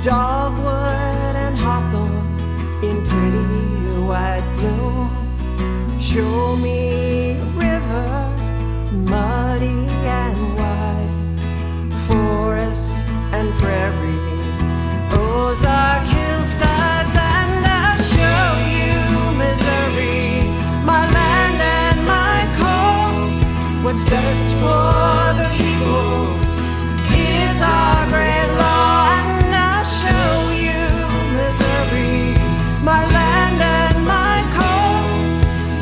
dogwood and hawthorn in pretty white bloom. Show me a river, muddy and wide, forests and prairies, Ozark hillsides, and I'll show you Missouri, my land and my call. What's best for the people is our great law, and I'll show you Missouri, my land and my call.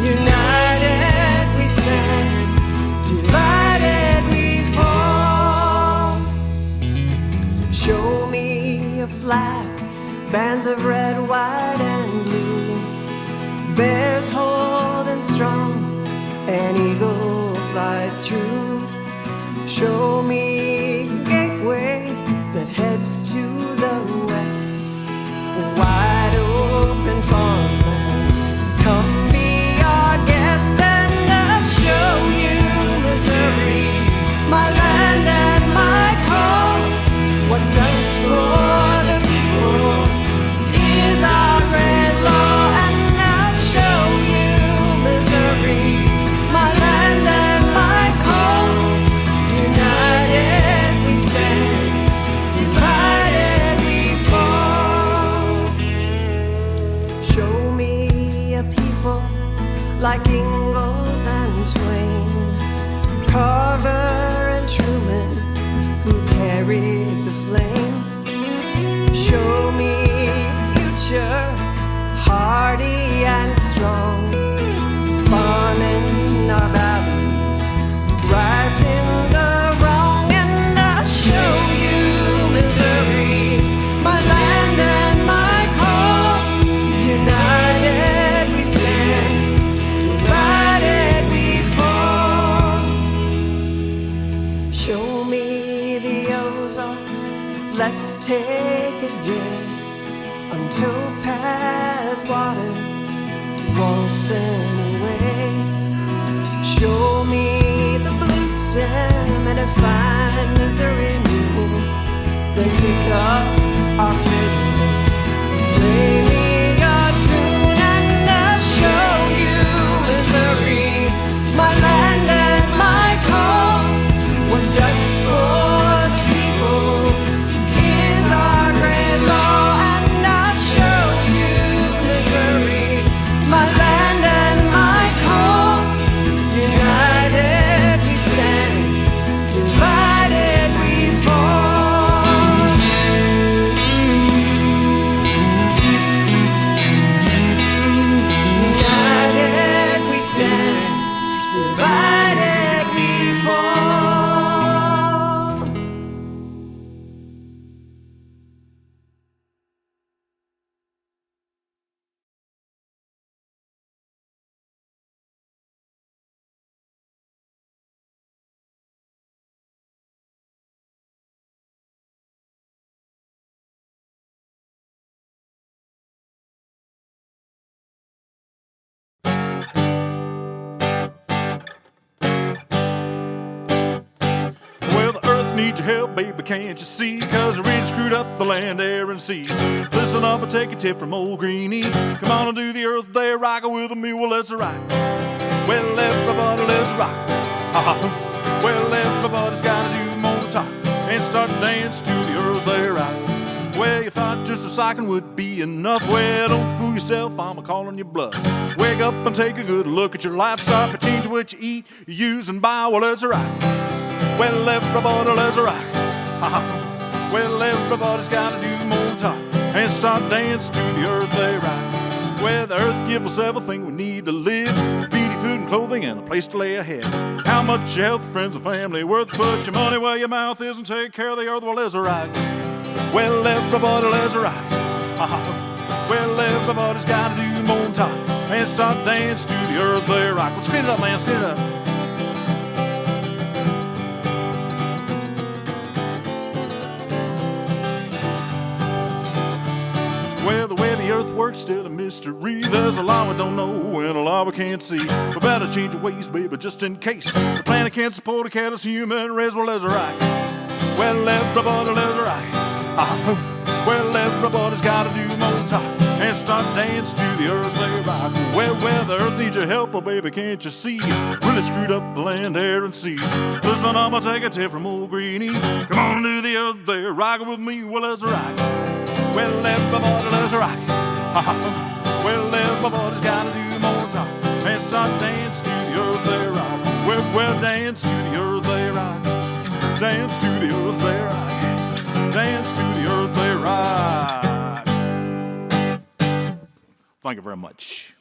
United we stand, divided we fall. Show me a flag, bands of red, white and blue, bears holding strong, an eagle flies true. Show me a gateway that heads to the west, a wide open farmland. Come be our guest, and I'll show you Missouri, my land and my call. What's best for the people is our great law, and I'll show you Missouri, my land and my call. United we stand, divided we fall. Show me a people like Ingalls and Twain, Carver and Truman, who carried the flame. Show me a future hardy and strong, farming our valleys, righting the wrong, and I'll show you Missouri, my land and my call. United we stand, divided we fall. Show me the Ozarks, let's take a day on topaz waters, waltzing away. Show me the blue stem and a fine Missouri mule, then pick up our fiddle, play me a tune, and I'll show you Missouri, my land and my call. What's best for the people is our great law, and I'll show you Missouri, my land and my call. United we stand, divided we fall. United we stand, divided we fall. Well, the earth needs your help, baby, can't you see? 'Cause we really screwed up the land, air, and sea. Listen up and take a tip from old Greenie. Come on and do the Earth Day rocker with me, well, let's rock. Well, everybody, let's rock. Well, everybody's gotta do more talk and start to dance to the Earth Day rock. Well, you thought just recycling would be enough. Well, don't fool yourself, I'm calling your bluff. Wake up and take a good look at your life. Start to change what you eat, you use, and buy. Well, let's rock. Well, everybody, let's rock. Well, everybody's gotta do more talk and start to dance to the Earth Day rock. Well, the earth gives us everything we need to live: beauty, food, and clothing, and a place to lay a head. How much your health, friends, and family worth? Put your money where your mouth is and take care of the earth. Well, let's rock. Well, everybody, let's rock. Well, everybody's gotta do more talk and start to dance to the Earth Day rock. Well, spin it up, man, spin it up. Well, the way the earth works still a mystery. There's a lot we don't know and a lot we can't see. We better change our ways, baby, just in case the planet can't support a careless human race. Well, let's rock. Well, everybody, let's rock. Well, everybody's gotta do more talk and start dance to the earth they rock. Well, the earth needs your help, oh baby, can't you see? Really screwed up the land, air, and seas. Listen, I'm gonna take a tip from old Greenie. Come on to the earth there, rock with me, well, let's rock. Well, everybody, let's rock. Well, everybody's gotta do more talk and start dance to the earth they rock. Well, dance to the earth they rock. Dance to the earth they rock. Dance to the earth they rock. Thank you very much.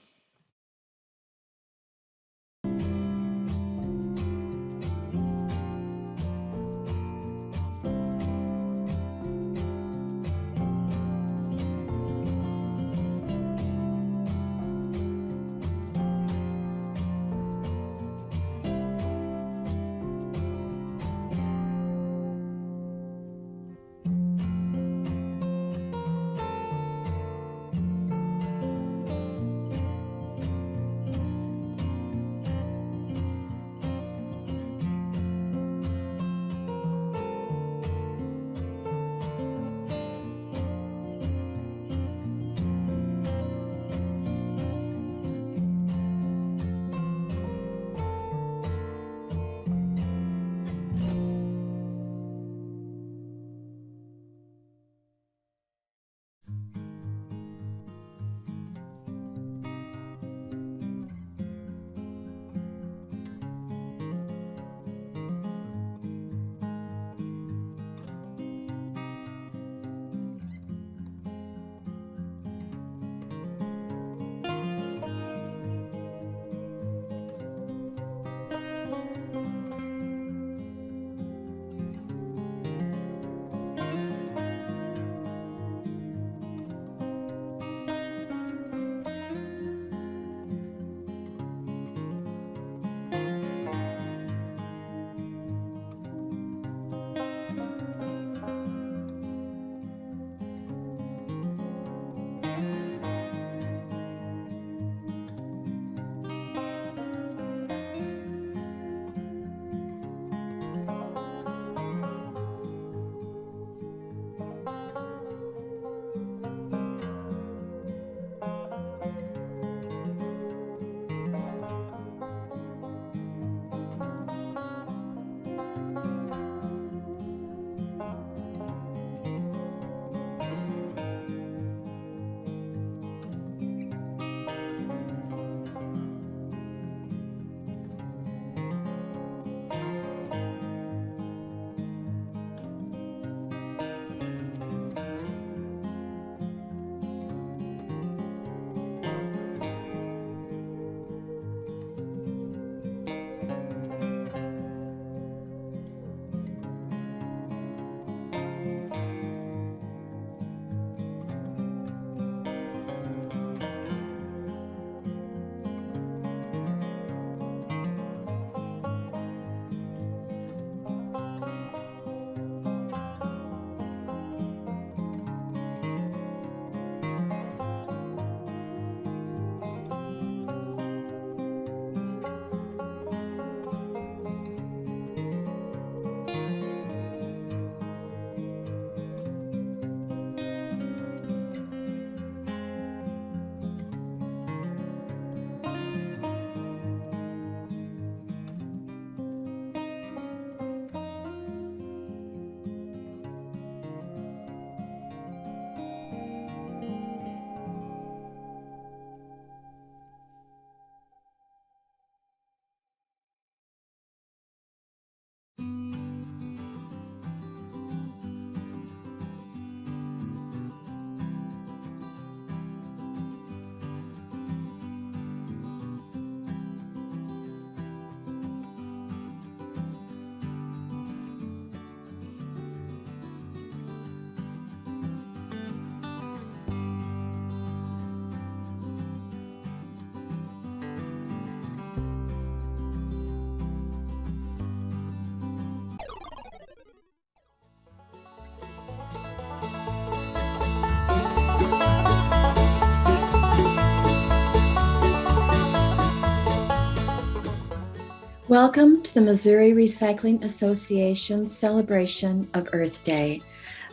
Welcome to the Missouri Recycling Association's celebration of Earth Day.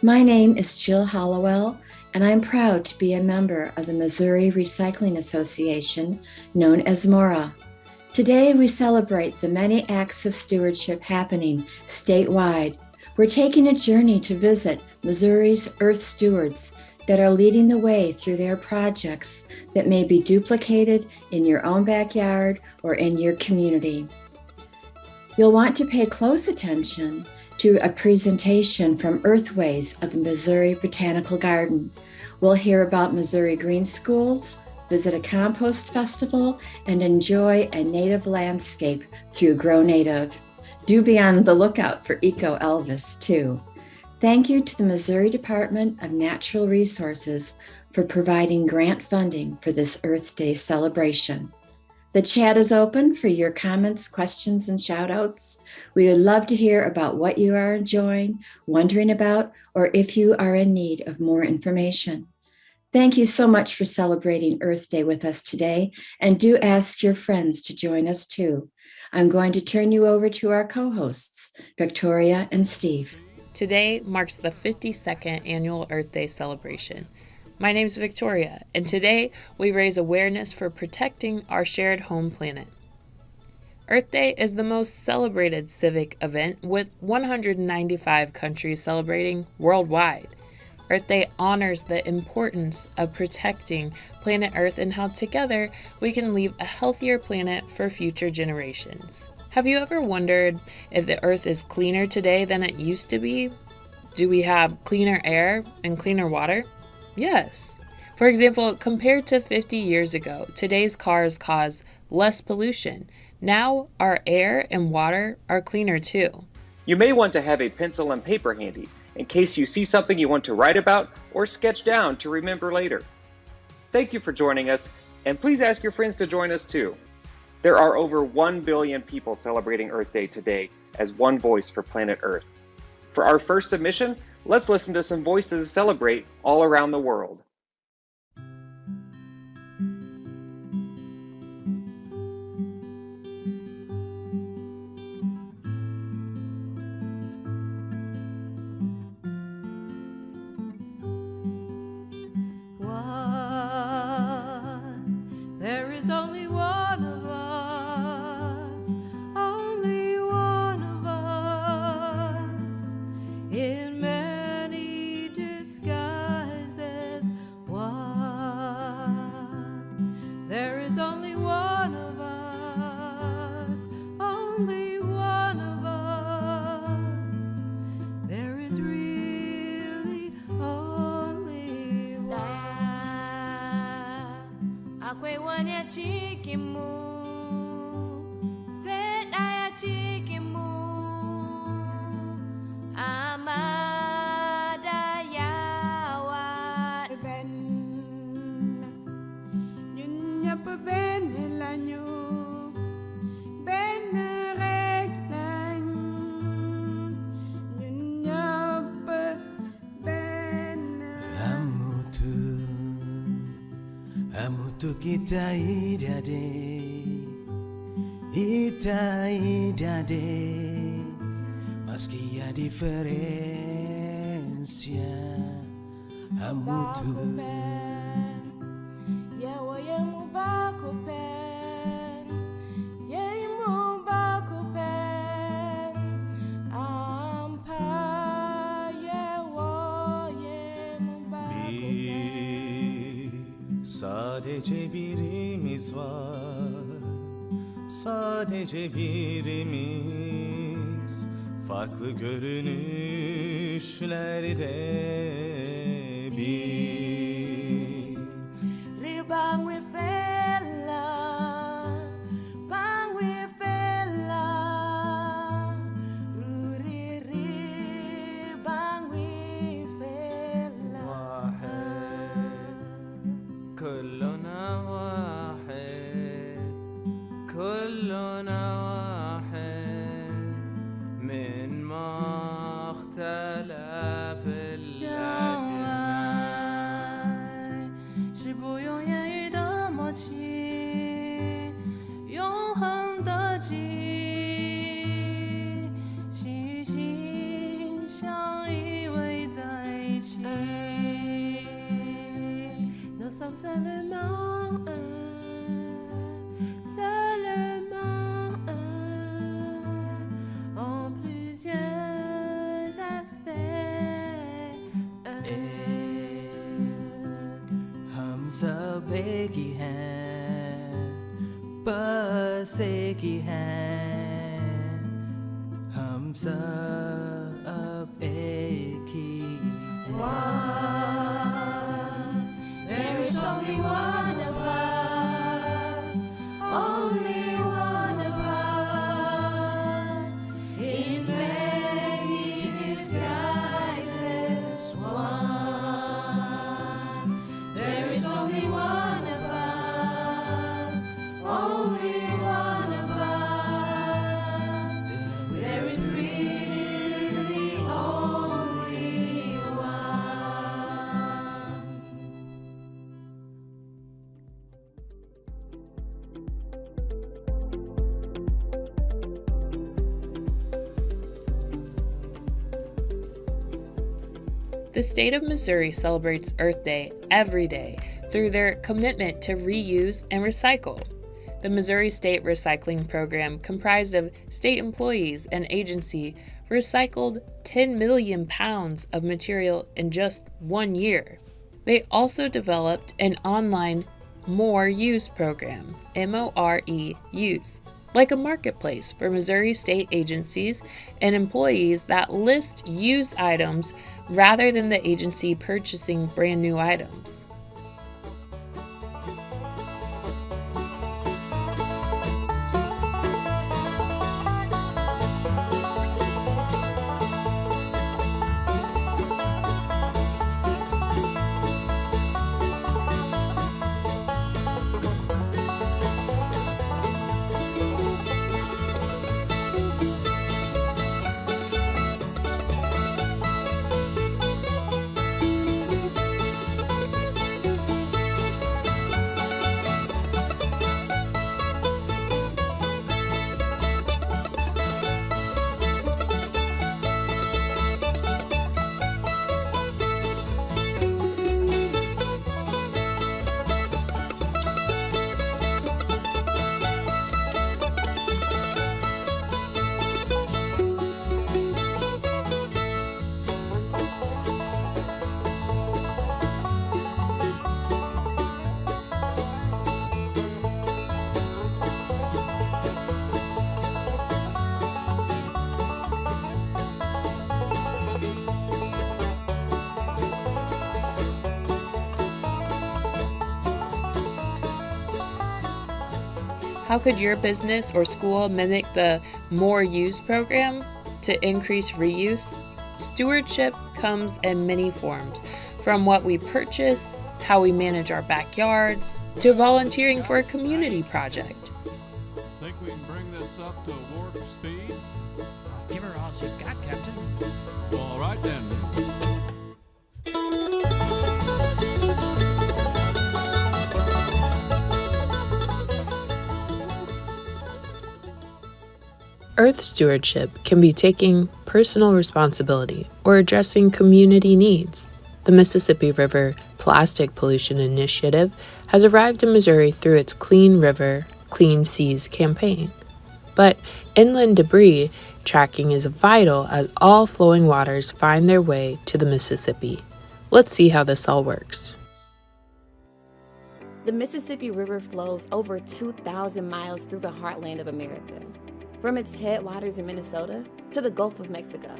My name is Jill Hollowell, and I'm proud to be a member of the Missouri Recycling Association, known as MORA. Today, we celebrate the many acts of stewardship happening statewide. We're taking a journey to visit Missouri's Earth Stewards that are leading the way through their projects that may be duplicated in your own backyard or in your community. You'll want to pay close attention to a presentation from Earth Ways-Missouri Botanical Garden. We'll hear about Missouri Green Schools, visit a compost festival, and enjoy a native landscape through Grow Native. Do be on the lookout for Eco Elvis, too. Thank you to the Missouri Department of Natural Resources for providing grant funding for this Earth Day celebration. The chat is open for your comments, questions, and shout-outs. We would love to hear about what you are enjoying, wondering about, or if you are in need of more information. Thank you so much for celebrating Earth Day with us today, and do ask your friends to join us too. I'm going to turn you over to our co-hosts, Victoria and Steve. Today marks the 52nd annual Earth Day celebration. My name is Victoria, and today we raise awareness for protecting our shared home planet. Earth Day is the most celebrated civic event, with 195 countries celebrating worldwide. Earth Day honors the importance of protecting planet Earth and how together we can leave a healthier planet for future generations. Have you ever wondered if the Earth is cleaner today than it used to be? Do we have cleaner air and cleaner water? Yes. For example, compared to 50 years ago, today's cars cause less pollution. Now our air and water are cleaner too. You may want to have a pencil and paper handy in case you see something you want to write about or sketch down to remember later. Thank you for joining us, and please ask your friends to join us too. There are over 1 billion people celebrating Earth Day today as one voice for planet Earth. For our first submission, let's listen to some voices celebrate all around the world. There is only one of us, only one of us, in many disguises. One. There is only one of us, only one of us. There is really only one. Akwe wanya chiki mu, set aya chiki mu, amada yawa ben, nyunya pa ben lanyo, ben reknan, nyunya pa ben. Amutu kita idade, meski ya diferencia. Amutu Ya waya mubako pen, ya mubako pen, ampa ya waya mubako pen. sadece birimiz var, sadece birimiz, farklı görünüşlerde bir. Ribang we fella, bang we fella, ruri ribang we fella. كلنا واحد كلنا واحد من ما اختلف الأجناس. seulement un, en plusieurs aspects. हम सब एक ही हैं, बस एक ही हैं, हम सब अब एक ही One, there is only one of us, only one of us, in many disguises. One, there is only one of us, only one of us. There is really only one. The state of Missouri celebrates Earth Day every day through their commitment to reuse and recycle. The Missouri State Recycling Program, comprised of state employees and agency, recycled 10 million pounds of material in just 1 year. They also developed an online MORA use program, MORE use, like a marketplace for Missouri state agencies and employees that list used items rather than the agency purchasing brand new items. How could your business or school mimic the More Use program to increase reuse? Stewardship comes in many forms, from what we purchase, how we manage our backyards, to volunteering for a community project. Think we can bring this up to warp speed? Give her all she's got, Captain. All right then. Earth stewardship can be taking personal responsibility or addressing community needs. The Mississippi River Plastic Pollution Initiative has arrived in Missouri through its Clean River, Clean Seas campaign. But inland debris tracking is vital as all flowing waters find their way to the Mississippi. Let's see how this all works. The Mississippi River flows over 2,000 miles through the heartland of America, from its headwaters in Minnesota to the Gulf of Mexico.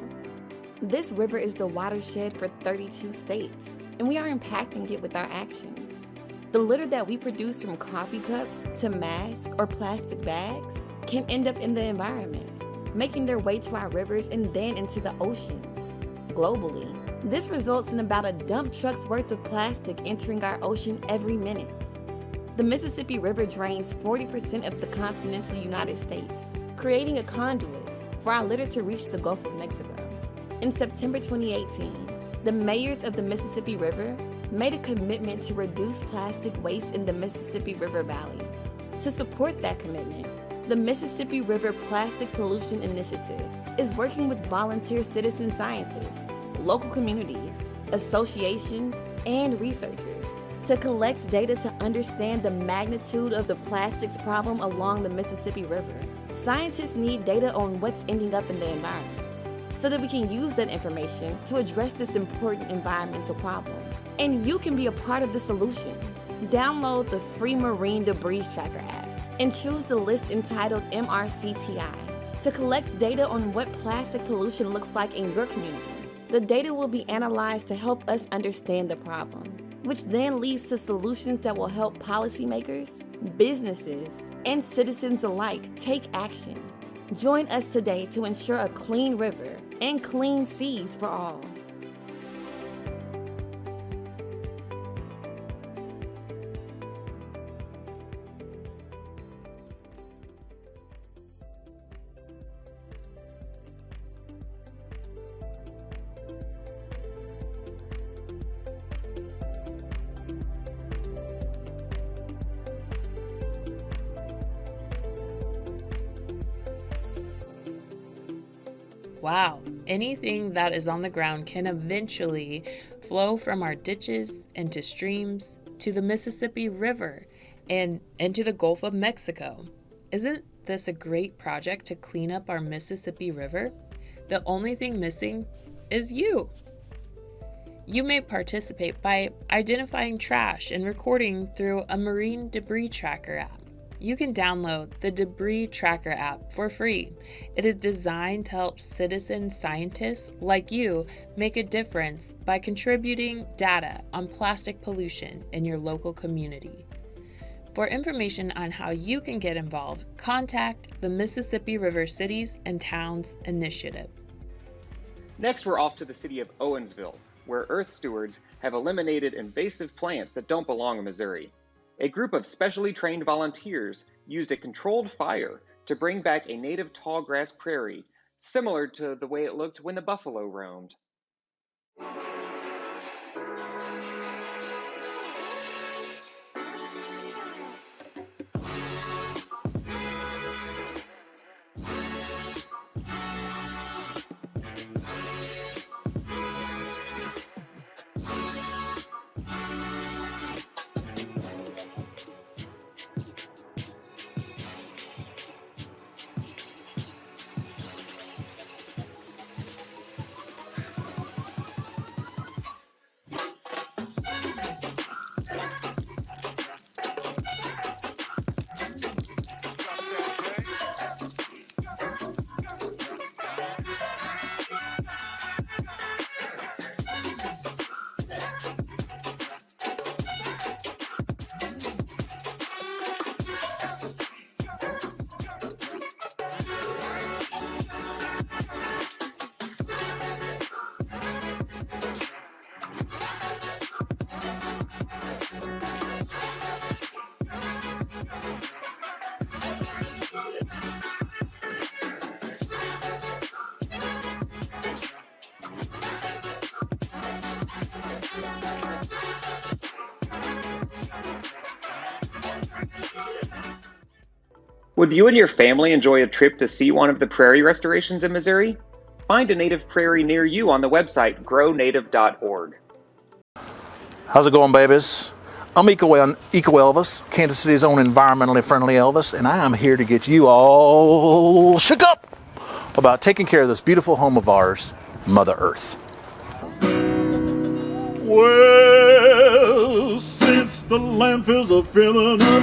This river is the watershed for 32 states, and we are impacting it with our actions. The litter that we produce from coffee cups to masks or plastic bags can end up in the environment, making their way to our rivers and then into the oceans. Globally, this results in about a dump truck's worth of plastic entering our ocean every minute. The Mississippi River drains 40% of the continental United States, creating a conduit for our litter to reach the Gulf of Mexico. In September 2018, the mayors of the Mississippi River made a commitment to reduce plastic waste in the Mississippi River Valley. To support that commitment, the Mississippi River Plastic Pollution Initiative is working with volunteer citizen scientists, local communities, associations, and researchers to collect data to understand the magnitude of the plastics problem along the Mississippi River. Scientists need data on what's ending up in the environment so that we can use that information to address this important environmental problem. And you can be a part of the solution. Download the free Marine Debris Tracker app and choose the list entitled MRCTI to collect data on what plastic pollution looks like in your community. The data will be analyzed to help us understand the problem, which then leads to solutions that will help policymakers, businesses, and citizens alike take action. Join us today to ensure a clean river and clean seas for all. Wow, anything that is on the ground can eventually flow from our ditches into streams to the Mississippi River and into the Gulf of Mexico. Isn't this a great project to clean up our Mississippi River? The only thing missing is you. You may participate by identifying trash and recording through a Marine Debris Tracker app. You can download the Debris Tracker app for free. It is designed to help citizen scientists like you make a difference by contributing data on plastic pollution in your local community. For information on how you can get involved, contact the Mississippi River Cities and Towns Initiative. Next, we're off to the city of Owensville, where Earth Stewards have eliminated invasive plants that don't belong in Missouri. A group of specially trained volunteers used a controlled fire to bring back a native tallgrass prairie, similar to the way it looked when the buffalo roamed. Would you and your family enjoy a trip to see one of the prairie restorations in Missouri? Find a native prairie near you on the website grownative.org. How's it going, babies? I'm Eco Elvis, Kansas City's own environmentally friendly Elvis, and I am here to get you all shook up about taking care of this beautiful home of ours, Mother Earth. Well, since the landfills are filling up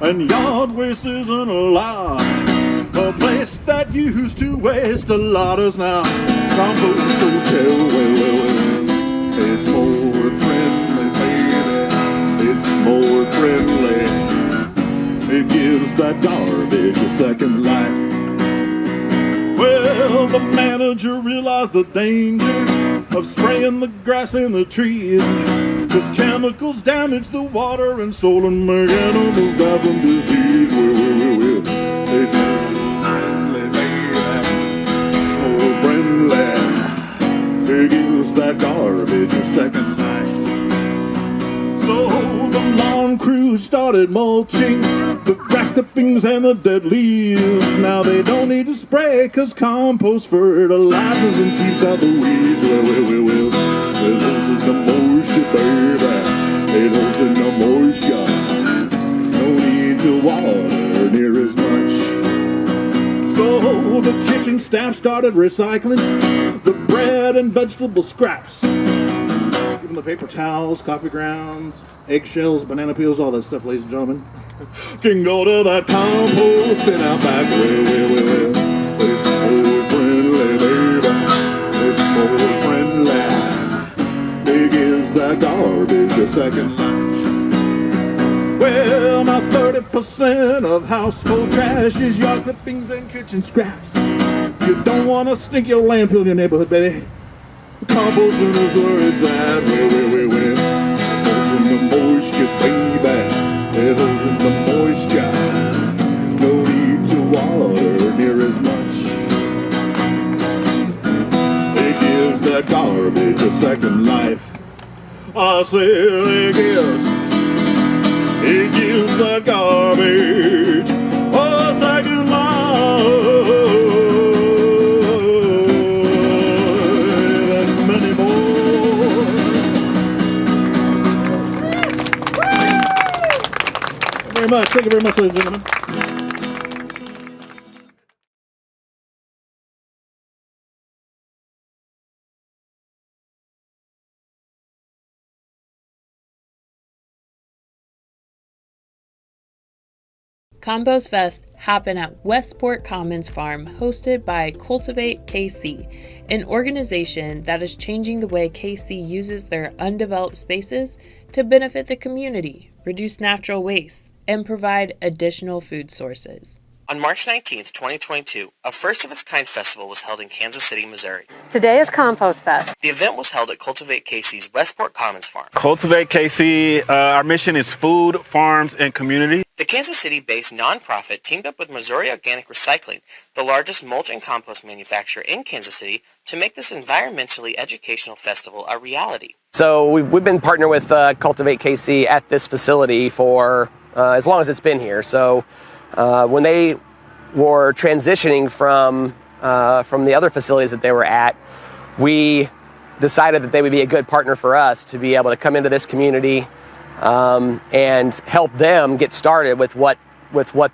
and yard waste isn't allowed, a place that used to waste a lot is now Compost Hotel. Well, it's more friendly, baby. It's more friendly. It gives that garbage a second life. Well, the manager realized the danger of spraying the grass and the trees, 'cause chemicals damage the water and soil and make animals die from disease. Well, it's friendly, baby, more friendly. It gives that garbage a second life. So the lawn crew started mulching the grass clippings and the dead leaves. Now they don't need to spray, 'cause compost fertilizes and keeps out the weeds. Well, this is the moisture, baby. Petals in the moisture, no need to water near as much. So the kitchen staff started recycling the bread and vegetable scraps. Even the paper towels, coffee grounds, eggshells, banana peels, all that stuff, ladies and gentlemen. Can go to that compost bin out back. Well. It's more friendly, baby. It's more friendly. It gives that garbage a second life. Well, now 30% of household trash is yard clippings and kitchen scraps. You don't want to stink your landfill in your neighborhood, baby. Composting is where it's at. Well. Petals in the moisture, baby. Petals in the moisture. No need to water near as much. It gives that garbage a second life. I said it gives that garbage a second life. And many more. Very much. Thank you very much, ladies and gentlemen. Compost Fest happened at Westport Commons Farm, hosted by Cultivate KC, an organization that is changing the way KC uses their undeveloped spaces to benefit the community, reduce natural waste, and provide additional food sources. On March 19th, 2022, a first-of-its-kind festival was held in Kansas City, Missouri. Today is Compost Fest. The event was held at Cultivate KC's Westport Commons Farm. Cultivate KC, our mission is food, farms, and community. The Kansas City-based nonprofit teamed up with Missouri Organic Recycling, the largest mulch and compost manufacturer in Kansas City, to make this environmentally educational festival a reality. So we've been partnered with Cultivate KC at this facility for as long as it's been here. So when they were transitioning from the other facilities that they were at, we decided that they would be a good partner for us to be able to come into this community and help them get started with what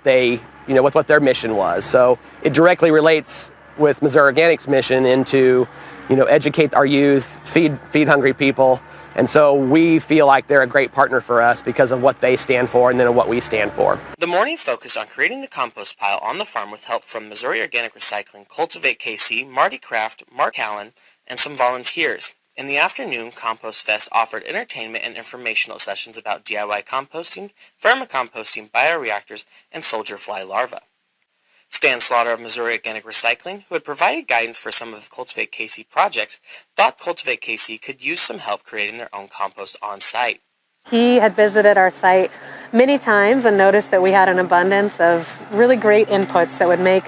their mission was. So it directly relates with Missouri Organic's mission into, educate our youth, feed hungry people. And so we feel like they're a great partner for us because of what they stand for and then what we stand for. The morning focused on creating the compost pile on the farm with help from Missouri Organic Recycling, Cultivate KC, Marty Kraft, Mark Allen, and some volunteers. In the afternoon, Compost Fest offered entertainment and informational sessions about DIY composting, vermicomposting, bioreactors, and soldier fly larvae. Stan Slaughter of Missouri Organic Recycling, who had provided guidance for some of the Cultivate KC projects, thought Cultivate KC could use some help creating their own compost on site. He had visited our site many times and noticed that we had an abundance of really great inputs that would make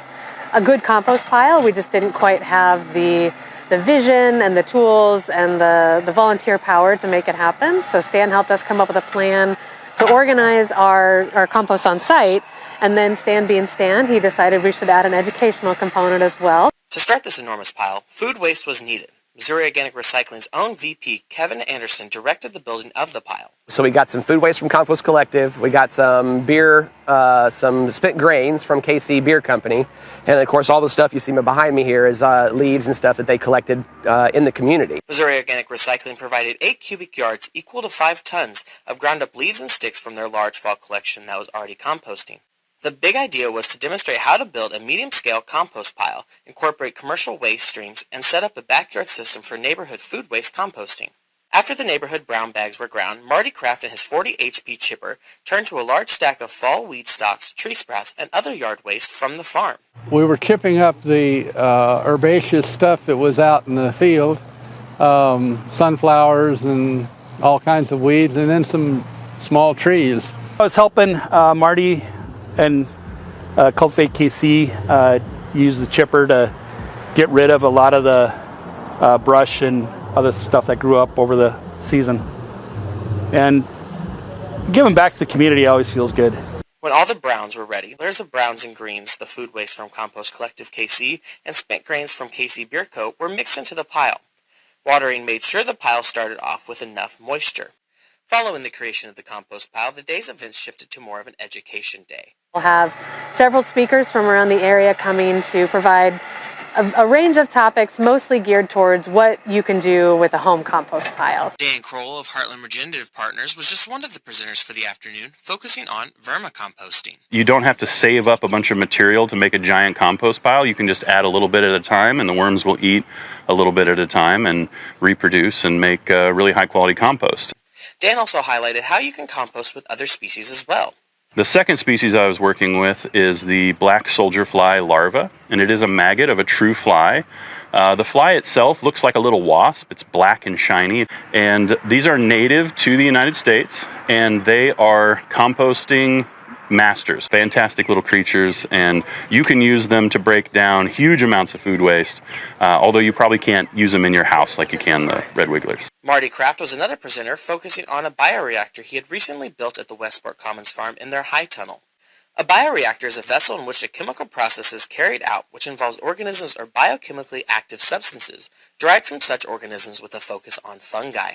a good compost pile. We just didn't quite have the vision and the tools and the volunteer power to make it happen. So Stan helped us come up with a plan to organize our compost on site. And then Stan being Stan, he decided we should add an educational component as well. To start this enormous pile, food waste was needed. Missouri Organic Recycling's own VP, Kevin Anderson, directed the building of the pile. So we got some food waste from Compost Collective. We got some beer, some spent grains from KC Beer Company. And of course, all the stuff you see behind me here is leaves and stuff that they collected in the community. Missouri Organic Recycling provided 8 cubic yards equal to 5 tons of ground up leaves and sticks from their large fall collection that was already composting. The big idea was to demonstrate how to build a medium-scale compost pile, incorporate commercial waste streams, and set up a backyard system for neighborhood food waste composting. After the neighborhood brown bags were ground, Marty Kraft and his 40 HP chipper turned to a large stack of fall weed stalks, tree sprouts, and other yard waste from the farm. We were chipping up the herbaceous stuff that was out in the field, sunflowers and all kinds of weeds, and then some small trees. I was helping Marty and Cultivate KC use the chipper to get rid of a lot of the brush and other stuff that grew up over the season. And giving back to the community always feels good. When all the browns were ready, layers of browns and greens, the food waste from Compost Collective KC, and spent grains from KC Beer Co. were mixed into the pile. Watering made sure the pile started off with enough moisture. Following the creation of the compost pile, the day's events shifted to more of an education day. We'll have several speakers from around the area coming to provide a range of topics, mostly geared towards what you can do with a home compost pile. Dan Kroll of Heartland Regenerative Partners was just one of the presenters for the afternoon, focusing on vermicomposting. You don't have to save up a bunch of material to make a giant compost pile. You can just add a little bit at a time, and the worms will eat a little bit at a time and reproduce and make really high-quality compost. Dan also highlighted how you can compost with other species as well. The second species I was working with is the black soldier fly larva, and it is a maggot of a true fly. The fly itself looks like a little wasp. It's black and shiny, and these are native to the United States, and they are composting masters. Fantastic little creatures, and you can use them to break down huge amounts of food waste, although you probably can't use them in your house like you can the red wigglers. Marty Kraft was another presenter focusing on a bioreactor he had recently built at the Westport Commons farm in their high tunnel. A bioreactor is a vessel in which a chemical process is carried out which involves organisms or biochemically active substances derived from such organisms with a focus on fungi.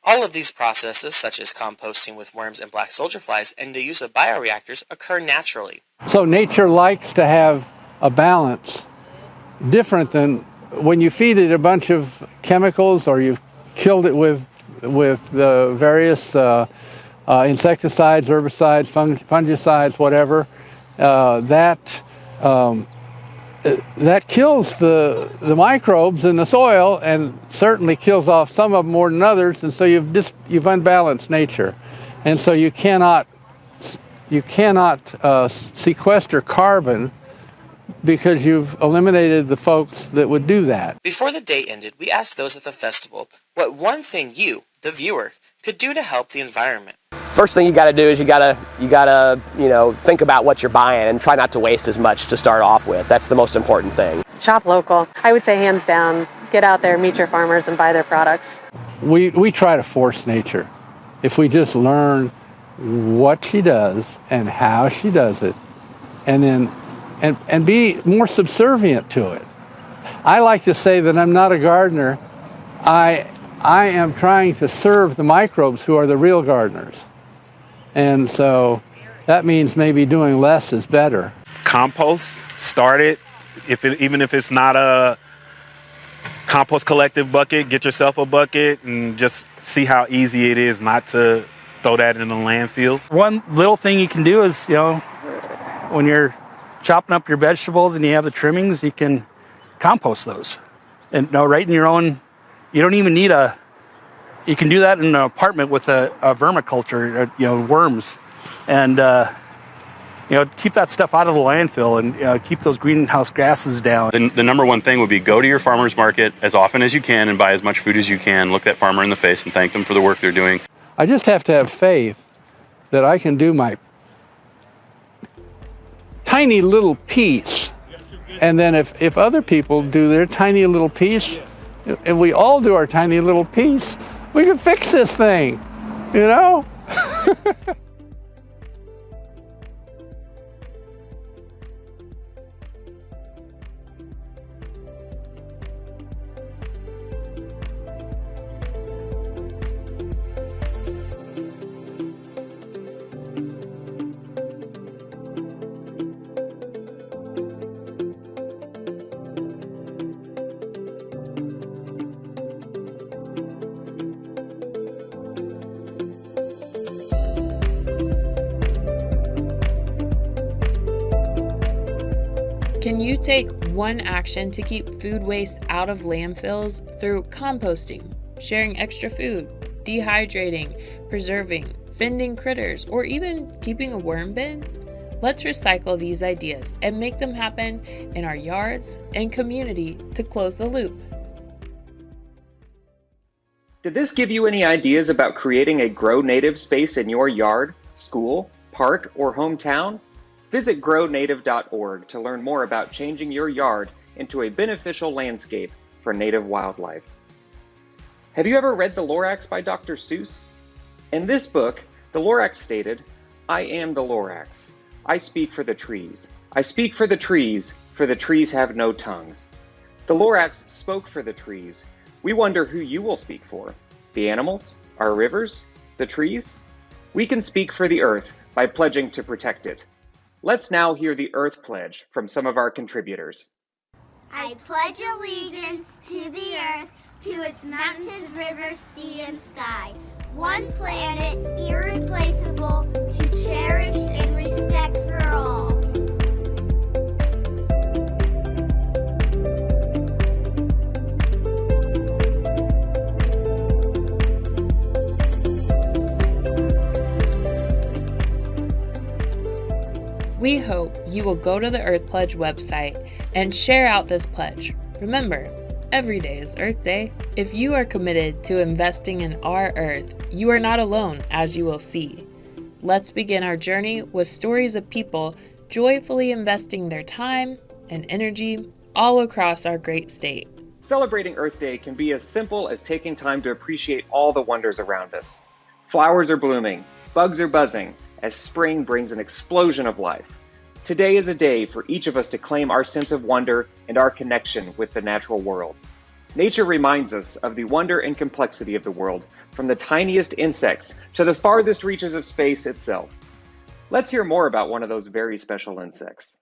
All of these processes, such as composting with worms and black soldier flies and the use of bioreactors, occur naturally. So nature likes to have a balance, different than when you feed it a bunch of chemicals or you've killed it with various insecticides, herbicides, fungicides, whatever. That kills the microbes in the soil and certainly kills off some of them more than others, and so you've unbalanced nature, and so you cannot sequester carbon because you've eliminated the folks that would do that. Before the day ended, we asked those at the festival what one thing you, the viewer, could do to help the environment. First thing you got to do is you gotta think about what you're buying and try not to waste as much to start off with. That's the most important thing. Shop local. I would say hands down, get out there, meet your farmers, and buy their products. We try to force nature. If we just learn what she does and how she does it, and then and be more subservient to it. I like to say that I'm not a gardener. I am trying to serve the microbes who are the real gardeners. And so that means maybe doing less is better. Compost, start it. Even if it's not a compost collective bucket, get yourself a bucket and just see how easy it is not to throw that in the landfill. One little thing you can do is, when you're chopping up your vegetables and you have the trimmings, you can compost those. And right in your own, you don't even need you can do that in an apartment with a vermiculture, worms. And, keep that stuff out of the landfill and keep those greenhouse gases down. The number one thing would be go to your farmer's market as often as you can and buy as much food as you can. Look that farmer in the face and thank them for the work they're doing. I just have to have faith that I can do my tiny little piece. And then if other people do their tiny little piece, and we all do our tiny little piece, we can fix this thing, Can you take one action to keep food waste out of landfills through composting, sharing extra food, dehydrating, preserving, fending critters, or even keeping a worm bin? Let's recycle these ideas and make them happen in our yards and community to close the loop. Did this give you any ideas about creating a grow native space in your yard, school, park, or hometown? Visit grownative.org to learn more about changing your yard into a beneficial landscape for native wildlife. Have you ever read The Lorax by Dr. Seuss? In this book, the Lorax stated, "I am the Lorax. I speak for the trees. I speak for the trees have no tongues." The Lorax spoke for the trees. We wonder who you will speak for. The animals? Our rivers? The trees? We can speak for the Earth by pledging to protect it. Let's now hear the Earth Pledge from some of our contributors. I pledge allegiance to the Earth, to its mountains, rivers, sea, and sky. One planet, irreplaceable, to cherish and respect for all. We hope you will go to the Earth Pledge website and share out this pledge. Remember, every day is Earth Day. If you are committed to investing in our Earth, you are not alone, as you will see. Let's begin our journey with stories of people joyfully investing their time and energy all across our great state. Celebrating Earth Day can be as simple as taking time to appreciate all the wonders around us. Flowers are blooming, bugs are buzzing, as spring brings an explosion of life. Today is a day for each of us to claim our sense of wonder and our connection with the natural world. Nature reminds us of the wonder and complexity of the world, from the tiniest insects to the farthest reaches of space itself. Let's hear more about one of those very special insects.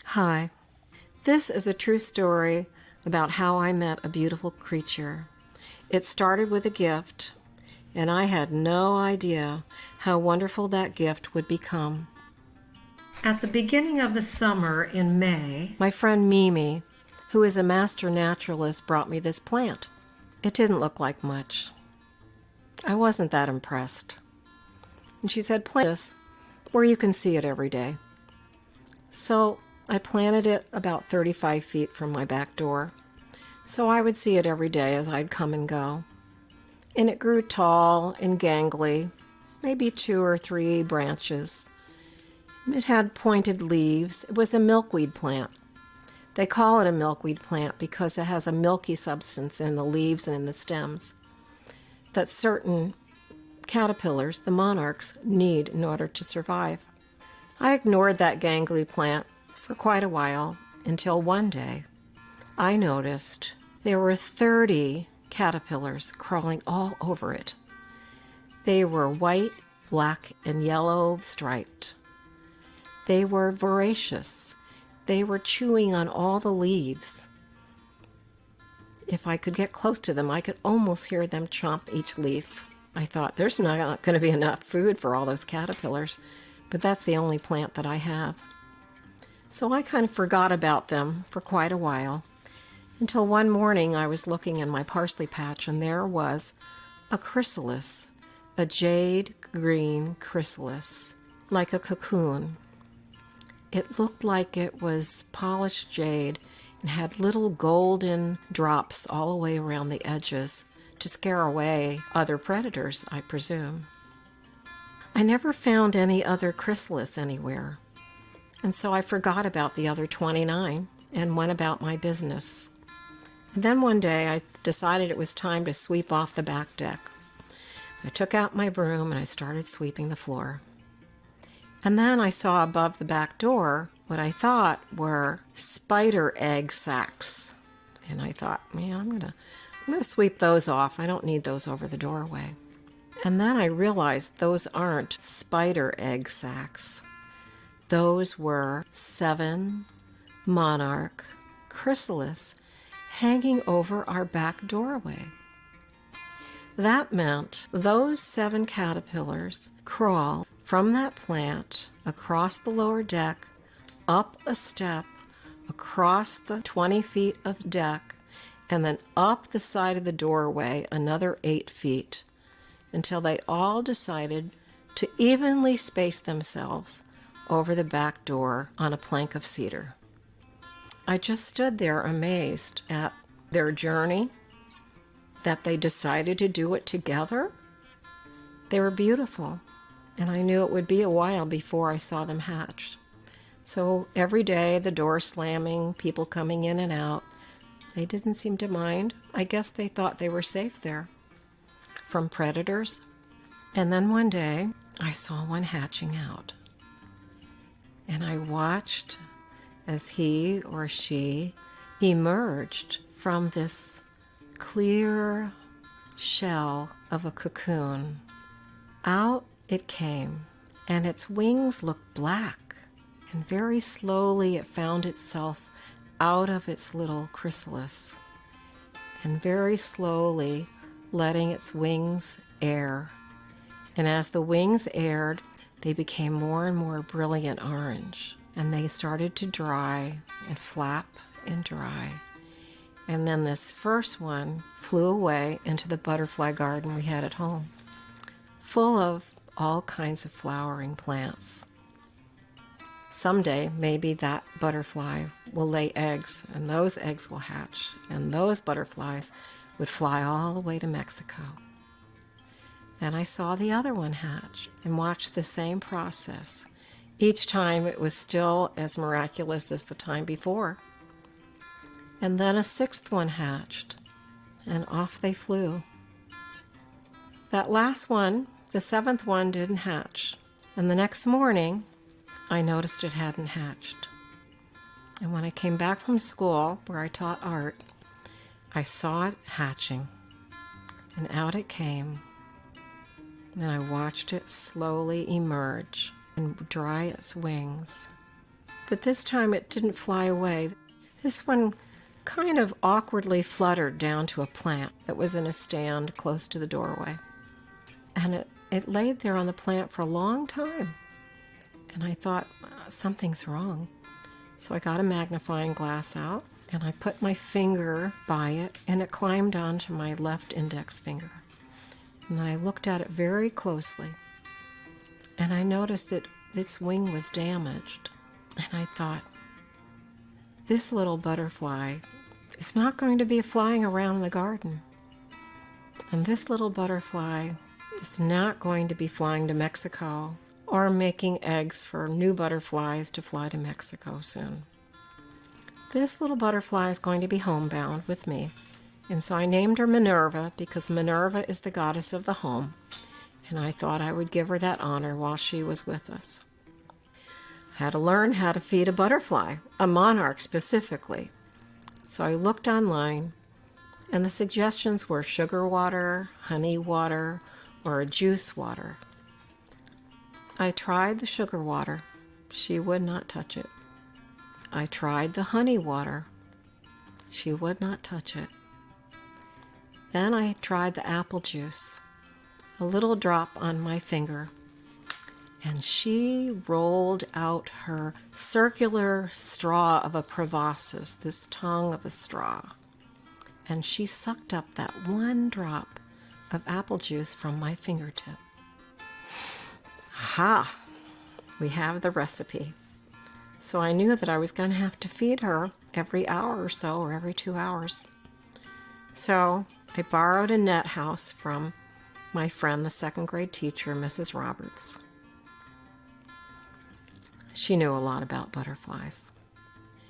Hi. This is a true story about how I met a beautiful creature. It started with a gift, and I had no idea how wonderful that gift would become. At the beginning of the summer in May, my friend Mimi, who is a master naturalist, brought me this plant. It didn't look like much. I wasn't that impressed. And she said, plant this where you can see it every day. So I planted it about 35 feet from my back door, so I would see it every day as I'd come and go. And it grew tall and gangly, maybe 2 or 3 branches. It had pointed leaves. It was a milkweed plant. They call it a milkweed plant because it has a milky substance in the leaves and in the stems that certain caterpillars, the monarchs, need in order to survive. I ignored that gangly plant for quite a while until one day I noticed there were 30 caterpillars crawling all over it. They were white, black, and yellow striped. They were voracious. They were chewing on all the leaves. If I could get close to them, I could almost hear them chomp each leaf. I thought, there's not going to be enough food for all those caterpillars, but that's the only plant that I have. So I kind of forgot about them for quite a while, until one morning I was looking in my parsley patch, and there was a chrysalis, a jade green chrysalis, like a cocoon. It looked like it was polished jade and had little golden drops all the way around the edges to scare away other predators, I presume. I never found any other chrysalis anywhere, and so I forgot about the other 29 and went about my business. And then one day I decided it was time to sweep off the back deck. I took out my broom and I started sweeping the floor. And then I saw above the back door what I thought were spider egg sacs. And I thought, man, I'm gonna sweep those off. I don't need those over the doorway. And then I realized those aren't spider egg sacs. Those were 7 monarch chrysalis hanging over our back doorway. That meant those 7 caterpillars crawl from that plant across the lower deck, up a step, across the 20 feet of deck, and then up the side of the doorway another 8 feet, until they all decided to evenly space themselves over the back door on a plank of cedar. I just stood there amazed at their journey, that they decided to do it together. They were beautiful, and I knew it would be a while before I saw them hatch. So every day, the door slamming, people coming in and out, they didn't seem to mind. I guess they thought they were safe there from predators. And then one day, I saw one hatching out. And I watched as he or she emerged from this clear shell of a cocoon. Out it came, and its wings looked black, and very slowly it found itself out of its little chrysalis, and very slowly letting its wings air. And as the wings aired, they became more and more brilliant orange, and they started to dry and flap and dry. And then this first one flew away into the butterfly garden we had at home, full of all kinds of flowering plants. Someday, maybe that butterfly will lay eggs, and those eggs will hatch, and those butterflies would fly all the way to Mexico. Then I saw the other one hatch and watched the same process. Each time it was still as miraculous as the time before. And then a sixth one hatched, and off they flew. That last one, the seventh one, didn't hatch. And the next morning, I noticed it hadn't hatched. And when I came back from school, where I taught art, I saw it hatching. And out it came. And I watched it slowly emerge and dry its wings. But this time it didn't fly away. This one kind of awkwardly fluttered down to a plant that was in a stand close to the doorway. And it laid there on the plant for a long time. And I thought, something's wrong. So I got a magnifying glass out, and I put my finger by it, and it climbed onto my left index finger. And then I looked at it very closely, and I noticed that its wing was damaged. And I thought, this little butterfly is not going to be flying around the garden. And this little butterfly is not going to be flying to Mexico or making eggs for new butterflies to fly to Mexico soon. This little butterfly is going to be homebound with me. And so I named her Minerva because Minerva is the goddess of the home. And I thought I would give her that honor while she was with us. I had to learn how to feed a butterfly, a monarch specifically. So I looked online, and the suggestions were sugar water, honey water, or a juice water. I tried the sugar water. She would not touch it. I tried the honey water. She would not touch it. Then I tried the apple juice, a little drop on my finger, and she rolled out her circular straw of a proboscis, this tongue of a straw, and she sucked up that one drop of apple juice from my fingertip. Aha! We have the recipe. So I knew that I was going to have to feed her every hour or so, or every 2 hours. So I borrowed a net house from my friend, the second grade teacher, Mrs. Roberts. She knew a lot about butterflies.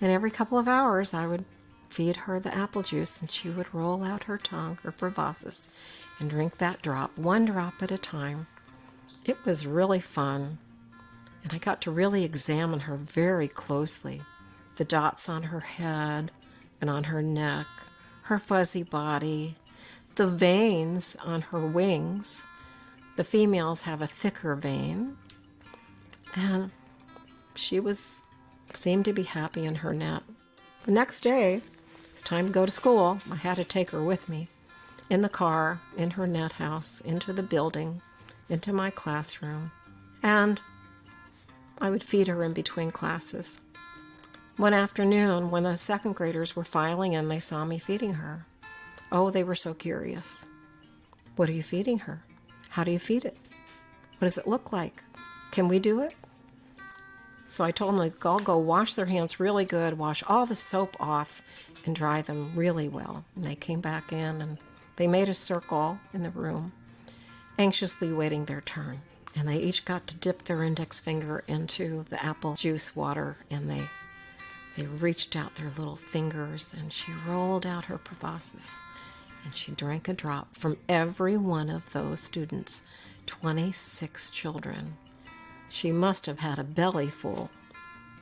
And every couple of hours, I would feed her the apple juice, and she would roll out her tongue, her proboscis, and drink that drop, one drop at a time. It was really fun, and I got to really examine her very closely. The dots on her head and on her neck, her fuzzy body, the veins on her wings. The females have a thicker vein, and she seemed to be happy in her net. The next day, it's time to go to school. I had to take her with me in the car, in her net house, into the building, into my classroom, and I would feed her in between classes. One afternoon, when the second graders were filing in, they saw me feeding her. Oh, they were so curious. What are you feeding her? How do you feed it? What does it look like? Can we do it? So I told them to all go wash their hands really good, wash all the soap off, and dry them really well. And they came back in, and they made a circle in the room, anxiously waiting their turn. And they each got to dip their index finger into the apple juice water, and they reached out their little fingers, and she rolled out her proboscis, and she drank a drop from every one of those students, 26 children. She must have had a belly full.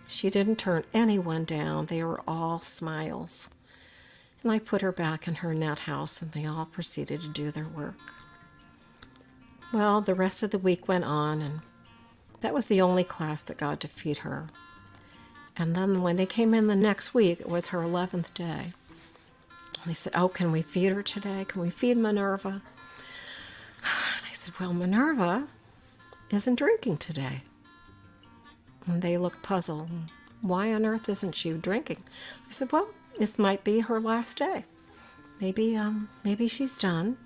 She didn't turn anyone down. They were all smiles. And I put her back in her net house, and they all proceeded to do their work. Well, the rest of the week went on, and that was the only class that got to feed her. And then when they came in the next week, it was her 11th day. And they said, oh, can we feed her today? Can we feed Minerva? And I said, well, Minerva isn't drinking today. And they looked puzzled. Why on earth isn't she drinking? I said, well, this might be her last day. Maybe she's done.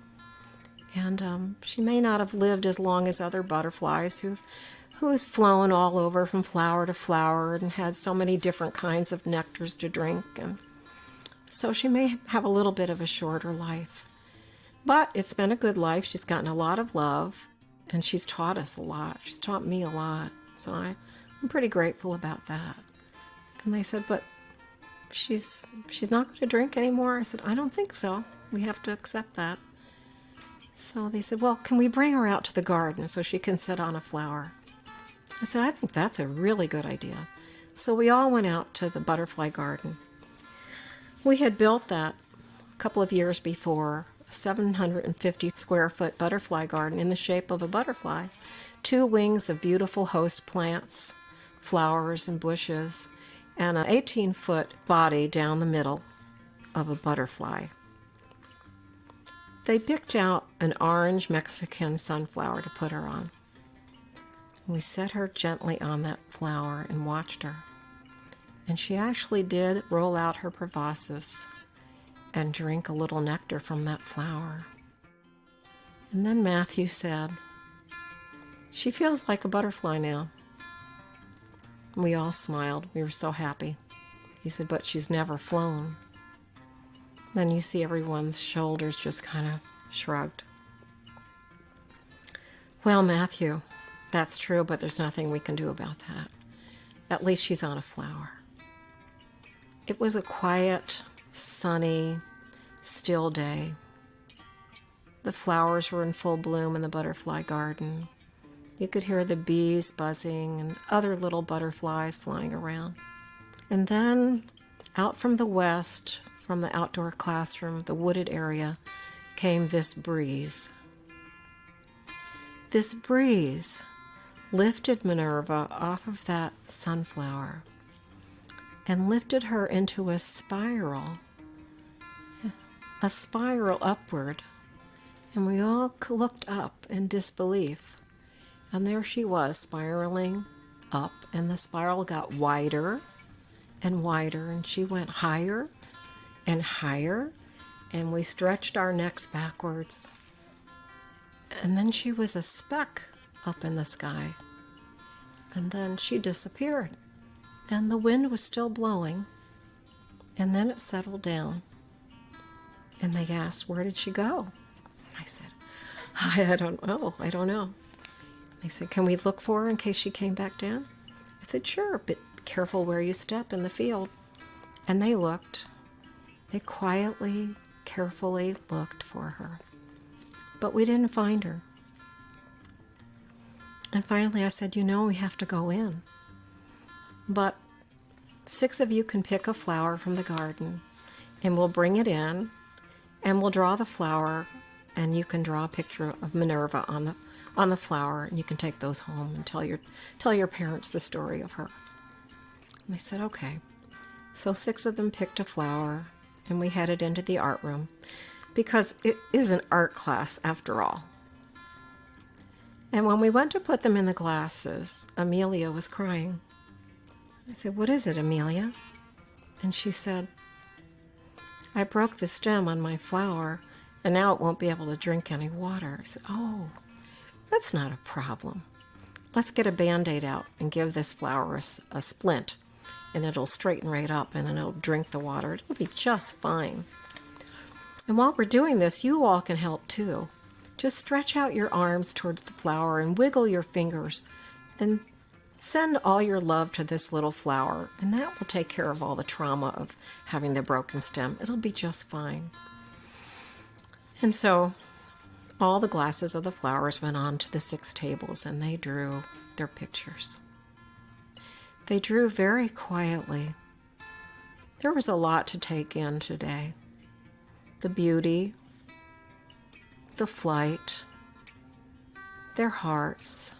And she may not have lived as long as other butterflies who's flown all over from flower to flower and had so many different kinds of nectars to drink. And so she may have a little bit of a shorter life. But it's been a good life. She's gotten a lot of love, and she's taught us a lot. She's taught me a lot. So I'm pretty grateful about that. And they said, but she's not going to drink anymore? I said, I don't think so. We have to accept that. So they said, well, can we bring her out to the garden so she can sit on a flower? I said, I think that's a really good idea. So we all went out to the butterfly garden. We had built that a couple of years before, a 750 square foot butterfly garden in the shape of a butterfly, 2 wings of beautiful host plants, flowers and bushes, and an 18-foot body down the middle of a butterfly. They picked out an orange Mexican sunflower to put her on. We set her gently on that flower and watched her. And she actually did roll out her proboscis and drink a little nectar from that flower. And then Matthew said, she feels like a butterfly now. We all smiled. We were so happy. He said, but she's never flown. Then you see everyone's shoulders just kind of shrugged. Well, Matthew, that's true, but there's nothing we can do about that. At least she's on a flower. It was a quiet, sunny, still day. The flowers were in full bloom in the butterfly garden. You could hear the bees buzzing and other little butterflies flying around. And then out from the west, from the outdoor classroom, the wooded area, came this breeze. This breeze lifted Minerva off of that sunflower and lifted her into a spiral upward. And we all looked up in disbelief. And there she was, spiraling up, and the spiral got wider and wider, and she went higher and higher, and we stretched our necks backwards. And then she was a speck up in the sky. And then she disappeared. And the wind was still blowing. And then it settled down. And they asked, where did she go? I said, I don't know. They said, can we look for her in case she came back down? I said, sure, but be careful where you step in the field. And they looked. They quietly, carefully looked for her. But we didn't find her. And finally I said, we have to go in. But 6 of you can pick a flower from the garden, and we'll bring it in, and we'll draw the flower, and you can draw a picture of Minerva on the flower, and you can take those home and tell your parents the story of her. And they said, okay. So 6 of them picked a flower, and we headed into the art room, because it is an art class after all. And when we went to put them in the glasses, Amelia was crying. I said, what is it, Amelia? And she said, I broke the stem on my flower, and now it won't be able to drink any water. I said, oh, that's not a problem. Let's get a Band-Aid out and give this flower a splint, and it'll straighten right up, and it'll drink the water. It'll be just fine. And while we're doing this, you all can help too. Just stretch out your arms towards the flower and wiggle your fingers and send all your love to this little flower, and that will take care of all the trauma of having the broken stem. It'll be just fine. And so all the glasses of the flowers went on to the 6 tables, and they drew their pictures. They drew very quietly. There was a lot to take in today. The beauty, the flight, their hearts.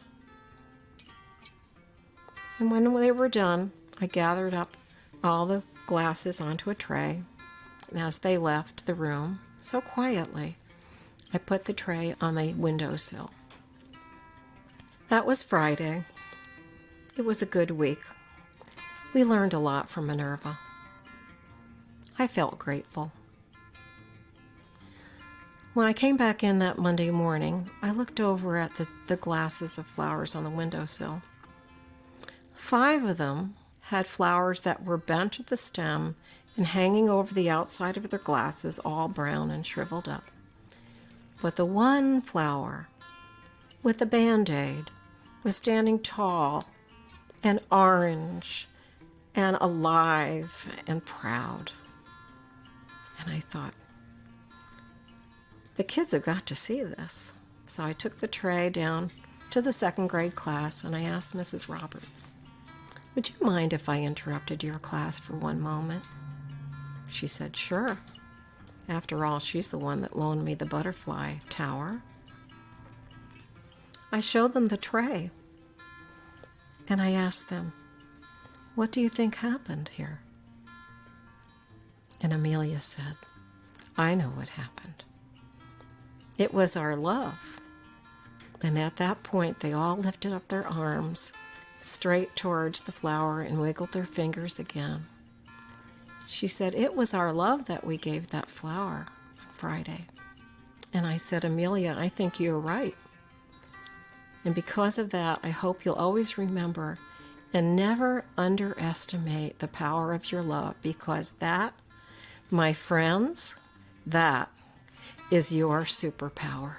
And when they were done, I gathered up all the glasses onto a tray, and as they left the room, so quietly, I put the tray on the windowsill. That was Friday. It was a good week. We learned a lot from Minerva. I felt grateful. When I came back in that Monday morning, I looked over at the glasses of flowers on the windowsill. 5 of them had flowers that were bent at the stem and hanging over the outside of their glasses, all brown and shriveled up. But the one flower with the Band-Aid was standing tall and orange and alive and proud. And I thought, the kids have got to see this. So I took the tray down to the 2nd grade class and I asked Mrs. Roberts, would you mind if I interrupted your class for one moment? She said, sure. After all, she's the one that loaned me the butterfly tower. I showed them the tray and I asked them, what do you think happened here? And Amelia said, I know what happened. It was our love. And at that point, they all lifted up their arms straight towards the flower and wiggled their fingers again. She said, it was our love that we gave that flower on Friday. And I said, Amelia, I think you're right. And because of that, I hope you'll always remember and never underestimate the power of your love, because that, my friends, that is your superpower.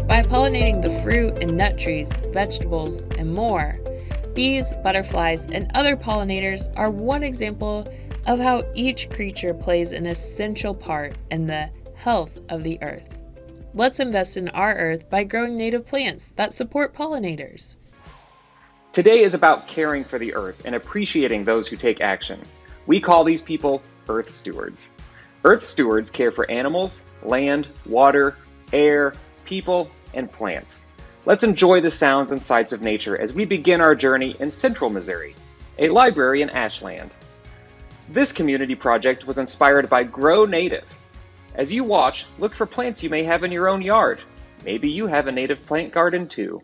By pollinating the fruit and nut trees, vegetables, and more, bees, butterflies, and other pollinators are one example of how each creature plays an essential part in the health of the earth. Let's invest in our earth by growing native plants that support pollinators. Today is about caring for the earth and appreciating those who take action. We call these people Earth Stewards. Earth Stewards care for animals, land, water, air, people, and plants. Let's enjoy the sounds and sights of nature as we begin our journey in Central Missouri, a library in Ashland. This community project was inspired by Grow Native. As you watch, look for plants you may have in your own yard. Maybe you have a native plant garden too.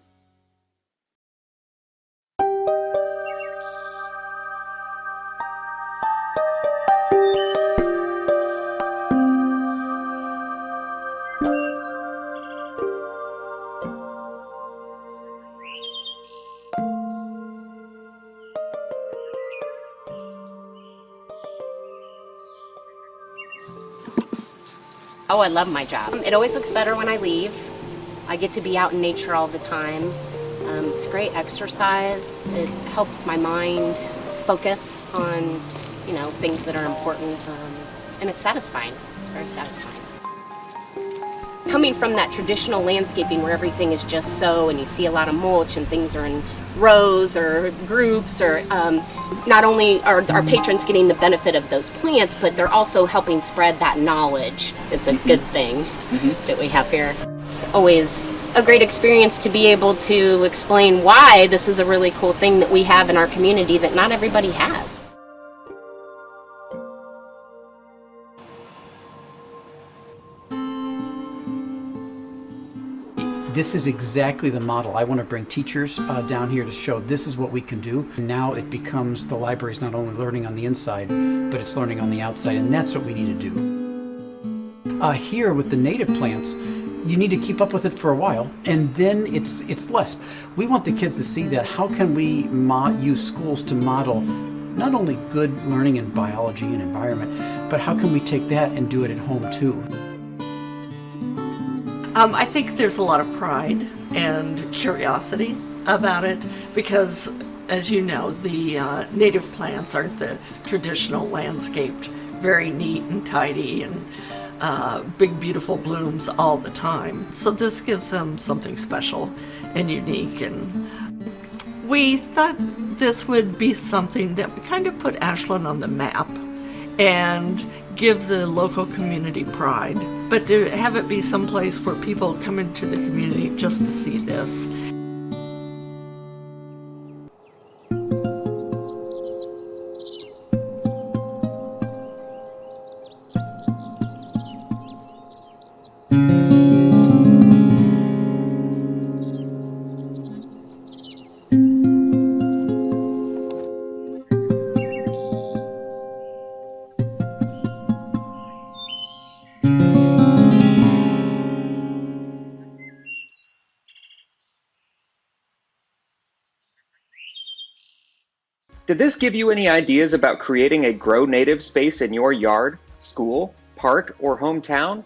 Oh, I love my job. It always looks better when I leave. I get to be out in nature all the time. It's great exercise. It helps my mind focus on, things that are important. And it's satisfying, very satisfying. Coming from that traditional landscaping where everything is just so, and you see a lot of mulch and things are in rows or groups, or not only are our patrons getting the benefit of those plants, but they're also helping spread that knowledge. It's a good thing that we have here. It's always a great experience to be able to explain why this is a really cool thing that we have in our community that not everybody has. This is exactly the model. I want to bring teachers down here to show this is what we can do. Now it becomes the library's not only learning on the inside, but it's learning on the outside, and that's what we need to do. Here with the native plants, you need to keep up with it for a while, and then it's less. We want the kids to see that. How can we use schools to model not only good learning in biology and environment, but how can we take that and do it at home too? I think there's a lot of pride and curiosity about it because, as you know, the native plants aren't the traditional landscaped, very neat and tidy, and big, beautiful blooms all the time. So this gives them something special and unique. And we thought this would be something that would kind of put Ashland on the map and give the local community pride, but to have it be someplace where people come into the community just to see this. Did this give you any ideas about creating a grow native space in your yard, school, park, or hometown?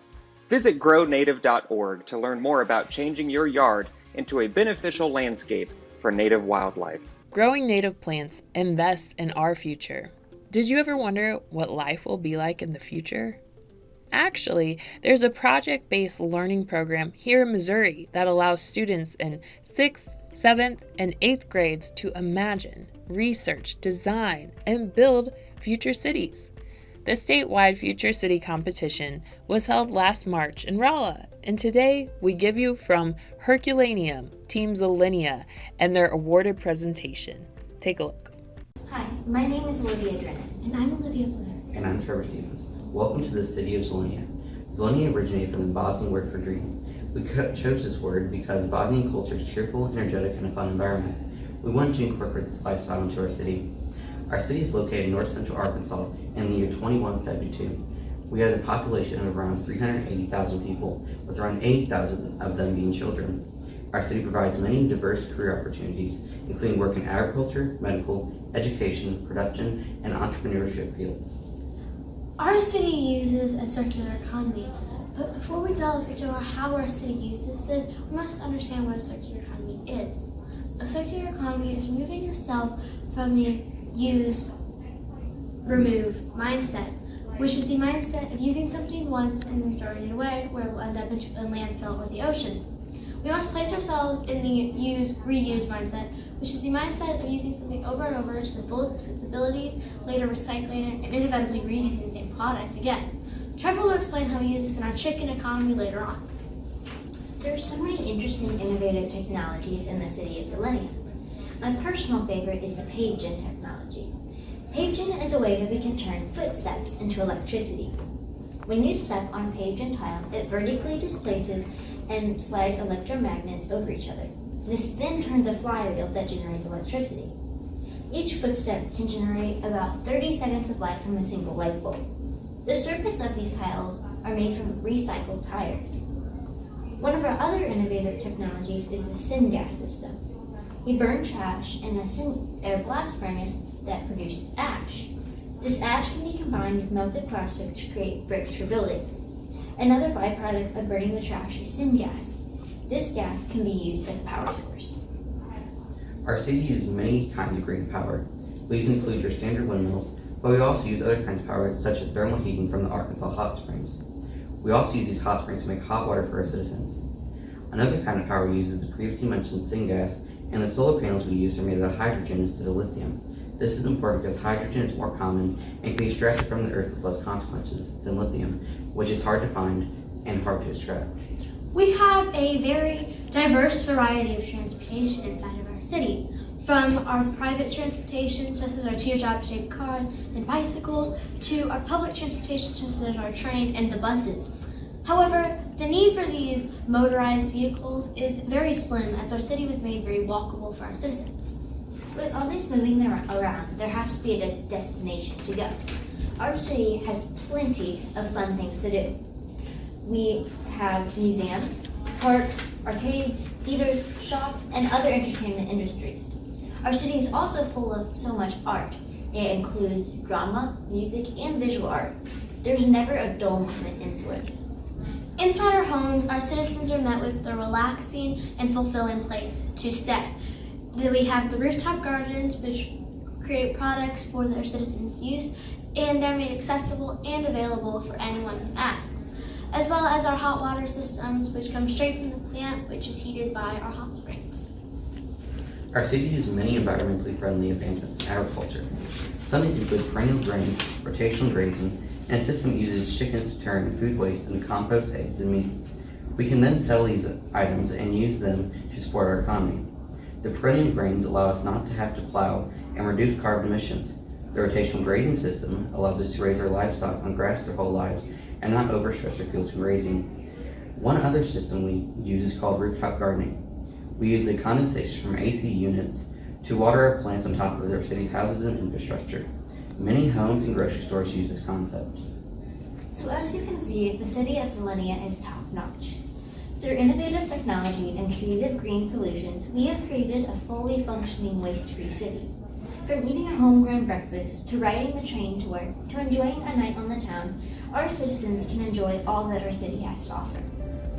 Visit grownative.org to learn more about changing your yard into a beneficial landscape for native wildlife. Growing native plants invests in our future. Did you ever wonder what life will be like in the future? Actually, there's a project-based learning program here in Missouri that allows students in 6th, 7th, and 8th grades to imagine, research, design, and build future cities. The statewide Future City competition was held last March in Rolla, and today we give you from Herculaneum, Team Zillinia, and their awarded presentation. Take a look. Hi, my name is Olivia Drennan. And I'm Olivia Blair. And I'm Trevor Stevens. Welcome to the city of Zillinia. Zillinia originated from the Bosnian word for dream. We chose this word because Bosnian culture is cheerful, energetic, and a fun environment. We wanted to incorporate this lifestyle into our city. Our city is located in north central Arkansas in the year 2172. We have a population of around 380,000 people, with around 80,000 of them being children. Our city provides many diverse career opportunities, including work in agriculture, medical, education, production, and entrepreneurship fields. Our city uses a circular economy, but before we delve into how our city uses this, we must understand what a circular economy is. A circular economy is removing yourself from the use, remove mindset, which is the mindset of using something once and then throwing it away, where it will end up in a landfill or the oceans. We must place ourselves in the use, reuse mindset, which is the mindset of using something over and over to the fullest of its abilities, later recycling it, and inevitably reusing the same product again. Trevor will explain how we use this in our chicken economy later on. There are so many interesting, innovative technologies in the city of Zillinia. My personal favorite is the PaveGen technology. PaveGen is a way that we can turn footsteps into electricity. When you step on a PaveGen tile, it vertically displaces and slides electromagnets over each other. This then turns a flywheel that generates electricity. Each footstep can generate about 30 seconds of light from a single light bulb. The surface of these tiles are made from recycled tires. One of our other innovative technologies is the syngas system. We burn trash in a blast furnace that produces ash. This ash can be combined with melted plastic to create bricks for building. Another byproduct of burning the trash is syngas. This gas can be used as a power source. Our city uses many kinds of green power. These include your standard windmills, but we also use other kinds of power such as thermal heating from the Arkansas hot springs. We also use these hot springs to make hot water for our citizens. Another kind of power we use is the previously mentioned syngas, and the solar panels we use are made out of hydrogen instead of lithium. This is important because hydrogen is more common and can be extracted from the earth with less consequences than lithium, which is hard to find and hard to extract. We have a very diverse variety of transportation inside of our city, from our private transportation, such as our teardrop-shaped cars and bicycles, to our public transportation, such as our train and the buses. However, the need for these motorized vehicles is very slim, as our city was made very walkable for our citizens. With all this moving around, there has to be a destination to go. Our city has plenty of fun things to do. We have museums, parks, arcades, theaters, shops, and other entertainment industries. Our city is also full of so much art. It includes drama, music, and visual art. There's never a dull moment in Zillinia. Inside our homes, our citizens are met with a relaxing and fulfilling place to stay. We have the rooftop gardens, which create products for their citizens' use, and they're made accessible and available for anyone who asks. as well as our hot water systems, which come straight from the plant, which is heated by our hot springs. Our city uses many environmentally friendly advancements in agriculture. Some of these include perennial grains, rotational grazing, and a system that uses chickens to turn food waste into compost, eggs, and meat. We can then sell these items and use them to support our economy. The perennial grains allow us not to have to plow and reduce carbon emissions. The rotational grazing system allows us to raise our livestock on grass their whole lives and not overstress their fields in grazing. One other system we use is called rooftop gardening. We use the condensation from AC units to water our plants on top of our city's houses and infrastructure. Many homes and grocery stores use this concept. So as you can see, the city of Xylenia is top-notch. Through innovative technology and creative green solutions, we have created a fully functioning waste-free city. From eating a homegrown breakfast, to riding the train to work, to enjoying a night on the town, our citizens can enjoy all that our city has to offer.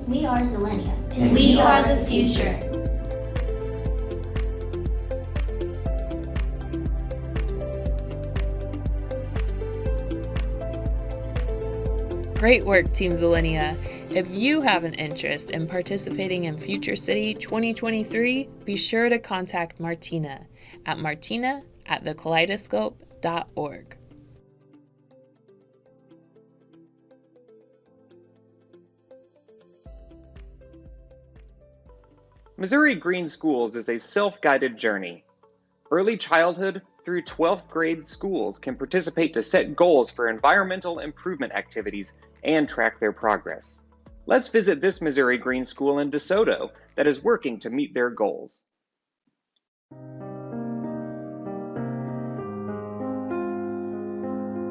We are Xylenia, and we are the future. Great work, Team Xylenia. If you have an interest in participating in Future City 2023, be sure to contact Martina at martina@thekaleidoscope.org. Missouri Green Schools is a self-guided journey. Early childhood through 12th grade schools can participate to set goals for environmental improvement activities and track their progress. Let's visit this Missouri Green School in DeSoto that is working to meet their goals.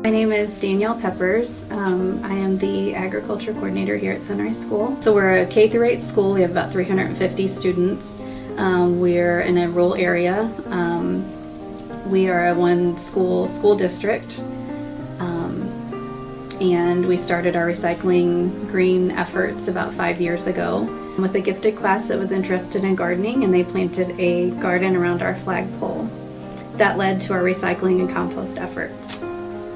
My name is Danielle Peppers. I am the agriculture coordinator here at Sunrise School. So we're a K-8 school. We have about 350 students. We're in a rural area. We are a one school district. And we started our recycling green efforts about 5 years ago with a gifted class that was interested in gardening, and they planted a garden around our flagpole. That led to our recycling and compost efforts.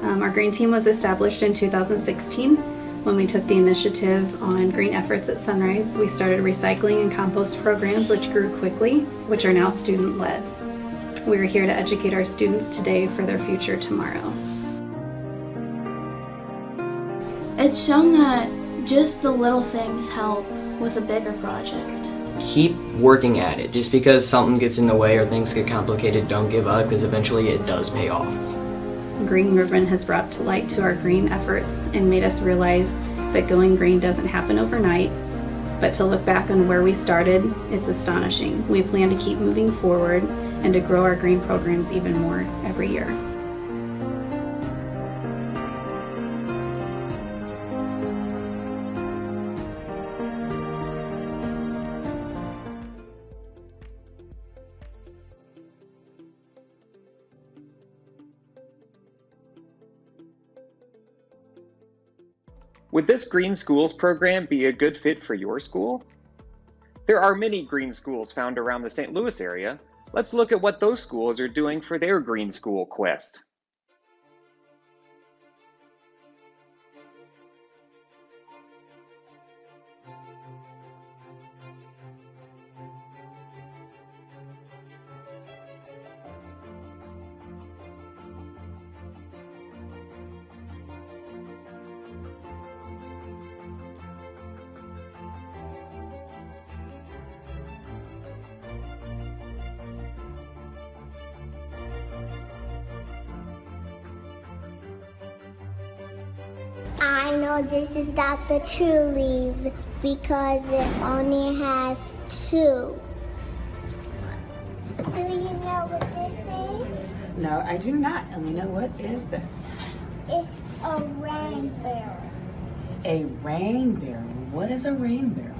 Our green team was established in 2016 when we took the initiative on green efforts at Sunrise. We started recycling and compost programs which grew quickly, which are now student-led. We are here to educate our students today for their future tomorrow. It's shown that just the little things help with a bigger project. Keep working at it. Just because something gets in the way or things get complicated, don't give up, because eventually it does pay off. Green Ribbon has brought to light to our green efforts and made us realize that going green doesn't happen overnight, but to look back on where we started, it's astonishing. We plan to keep moving forward and to grow our green programs even more every year. Would this Green Schools program be a good fit for your school? There are many green schools found around the St. Louis area. Let's look at what those schools are doing for their Green School quest. I know this is not the true leaves because it only has two. Do you know what this is? No, I do not. Elena, what is this? It's a rain barrel. A rain barrel? What is a rain barrel?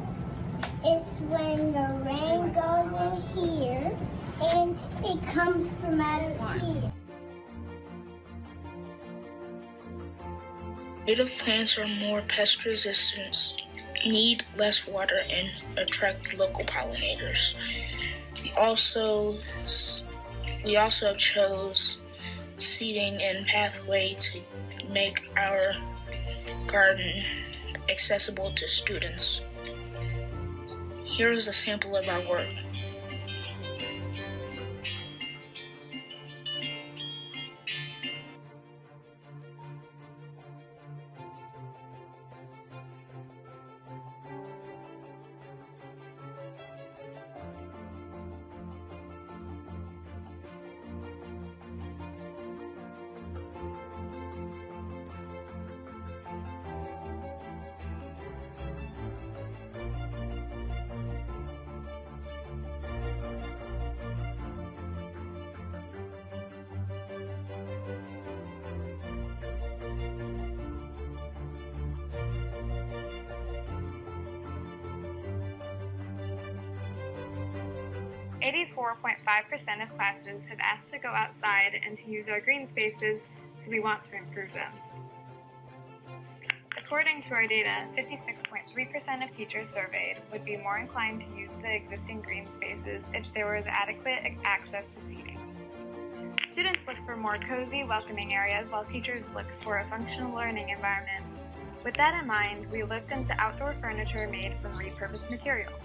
It's when the rain goes in here and it comes from out of here. Native plants are more pest resistant, need less water, and attract local pollinators. We also chose seeding and pathway to make our garden accessible to students. Here is a sample of our work. .5% of classes have asked to go outside and to use our green spaces, so we want to improve them. According to our data, 56.3% of teachers surveyed would be more inclined to use the existing green spaces if there was adequate access to seating. Students look for more cozy, welcoming areas, while teachers look for a functional learning environment. With that in mind, we looked into outdoor furniture made from repurposed materials.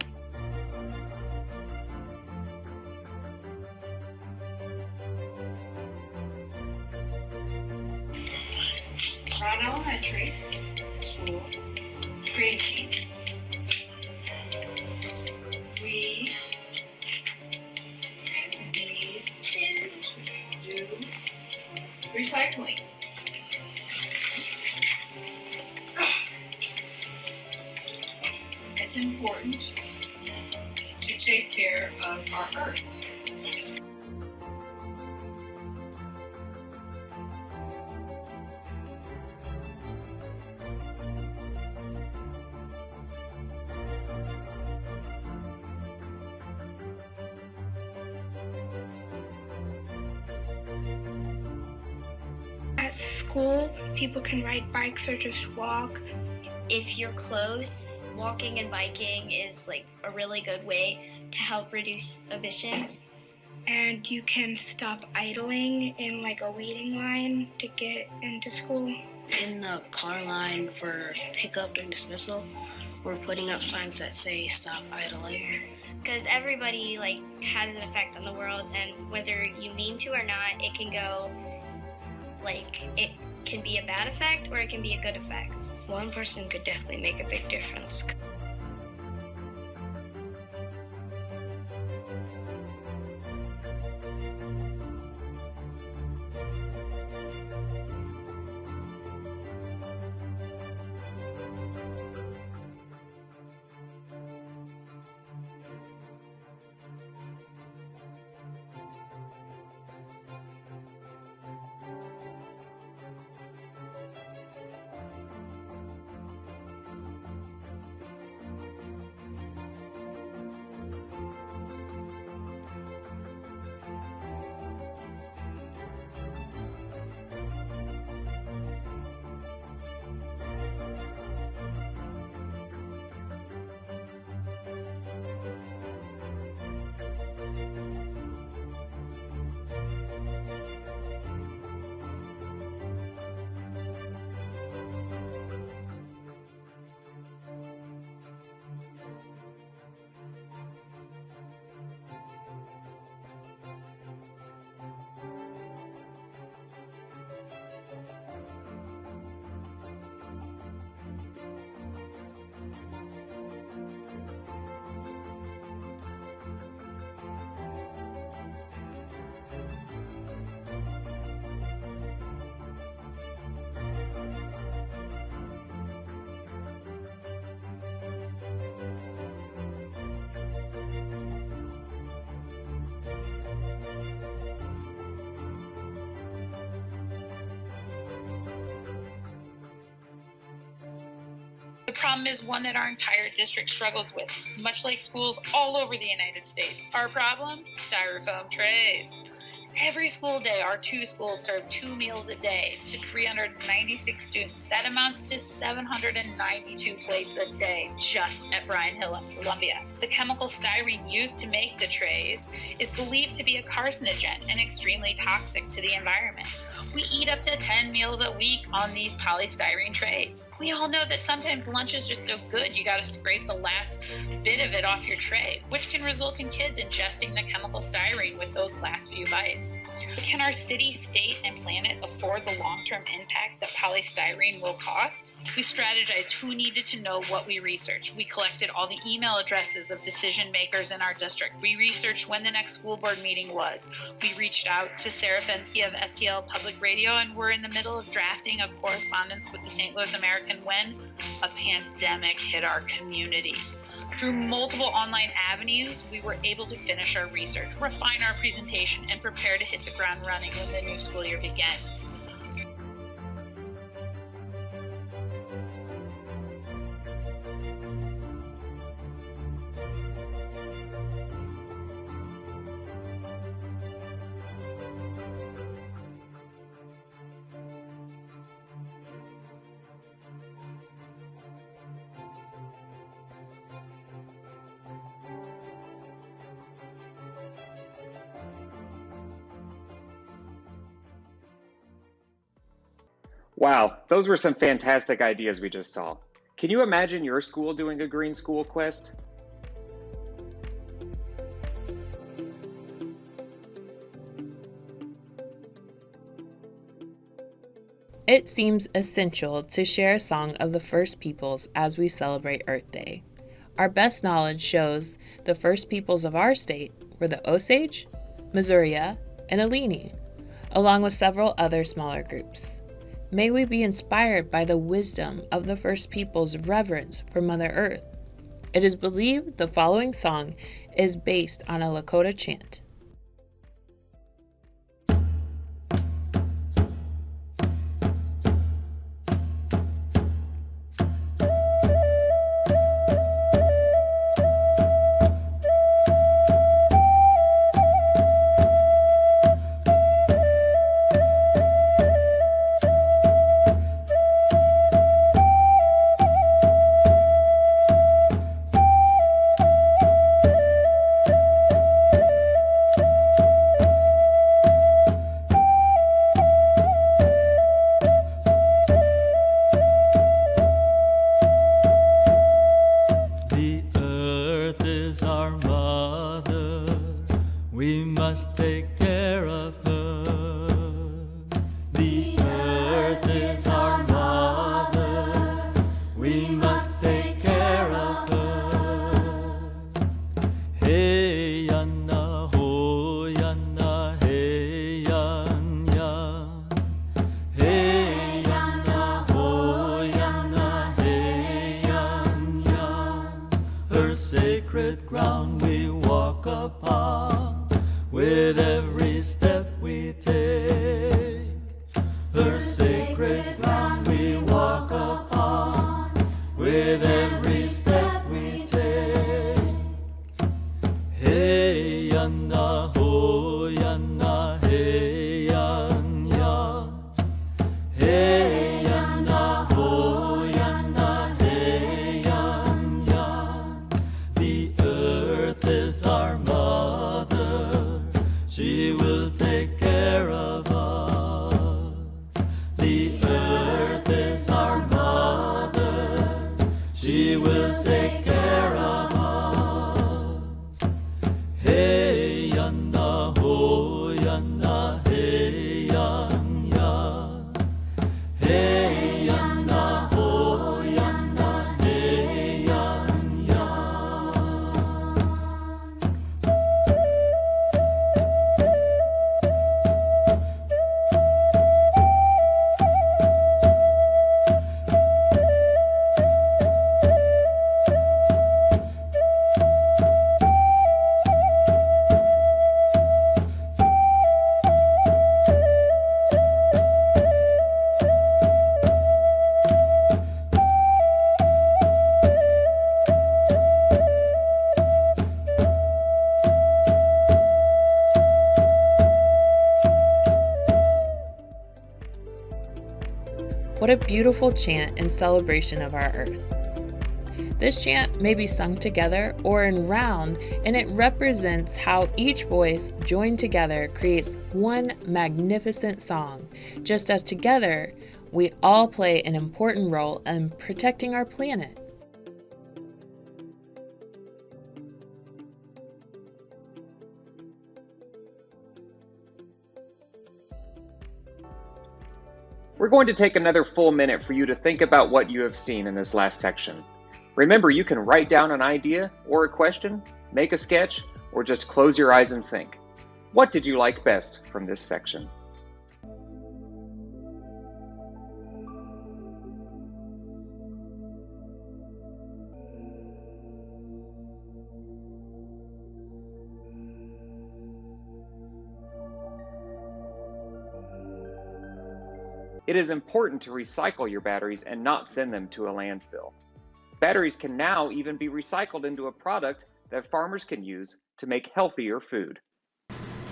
Brown Elementary School, grade sheet. We need to do recycling. It's important to take care of our earth. At school, people can ride bikes or just walk. If you're close, walking and biking is like a really good way to help reduce emissions. And you can stop idling in like a waiting line to get into school. In the car line for pickup and dismissal, we're putting up signs that say stop idling. Because everybody like has an effect on the world, and whether you mean to or not, it can go like it can be a bad effect or it can be a good effect. One person could definitely make a big difference. The problem is one that our entire district struggles with, much like schools all over the United States. Our problem? Styrofoam trays. Every school day, our two schools serve 2 meals a day to 396 students. That amounts to 792 plates a day just at Bryan Hill in Columbia. The chemical styrene used to make the trays is believed to be a carcinogen and extremely toxic to the environment. We eat up to 10 meals a week on these polystyrene trays. We all know that sometimes lunch is just so good you gotta scrape the last bit of it off your tray, which can result in kids ingesting the chemical styrene with those last few bites. But can our city, state, and planet afford the long-term impact that polystyrene will cost? We strategized who needed to know what we researched. We collected all the email addresses of decision makers in our district. We researched when the next school board meeting was. We reached out to Sarah Fensky of STL Public Radio, and we're in the middle of drafting a correspondence with the St. Louis American when a pandemic hit our community. Through multiple online avenues, we were able to finish our research, refine our presentation, and prepare to hit the ground running when the new school year begins. Wow, those were some fantastic ideas we just saw. Can you imagine your school doing a Green School Quest? It seems essential to share a song of the First Peoples as we celebrate Earth Day. Our best knowledge shows the First Peoples of our state were the Osage, Missouri, and Alini, along with several other smaller groups. May we be inspired by the wisdom of the First Peoples' reverence for Mother Earth. It is believed the following song is based on a Lakota chant. What a beautiful chant in celebration of our Earth. This chant may be sung together or in round, and it represents how each voice joined together creates one magnificent song, just as together we all play an important role in protecting our planet. We're going to take another full minute for you to think about what you have seen in this last section. Remember, you can write down an idea or a question, make a sketch, or just close your eyes and think. What did you like best from this section? It is important to recycle your batteries and not send them to a landfill. Batteries can now even be recycled into a product that farmers can use to make healthier food.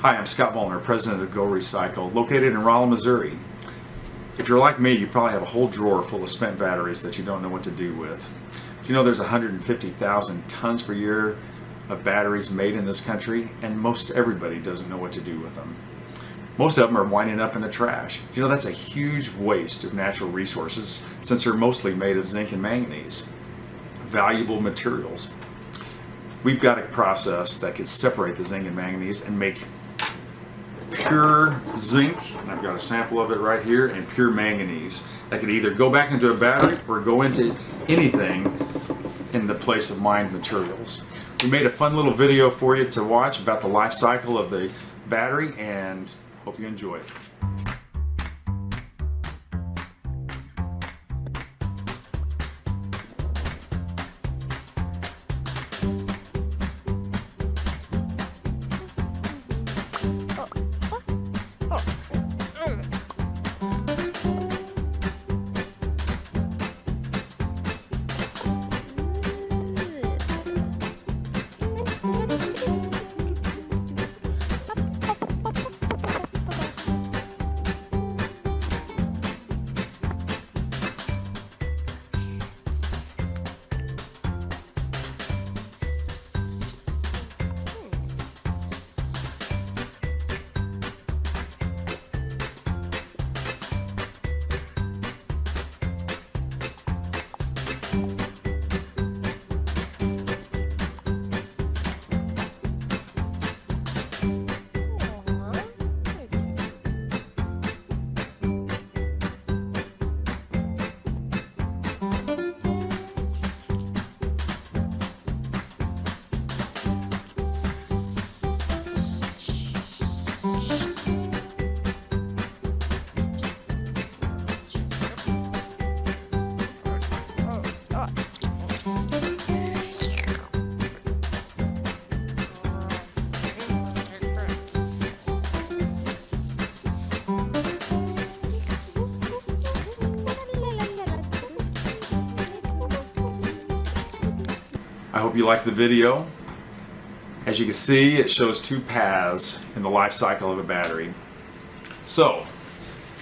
Hi, I'm Scott Vollner, president of Go Recycle, located in Rolla, Missouri. If you're like me, you probably have a whole drawer full of spent batteries that you don't know what to do with. Do you know there's 150,000 tons per year of batteries made in this country, and most everybody doesn't know what to do with them. Most of them are winding up in the trash. You know, that's a huge waste of natural resources since they're mostly made of zinc and manganese, valuable materials. We've got a process that could separate the zinc and manganese and make pure zinc, and I've got a sample of it right here, and pure manganese that could either go back into a battery or go into anything in the place of mined materials. We made a fun little video for you to watch about the life cycle of the battery, and hope you enjoy it. I hope you like the video. As you can see, it shows two paths in the life cycle of a battery. So,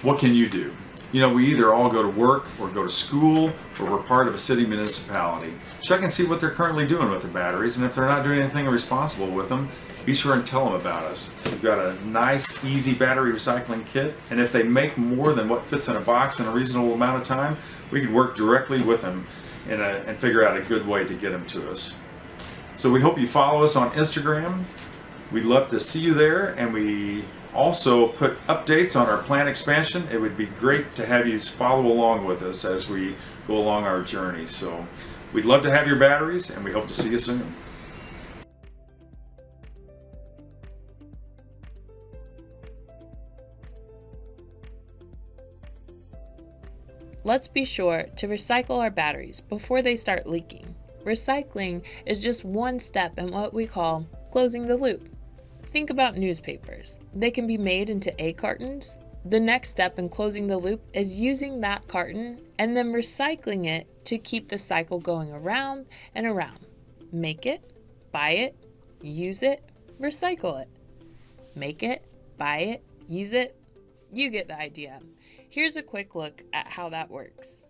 what can you do? You know, we either all go to work or go to school, or we're part of a city municipality. Check and see what they're currently doing with the batteries, and if they're not doing anything responsible with them, be sure and tell them about us. We've got a nice, easy battery recycling kit, and if they make more than what fits in a box in a reasonable amount of time, we could work directly with them and figure out a good way to get them to us. So we hope you follow us on Instagram. We'd love to see you there, and we also put updates on our plant expansion. It would be great to have you follow along with us as we go along our journey. So we'd love to have your batteries, and we hope to see you soon. Let's be sure to recycle our batteries before they start leaking. Recycling is just one step in what we call closing the loop. Think about newspapers. They can be made into egg cartons. The next step in closing the loop is using that carton and then recycling it to keep the cycle going around and around. Make it, buy it, use it, recycle it. Make it, buy it, use it. You get the idea. Here's a quick look at how that works.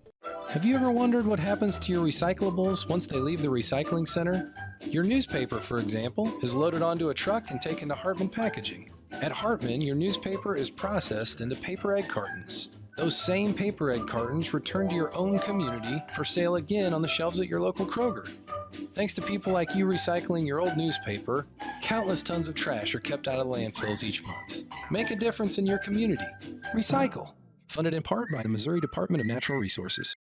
Have you ever wondered what happens to your recyclables once they leave the recycling center? Your newspaper, for example, is loaded onto a truck and taken to Hartmann Packaging. At Hartmann, your newspaper is processed into paper egg cartons. Those same paper egg cartons return to your own community for sale again on the shelves at your local Kroger. Thanks to people like you recycling your old newspaper, countless tons of trash are kept out of landfills each month. Make a difference in your community. Recycle. Funded in part by the Missouri Department of Natural Resources.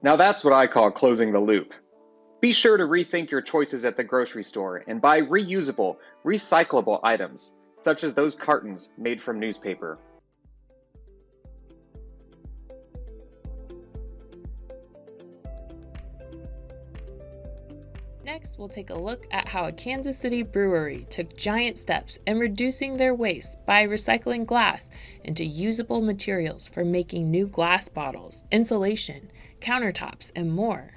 Now that's what I call closing the loop. Be sure to rethink your choices at the grocery store and buy reusable, recyclable items, such as those cartons made from newspaper. Next, we'll take a look at how a Kansas City brewery took giant steps in reducing their waste by recycling glass into usable materials for making new glass bottles, insulation, countertops, and more.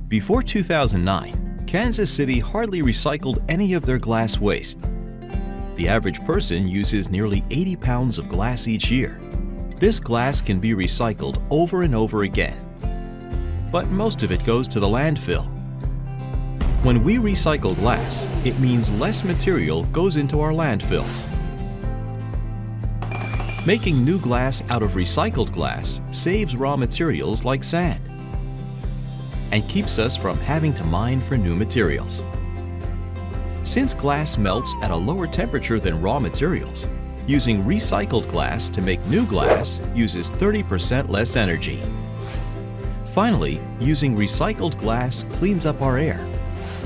Before 2009, Kansas City hardly recycled any of their glass waste. The average person uses nearly 80 pounds of glass each year. This glass can be recycled over and over again, but most of it goes to the landfill. When we recycle glass, it means less material goes into our landfills. Making new glass out of recycled glass saves raw materials like sand and keeps us from having to mine for new materials. Since glass melts at a lower temperature than raw materials, using recycled glass to make new glass uses 30% less energy. Finally, using recycled glass cleans up our air.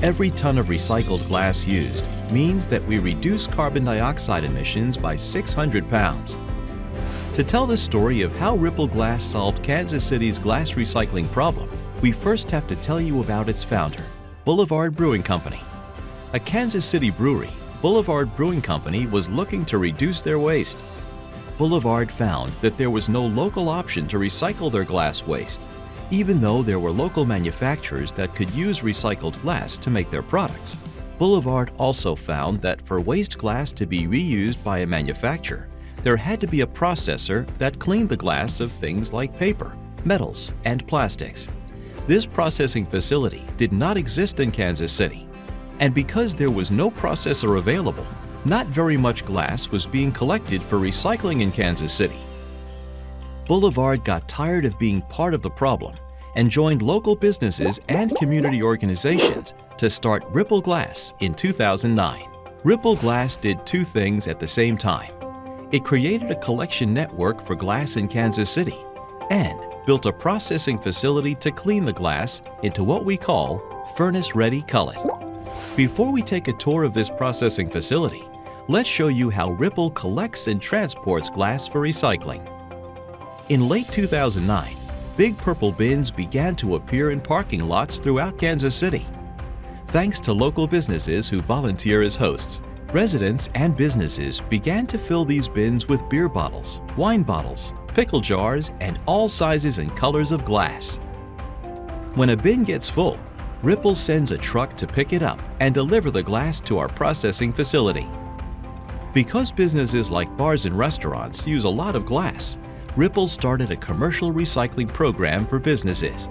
Every ton of recycled glass used means that we reduce carbon dioxide emissions by 600 pounds. To tell the story of how Ripple Glass solved Kansas City's glass recycling problem, we first have to tell you about its founder, Boulevard Brewing Company. A Kansas City brewery, Boulevard Brewing Company was looking to reduce their waste. Boulevard found that there was no local option to recycle their glass waste, even though there were local manufacturers that could use recycled glass to make their products. Boulevard also found that for waste glass to be reused by a manufacturer, there had to be a processor that cleaned the glass of things like paper, metals, and plastics. This processing facility did not exist in Kansas City, and because there was no processor available, not very much glass was being collected for recycling in Kansas City. Boulevard got tired of being part of the problem and joined local businesses and community organizations to start Ripple Glass in 2009. Ripple Glass did two things at the same time. It created a collection network for glass in Kansas City and built a processing facility to clean the glass into what we call furnace-ready cullet. Before we take a tour of this processing facility, let's show you how Ripple collects and transports glass for recycling. In late 2009, big purple bins began to appear in parking lots throughout Kansas City. Thanks to local businesses who volunteer as hosts, residents and businesses began to fill these bins with beer bottles, wine bottles, pickle jars, and all sizes and colors of glass. When a bin gets full, Ripple sends a truck to pick it up and deliver the glass to our processing facility. Because businesses like bars and restaurants use a lot of glass, Ripple started a commercial recycling program for businesses.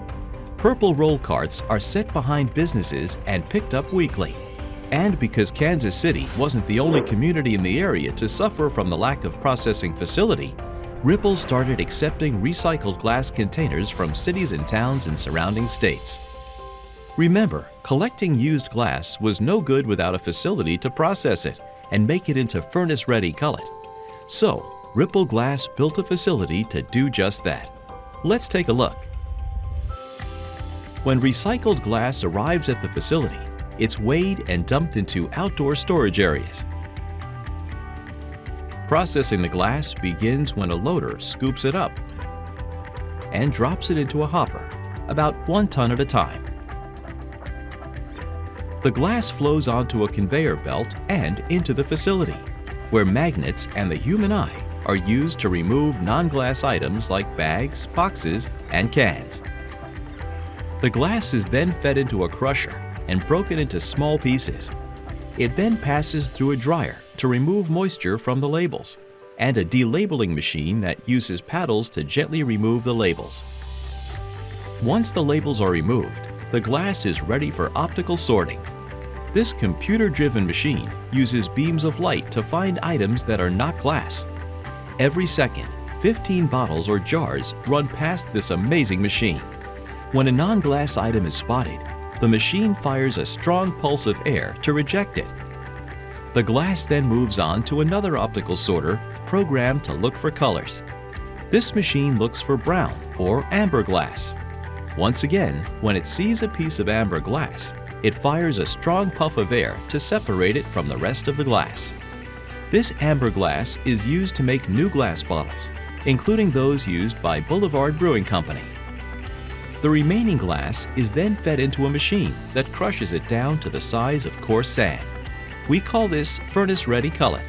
Purple roll carts are set behind businesses and picked up weekly. And because Kansas City wasn't the only community in the area to suffer from the lack of processing facility, Ripple started accepting recycled glass containers from cities and towns in surrounding states. Remember, collecting used glass was no good without a facility to process it and make it into furnace-ready cullet. So, Ripple Glass built a facility to do just that. Let's take a look. When recycled glass arrives at the facility, it's weighed and dumped into outdoor storage areas. Processing the glass begins when a loader scoops it up and drops it into a hopper, about 1 ton at a time. The glass flows onto a conveyor belt and into the facility, where magnets and the human eye are used to remove non-glass items like bags, boxes, and cans. The glass is then fed into a crusher and broken into small pieces. It then passes through a dryer to remove moisture from the labels, and a delabeling machine that uses paddles to gently remove the labels. Once the labels are removed, the glass is ready for optical sorting. This computer-driven machine uses beams of light to find items that are not glass. Every second, 15 bottles or jars run past this amazing machine. When a non-glass item is spotted, the machine fires a strong pulse of air to reject it. The glass then moves on to another optical sorter programmed to look for colors. This machine looks for brown or amber glass. Once again, when it sees a piece of amber glass, it fires a strong puff of air to separate it from the rest of the glass. This amber glass is used to make new glass bottles, including those used by Boulevard Brewing Company. The remaining glass is then fed into a machine that crushes it down to the size of coarse sand. We call this furnace-ready cullet.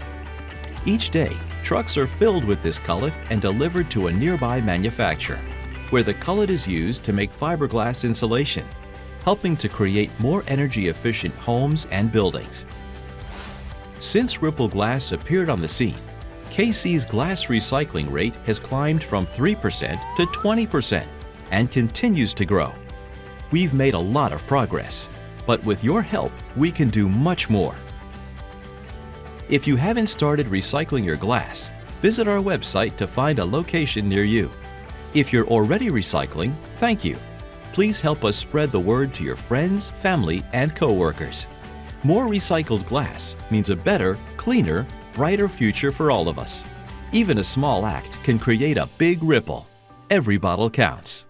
Each day, trucks are filled with this cullet and delivered to a nearby manufacturer, where the cullet is used to make fiberglass insulation, helping to create more energy-efficient homes and buildings. Since Ripple Glass appeared on the scene, KC's glass recycling rate has climbed from 3% to 20% and continues to grow. We've made a lot of progress, but with your help, we can do much more. If you haven't started recycling your glass, visit our website to find a location near you. If you're already recycling, thank you. Please help us spread the word to your friends, family, and coworkers. More recycled glass means a better, cleaner, brighter future for all of us. Even a small act can create a big ripple. Every bottle counts.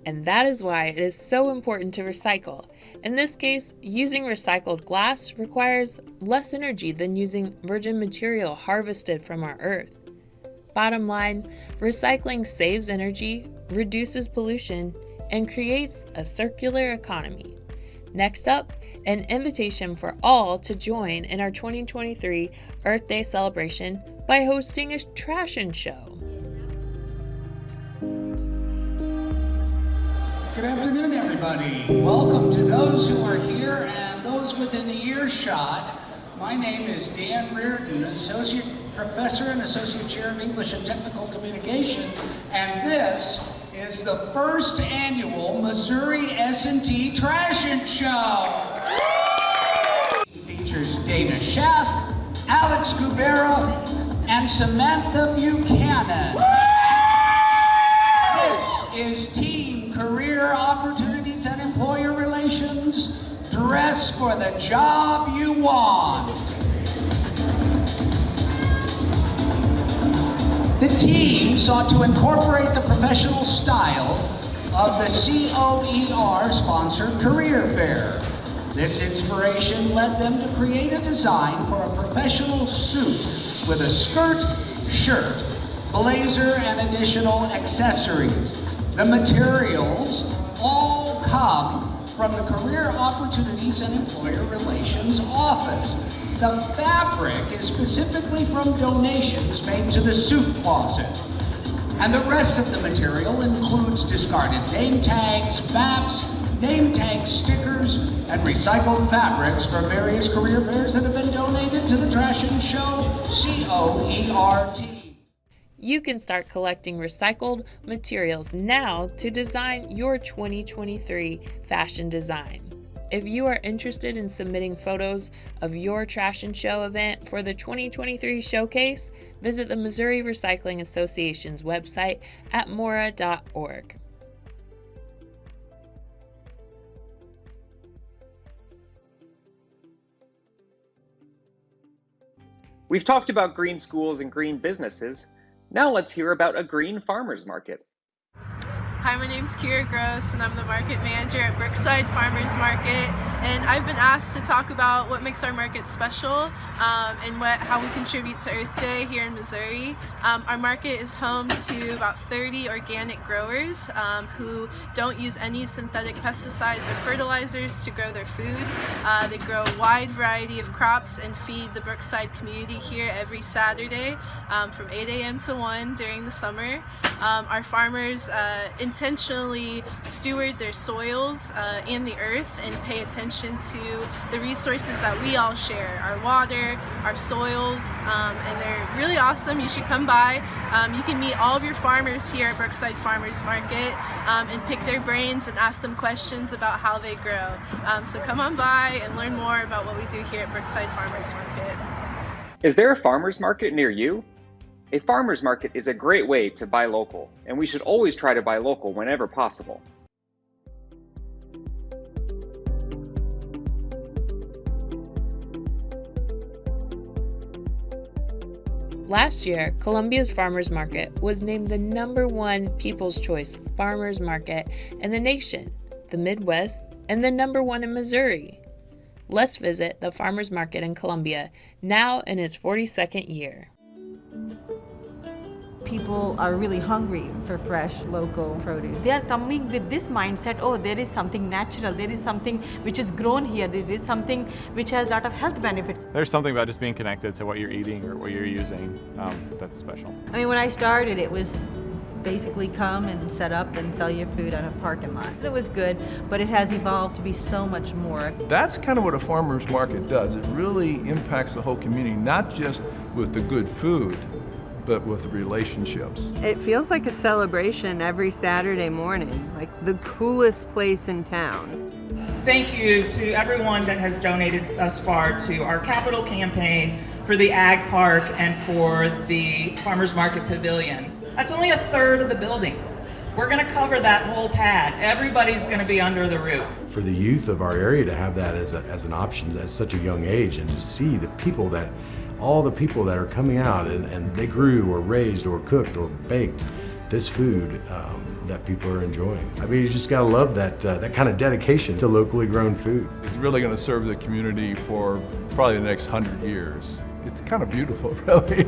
And that is why it is so important to recycle. In this case, using recycled glass requires less energy than using virgin material harvested from our earth. Bottom line, recycling saves energy, reduces pollution, and creates a circular economy. Next up, an invitation for all to join in our 2023 Earth Day celebration by hosting a Trashion Show. Good afternoon, everybody. Welcome to those who are here and those within earshot. My name is Dan Reardon, Associate Professor and Associate Chair of English and Technical Communication, and this is the first annual Missouri S&T Trashion Show. It features Dana Schaff, Alex Gubera, and Samantha Buchanan. This is Team Career Opportunities and Employer Relations. Dress for the job you want. The team sought to incorporate the professional style of the COER-sponsored career fair. This inspiration led them to create a design for a professional suit with a skirt, shirt, blazer, and additional accessories. The materials all come from the Career Opportunities and Employer Relations Office. The fabric is specifically from donations made to the suit closet. And the rest of the material includes discarded name tags, maps, name tag stickers, and recycled fabrics from various career fairs that have been donated to the Trashion Show COERT. You can start collecting recycled materials now to design your 2023 fashion design. If you are interested in submitting photos of your Trashion Show event for the 2023 showcase, visit the Missouri Recycling Association's website at MORA.org. We've talked about green schools and green businesses. Now let's hear about a green farmers market. Hi, my name's Kira Gross, and I'm the market manager at Brookside Farmers Market. And I've been asked to talk about what makes our market special and how we contribute to Earth Day here in Missouri. Our market is home to about 30 organic growers who don't use any synthetic pesticides or fertilizers to grow their food. They grow a wide variety of crops and feed the Brookside community here every Saturday from 8 a.m. to 1 during the summer. Our farmers intentionally steward their soils and the earth and pay attention to the resources that we all share, our water, our soils, and they're really awesome. You should come by. You can meet all of your farmers here at Brookside Farmers Market and pick their brains and ask them questions about how they grow. So come on by and learn more about what we do here at Brookside Farmers Market. Is there a farmer's market near you? A farmer's market is a great way to buy local, and we should always try to buy local whenever possible. Last year, Columbia's Farmers Market was named the #1 People's Choice Farmers Market in the nation, the Midwest, and the #1 in Missouri. Let's visit the Farmers Market in Columbia, now in its 42nd year. People are really hungry for fresh, local produce. They are coming with this mindset, oh, there is something natural, there is something which is grown here, there is something which has a lot of health benefits. There's something about just being connected to what you're eating or what you're using that's special. I mean, when I started, it was basically come and set up and sell your food on a parking lot. It was good, but it has evolved to be so much more. That's kind of what a farmer's market does. It really impacts the whole community, not just with the good food, but with relationships. It feels like a celebration every Saturday morning, like the coolest place in town. Thank you to everyone that has donated thus far to our capital campaign, for the Ag Park, and for the Farmers Market Pavilion. That's only a third of the building. We're gonna cover that whole pad. Everybody's gonna be under the roof. For the youth of our area to have that as an option at such a young age, and to see all the people that are coming out and they grew or raised or cooked or baked this food that people are enjoying. I mean, you just gotta love that kind of dedication to locally grown food. It's really gonna serve the community for probably the next 100 years. It's kind of beautiful, really.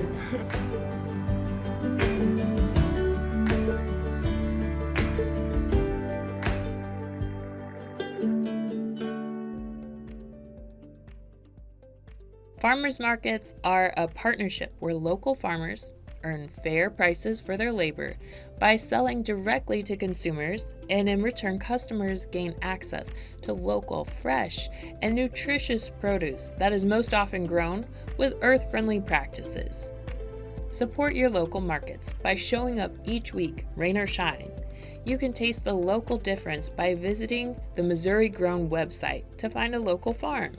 Farmers markets are a partnership where local farmers earn fair prices for their labor by selling directly to consumers, and in return, customers gain access to local, fresh, and nutritious produce that is most often grown with earth-friendly practices. Support your local markets by showing up each week, rain or shine. You can taste the local difference by visiting the Missouri Grown website to find a local farm.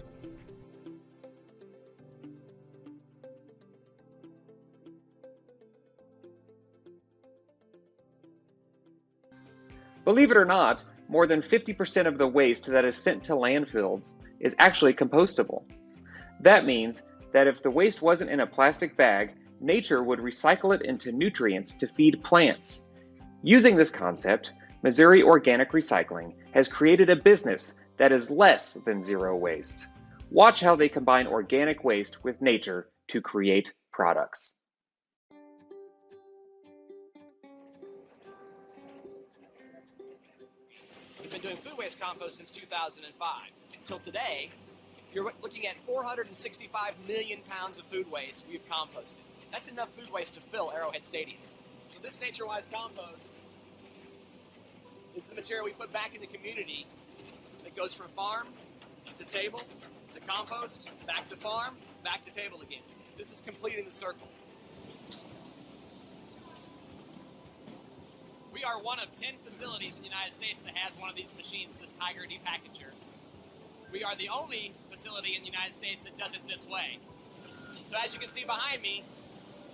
Believe it or not, more than 50% of the waste that is sent to landfills is actually compostable. That means that if the waste wasn't in a plastic bag, nature would recycle it into nutrients to feed plants. Using this concept, Missouri Organic Recycling has created a business that is less than zero waste. Watch how they combine organic waste with nature to create products. We've been doing food waste compost since 2005. Until today, you're looking at 465 million pounds of food waste we've composted. That's enough food waste to fill Arrowhead Stadium. So this nature-wise compost is the material we put back in the community that goes from farm to table to compost, back to farm, back to table again. This is completing the circle. We are one of 10 facilities in the United States that has one of these machines, this Tiger depackager. We are the only facility in the United States that does it this way. So as you can see behind me,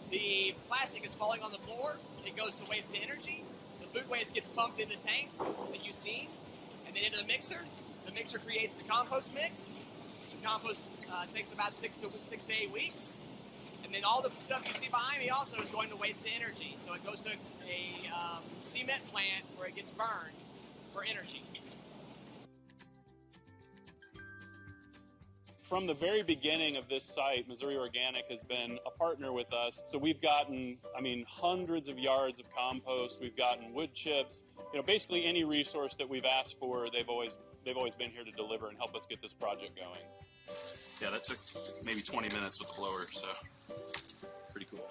the plastic is falling on the floor. It goes to waste to energy. The food waste gets pumped into tanks that you've seen, and then into the mixer. The mixer creates the compost mix. The compost takes about 6 to 8 weeks. And then all the stuff you see behind me also is going to waste to energy. So it goes to a cement plant where it gets burned for energy. From the very beginning of this site, Missouri Organic has been a partner with us. So we've gotten, hundreds of yards of compost. We've gotten wood chips. Basically any resource that we've asked for, they've always been here to deliver and help us get this project going. Yeah, that took maybe 20 minutes with the blower, so pretty cool.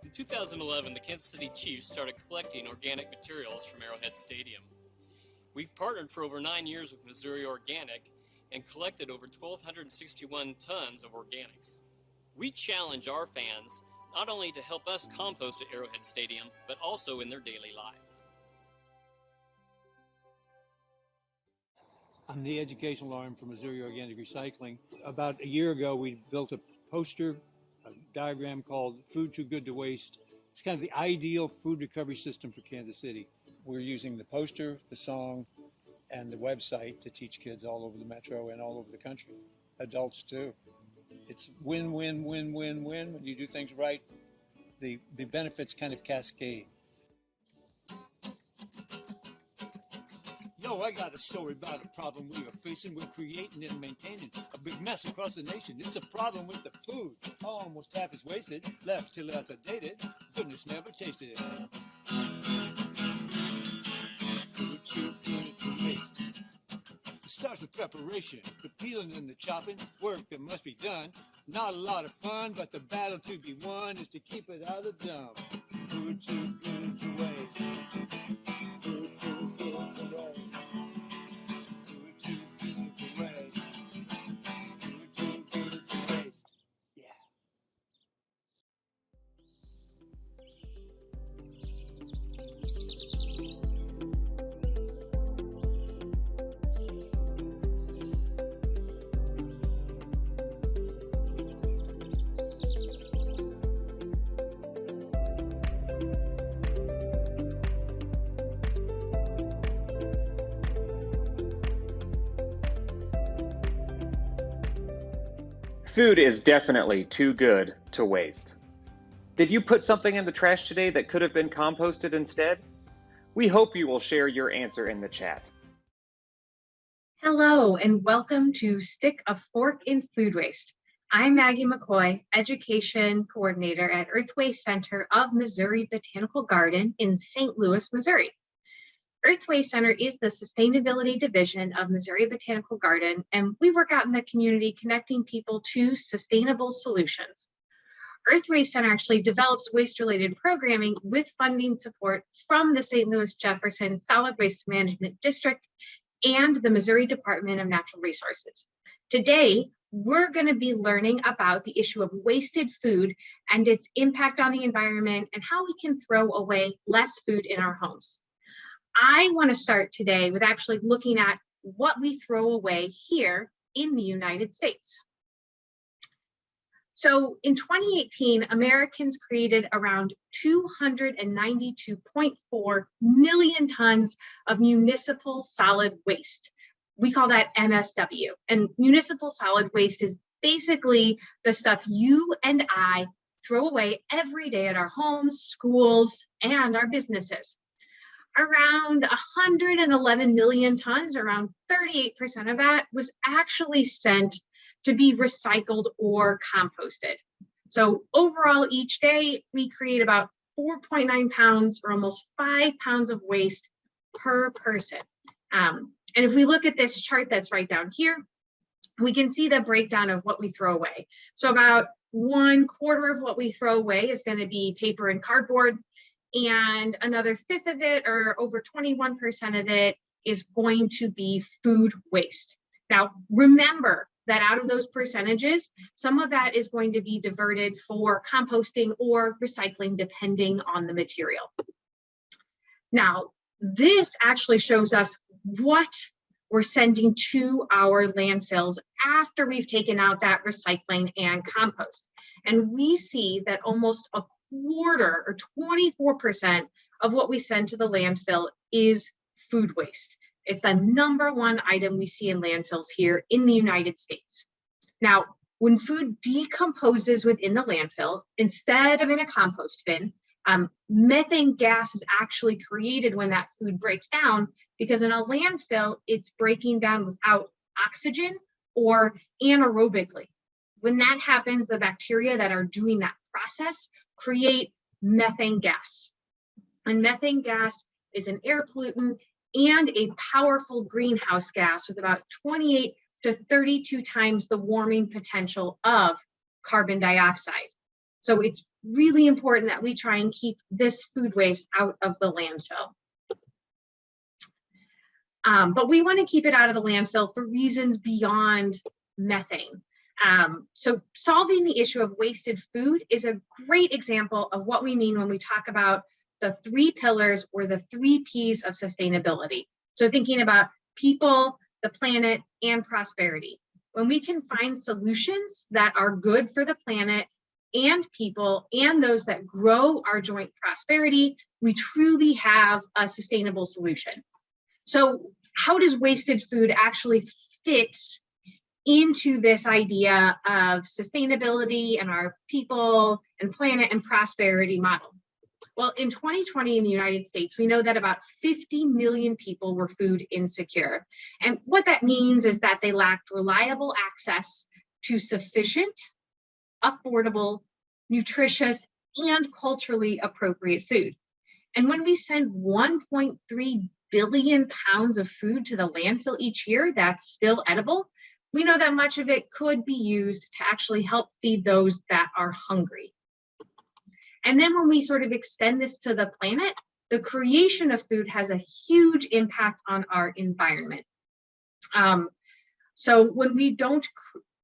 In 2011, the Kansas City Chiefs started collecting organic materials from Arrowhead Stadium. We've partnered for over 9 years with Missouri Organic and collected over 1,261 tons of organics. We challenge our fans not only to help us compost at Arrowhead Stadium, but also in their daily lives. I'm the educational arm for Missouri Organic Recycling. About a year ago, we built a poster, a diagram called Food Too Good to Waste. It's kind of the ideal food recovery system for Kansas City. We're using the poster, the song, and the website to teach kids all over the metro and all over the country, adults too. It's win, win, win, win, win. When you do things right, the benefits kind of cascade. Yo, I got a story about a problem we are facing. We're creating and maintaining a big mess across the nation. It's a problem with the food. Almost half is wasted, left till it's outdated. Goodness never tasted it. Food too good to waste. It starts with preparation, the peeling and the chopping, work that must be done. Not a lot of fun, but the battle to be won is to keep it out of the dump. Food too good to waste. Food too good to waste. Food too good to waste. Food too good to waste. Yeah. Food is definitely too good to waste. Did you put something in the trash today that could have been composted instead? We hope you will share your answer in the chat. Hello, and welcome to Stick a Fork in Food Waste. I'm Maggie McCoy, Education Coordinator at Earth Ways Center of Missouri Botanical Garden in St. Louis, Missouri. Earth Ways Center is the sustainability division of Missouri Botanical Garden, and we work out in the community connecting people to sustainable solutions. Earth Ways Center actually develops waste-related programming with funding support from the St. Louis Jefferson Solid Waste Management District and the Missouri Department of Natural Resources. Today, we're going to be learning about the issue of wasted food and its impact on the environment and how we can throw away less food in our homes. I want to start today with actually looking at what we throw away here in the United States. So in 2018, Americans created around 292.4 million tons of municipal solid waste. We call that MSW. And municipal solid waste is basically the stuff you and I throw away every day at our homes, schools, and our businesses. Around 111 million tons, around 38% of that, was actually sent to be recycled or composted. So overall, each day, we create about 4.9 pounds or almost 5 pounds of waste per person. And if we look at this chart that's right down here, we can see the breakdown of what we throw away. So about 1/4 of what we throw away is going to be paper and cardboard, and another 1/5 of it, or over 21% of it, is going to be food waste. Now, remember that out of those percentages, some of that is going to be diverted for composting or recycling, depending on the material. Now, this actually shows us what we're sending to our landfills after we've taken out that recycling and compost. And we see that almost a quarter, or 24% of what we send to the landfill, is food waste. It's the #1 item we see in landfills here in the United States. Now, When food decomposes within the landfill, instead of in a compost bin, methane gas is actually created when that food breaks down, because in a landfill, it's breaking down without oxygen or anaerobically. When that happens, the bacteria that are doing that process create methane gas. And methane gas is an air pollutant and a powerful greenhouse gas with about 28 to 32 times the warming potential of carbon dioxide. So it's really important that we try and keep this food waste out of the landfill. But we want to keep it out of the landfill for reasons beyond methane. So solving the issue of wasted food is a great example of what we mean when we talk about the 3 pillars or the 3 Ps of sustainability. So thinking about people, the planet, and prosperity. When we can find solutions that are good for the planet and people and those that grow our joint prosperity, we truly have a sustainable solution. So how does wasted food actually fit into this idea of sustainability and our people and planet and prosperity model? Well, in 2020 in the United States, we know that about 50 million people were food insecure. And what that means is that they lacked reliable access to sufficient, affordable, nutritious, and culturally appropriate food. And when we send 1.3 billion pounds of food to the landfill each year that's still edible, we know that much of it could be used to actually help feed those that are hungry. And then when we sort of extend this to the planet, the creation of food has a huge impact on our environment. So when we don't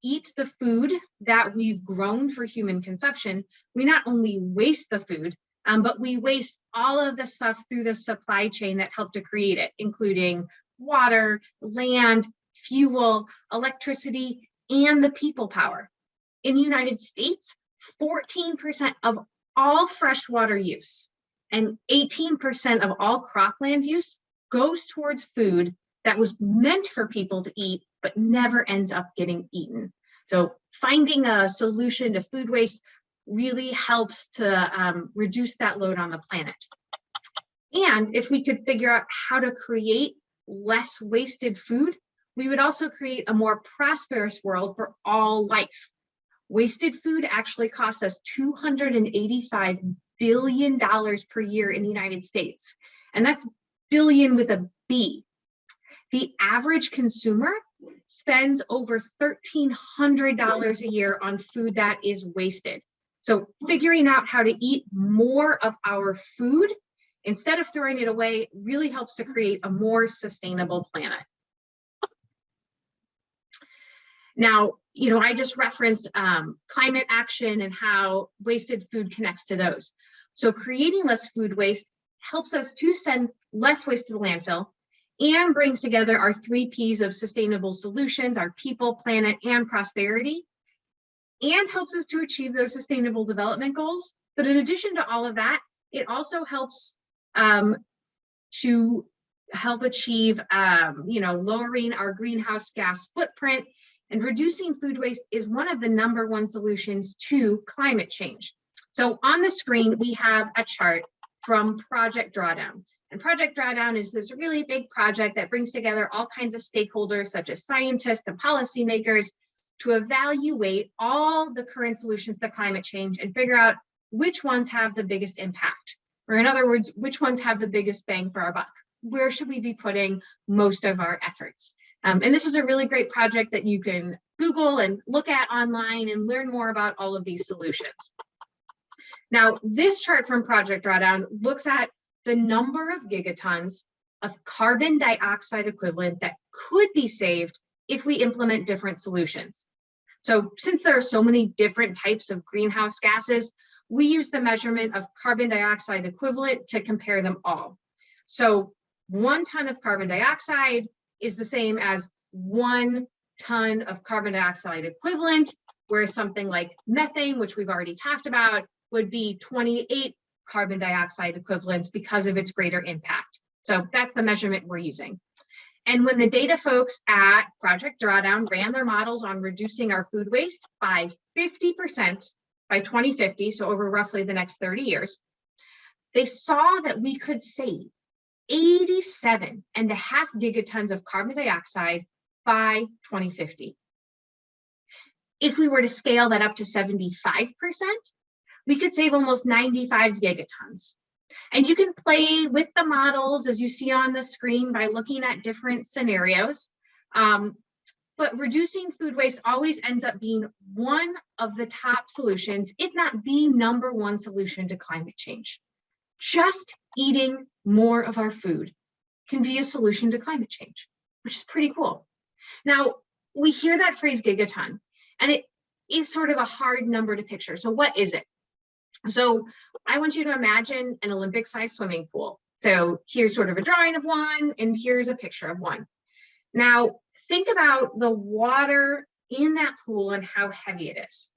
eat the food that we've grown for human consumption, we not only waste the food, but we waste all of the stuff through the supply chain that helped to create it, including water, land, fuel, electricity, and the people power. In the United States, 14% of all freshwater use and 18% of all cropland use goes towards food that was meant for people to eat, but never ends up getting eaten. So finding a solution to food waste really helps to reduce that load on the planet. And if we could figure out how to create less wasted food, we would also create a more prosperous world for all life. Wasted food actually costs us $285 billion per year in the United States. And that's billion with a B. The average consumer spends over $1,300 a year on food that is wasted. So figuring out how to eat more of our food instead of throwing it away really helps to create a more sustainable planet. Now, I just referenced climate action and how wasted food connects to those. So creating less food waste helps us to send less waste to the landfill and brings together our 3 Ps of sustainable solutions, our people, planet, and prosperity, and helps us to achieve those sustainable development goals. But in addition to all of that, it also helps to help achieve, lowering our greenhouse gas footprint. And reducing food waste is one of the #1 solutions to climate change. So on the screen, we have a chart from Project Drawdown. And Project Drawdown is this really big project that brings together all kinds of stakeholders, such as scientists and policymakers, to evaluate all the current solutions to climate change and figure out which ones have the biggest impact. Or in other words, which ones have the biggest bang for our buck? Where should we be putting most of our efforts? And this is a really great project that you can Google and look at online and learn more about all of these solutions. Now, this chart from Project Drawdown looks at the number of gigatons of carbon dioxide equivalent that could be saved if we implement different solutions. So since there are so many different types of greenhouse gases, we use the measurement of carbon dioxide equivalent to compare them all. So 1 ton of carbon dioxide is the same as 1 ton of carbon dioxide equivalent, whereas something like methane, which we've already talked about, would be 28 carbon dioxide equivalents because of its greater impact. So that's the measurement we're using. And when the data folks at Project Drawdown ran their models on reducing our food waste by 50% by 2050, so over roughly the next 30 years, they saw that we could save 87.5 gigatons of carbon dioxide by 2050. If we were to scale that up to 75%, we could save almost 95 gigatons. And you can play with the models as you see on the screen by looking at different scenarios. But reducing food waste always ends up being one of the top solutions, if not the number one solution to climate change. Just eating more of our food can be a solution to climate change, which is pretty cool. Now, we hear that phrase gigaton, and it is sort of a hard number to picture. So what is it? So I want you to imagine an Olympic-sized swimming pool. So here's sort of a drawing of one, and here's a picture of one. Now, think about the water in that pool and how heavy it is.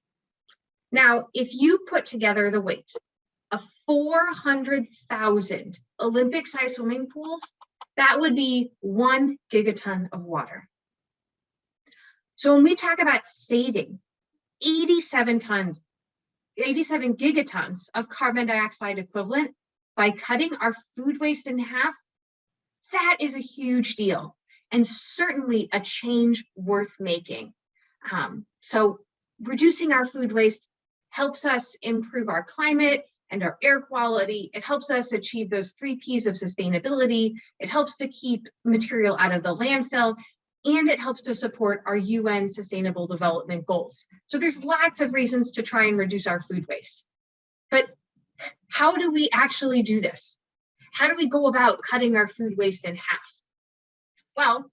Now, if you put together the weight of 400,000 Olympic-sized swimming pools, that would be 1 gigaton of water. So when we talk about saving 87 gigatons of carbon dioxide equivalent by cutting our food waste in half, that is a huge deal and certainly a change worth making. So reducing our food waste helps us improve our climate and our air quality. It helps us achieve those 3 Ps of sustainability. It helps to keep material out of the landfill, and it helps to support our UN Sustainable Development Goals. So there's lots of reasons to try and reduce our food waste. But how do we actually do this? How do we go about cutting our food waste in half? Well,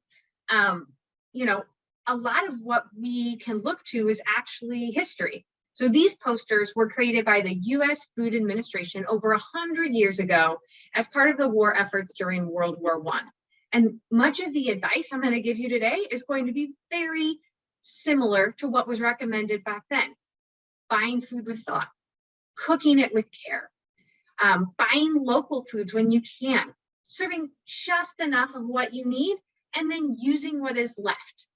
you know, a lot of what we can look to is actually history. So these posters were created by the US Food Administration over 100 years ago as part of the war efforts during World War I. And much of the advice I'm going to give you today is going to be very similar to what was recommended back then. Buying food with thought, cooking it with care, buying local foods when you can, serving just enough of what you need, and then using what is left.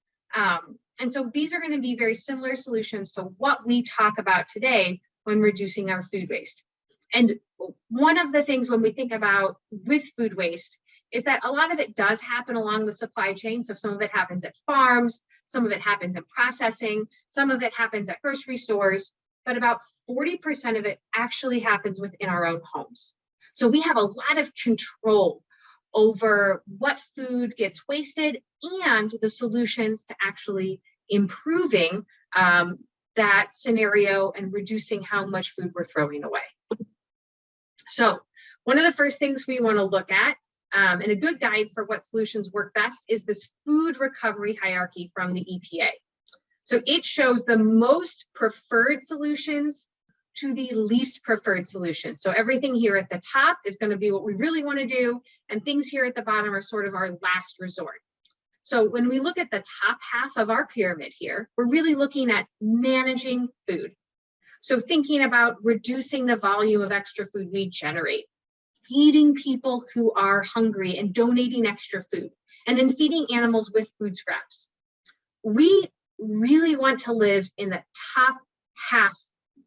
And so these are going to be very similar solutions to what we talk about today when reducing our food waste. And one of the things when we think about with food waste is that a lot of it does happen along the supply chain. So some of it happens at farms, some of it happens in processing, some of it happens at grocery stores, but about 40% of it actually happens within our own homes. So we have a lot of control over what food gets wasted and the solutions to actually improving that scenario and reducing how much food we're throwing away. So one of the first things we want to look at, and a good guide for what solutions work best, is this food recovery hierarchy from the EPA. So it shows the most preferred solutions to the least preferred solution. So everything here at the top is going to be what we really want to do, and things here at the bottom are sort of our last resort. So when we look at the top half of our pyramid here, we're really looking at managing food. So thinking about reducing the volume of extra food we generate, feeding people who are hungry and donating extra food, and then feeding animals with food scraps. We really want to live in the top half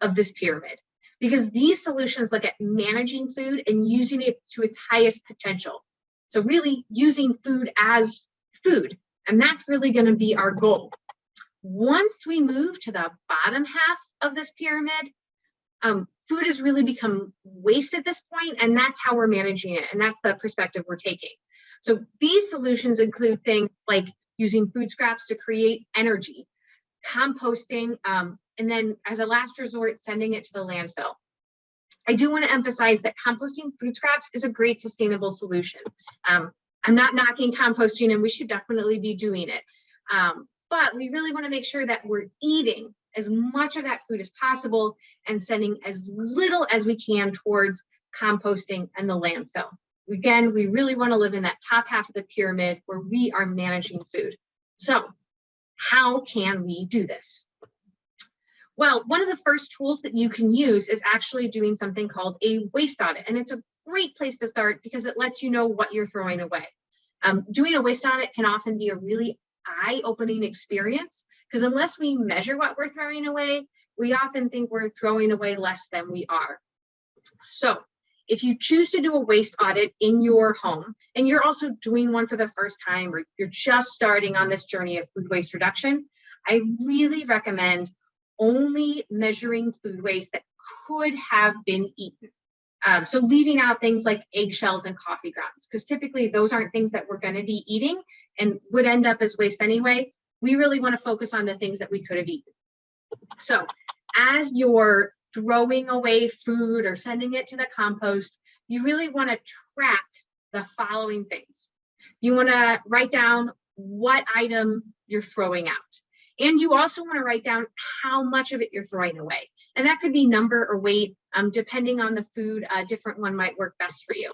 of this pyramid because these solutions look at managing food and using it to its highest potential. So really using food as food, and that's really going to be our goal. Once we move to the bottom half of this pyramid, food has really become waste at this point, and that's how we're managing it, and that's the perspective we're taking. So these solutions include things like using food scraps to create energy, composting, and then as a last resort, sending it to the landfill. I do want to emphasize that composting food scraps is a great sustainable solution. I'm not knocking composting, and we should definitely be doing it. But we really want to make sure that we're eating as much of that food as possible and sending as little as we can towards composting and the landfill. Again, we really want to live in that top half of the pyramid where we are managing food. So how can we do this? Well, one of the first tools that you can use is actually doing something called a waste audit. And it's a great place to start because it lets you know what you're throwing away. Doing a waste audit can often be a really eye-opening experience, because unless we measure what we're throwing away, we often think we're throwing away less than we are. So if you choose to do a waste audit in your home, and you're also doing one for the first time, or you're just starting on this journey of food waste reduction, I really recommend only measuring food waste that could have been eaten. So leaving out things like eggshells and coffee grounds, because typically those aren't things that we're going to be eating and would end up as waste anyway. We really want to focus on the things that we could have eaten. So as you're throwing away food or sending it to the compost, you really want to track the following things. You want to write down what item you're throwing out. And you also want to write down how much of it you're throwing away. And that could be number or weight, depending on the food, a different one might work best for you.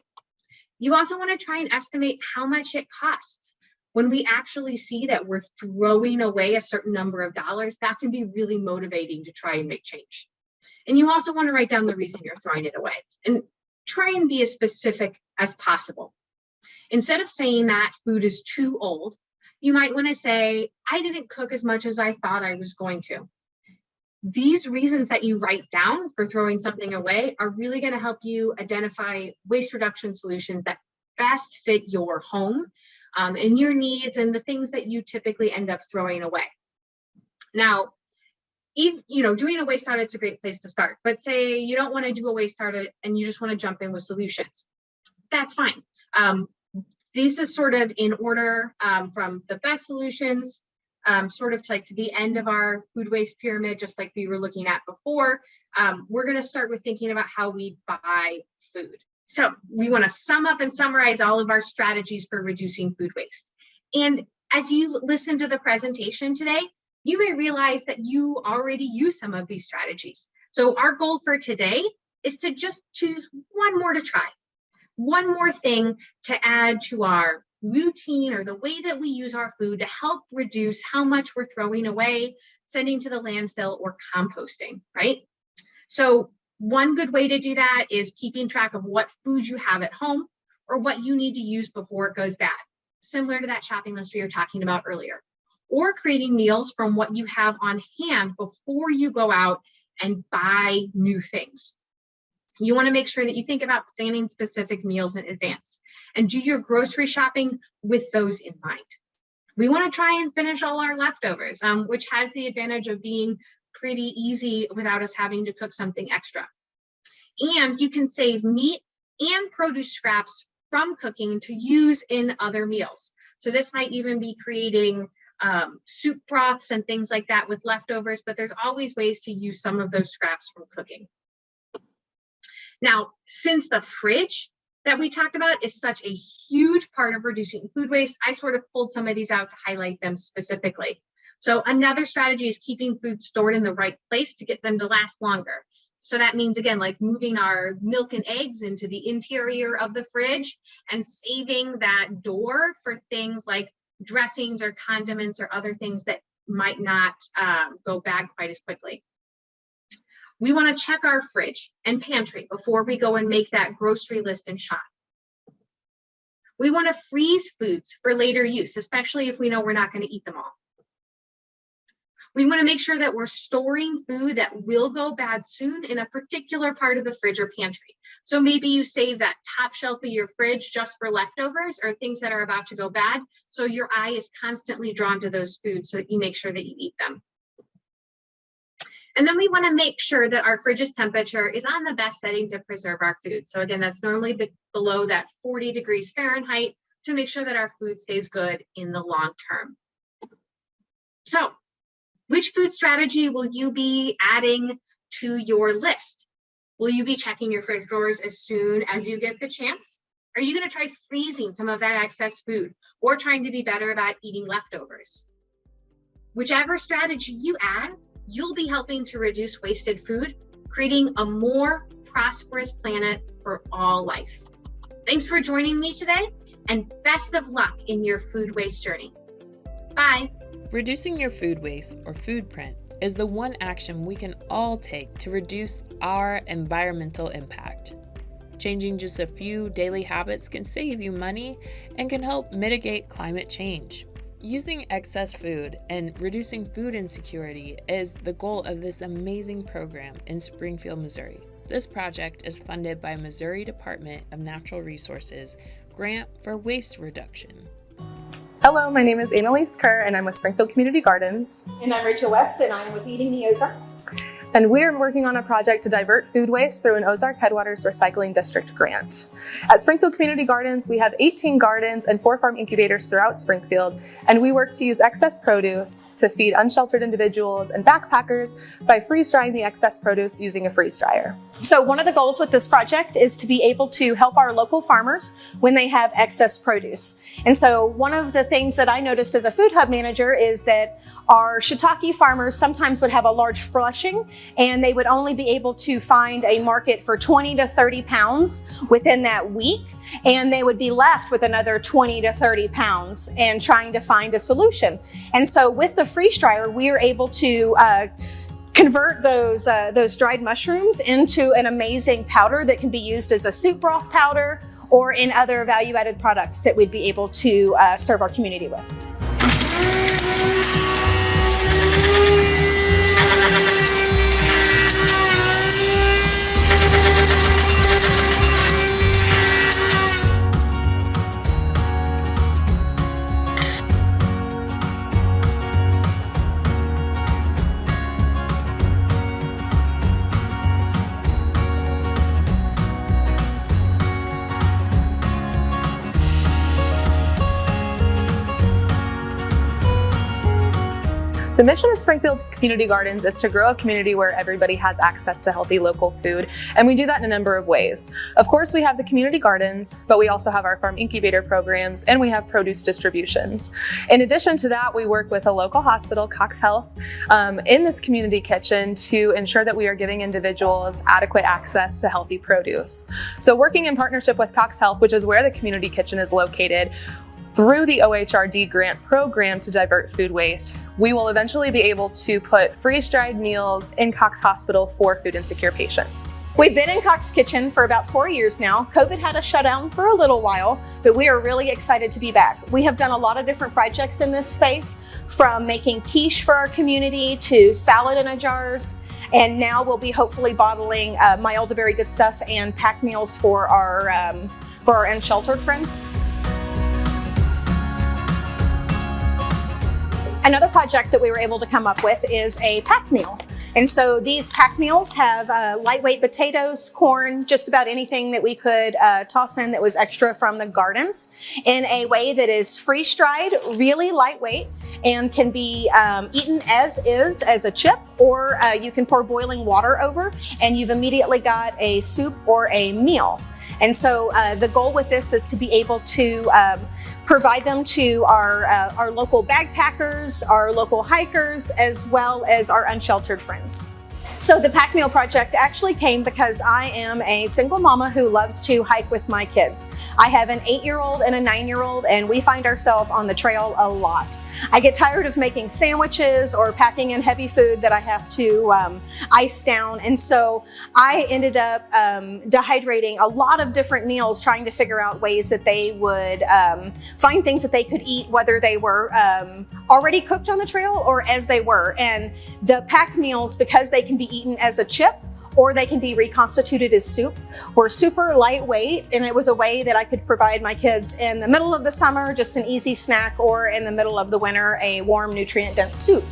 You also want to try and estimate how much it costs. When we actually see that we're throwing away a certain number of dollars, that can be really motivating to try and make change. And you also want to write down the reason you're throwing it away and try and be as specific as possible. Instead of saying that food is too old, you might want to say, I didn't cook as much as I thought I was going to. These reasons that you write down for throwing something away are really going to help you identify waste reduction solutions that best fit your home and your needs and the things that you typically end up throwing away. Now, if, doing a waste audit is a great place to start, but say you don't want to do a waste audit and you just want to jump in with solutions. That's fine. This is sort of in order from the best solutions, sort of like to the end of our food waste pyramid, just like we were looking at before. We're going to start with thinking about how we buy food. So we want to sum up and summarize all of our strategies for reducing food waste. And as you listen to the presentation today, you may realize that you already use some of these strategies. So our goal for today is to just choose one more to try. One more thing to add to our routine or the way that we use our food to help reduce how much we're throwing away, sending to the landfill, or composting, right? So one good way to do that is keeping track of what food you have at home or what you need to use before it goes bad, similar to that shopping list we were talking about earlier, or creating meals from what you have on hand before you go out and buy new things. You want to make sure that you think about planning specific meals in advance and do your grocery shopping with those in mind. We want to try and finish all our leftovers, which has the advantage of being pretty easy without us having to cook something extra. And you can save meat and produce scraps from cooking to use in other meals. So this might even be creating soup broths and things like that with leftovers, but there's always ways to use some of those scraps from cooking. Now, since the fridge that we talked about is such a huge part of reducing food waste, I sort of pulled some of these out to highlight them specifically. So another strategy is keeping food stored in the right place to get them to last longer. So that means, again, like moving our milk and eggs into the interior of the fridge and saving that door for things like dressings or condiments or other things that might not go bad quite as quickly. We want to check our fridge and pantry before we go and make that grocery list and shop. We want to freeze foods for later use, especially if we know we're not going to eat them all. We want to make sure that we're storing food that will go bad soon in a particular part of the fridge or pantry. So maybe you save that top shelf of your fridge just for leftovers or things that are about to go bad, so your eye is constantly drawn to those foods so that you make sure that you eat them. And then we want to make sure that our fridge's temperature is on the best setting to preserve our food. So again, that's normally below that 40 degrees Fahrenheit to make sure that our food stays good in the long term. So which food strategy will you be adding to your list? Will you be checking your fridge drawers as soon as you get the chance? Are you going to try freezing some of that excess food or trying to be better about eating leftovers? Whichever strategy you add, you'll be helping to reduce wasted food, creating a more prosperous planet for all life. Thanks for joining me today, and best of luck in your food waste journey. Bye. Reducing your food waste or food print is the one action we can all take to reduce our environmental impact. changing just a few daily habits can save you money and can help mitigate climate change. Using excess food and reducing food insecurity is the goal of this amazing program in Springfield, Missouri. This project is funded by Missouri Department of Natural Resources Grant for Waste Reduction. Hello, my name is Annalise Kerr and I'm with Springfield Community Gardens. And I'm Rachel West and I'm with Eating the Ozarks. And we're working on a project to divert food waste through an Ozark Headwaters Recycling District grant. At Springfield Community Gardens, we have 18 gardens and 4 farm incubators throughout Springfield, and we work to use excess produce to feed unsheltered individuals and backpackers by freeze-drying the excess produce using a freeze dryer. So one of the goals with this project is to be able to help our local farmers when they have excess produce. And so one of the things that I noticed as a food hub manager is that our shiitake farmers sometimes would have a large flushing and they would only be able to find a market for 20 to 30 pounds within that week. And they would be left with another 20 to 30 pounds and trying to find a solution. And so with the freeze dryer, we are able to convert those dried mushrooms into an amazing powder that can be used as a soup broth powder or in other value-added products that we'd be able to serve our community with. The mission of Springfield Community Gardens is to grow a community where everybody has access to healthy local food, and we do that in a number of ways. Of course, we have the community gardens, but we also have our farm incubator programs, and we have produce distributions. In addition to that, we work with a local hospital, Cox Health, in this community kitchen to ensure that we are giving individuals adequate access to healthy produce. So working in partnership with Cox Health, which is where the community kitchen is located, through the OHRD grant program to divert food waste, we will eventually be able to put freeze-dried meals in Cox Hospital for food insecure patients. We've been in Cox Kitchen for about 4 years now. COVID had us shut down for a little while, but we are really excited to be back. We have done a lot of different projects in this space, from making quiche for our community to salad in a jars, and now we'll be hopefully bottling my elderberry good stuff and pack meals for our unsheltered friends. Another project that we were able to come up with is a pack meal. And so these pack meals have lightweight potatoes, corn, just about anything that we could toss in that was extra from the gardens in a way that is freeze-dried, really lightweight, and can be eaten as is, as a chip, or you can pour boiling water over and you've immediately got a soup or a meal. And so the goal with this is to be able to provide them to our local backpackers, our local hikers, as well as our unsheltered friends. So the Pack Meal Project actually came because I am a single mama who loves to hike with my kids. I have an 8-year-old and a 9-year-old, and we find ourselves on the trail a lot. I get tired of making sandwiches or packing in heavy food that I have to ice down, and so I ended up dehydrating a lot of different meals, trying to figure out ways that they would find things that they could eat, whether they were already cooked on the trail or as they were. And the pack meals, because they can be eaten as a chip or they can be reconstituted as soup, were super lightweight, and it was a way that I could provide my kids in the middle of the summer just an easy snack, or in the middle of the winter a warm, nutrient-dense soup.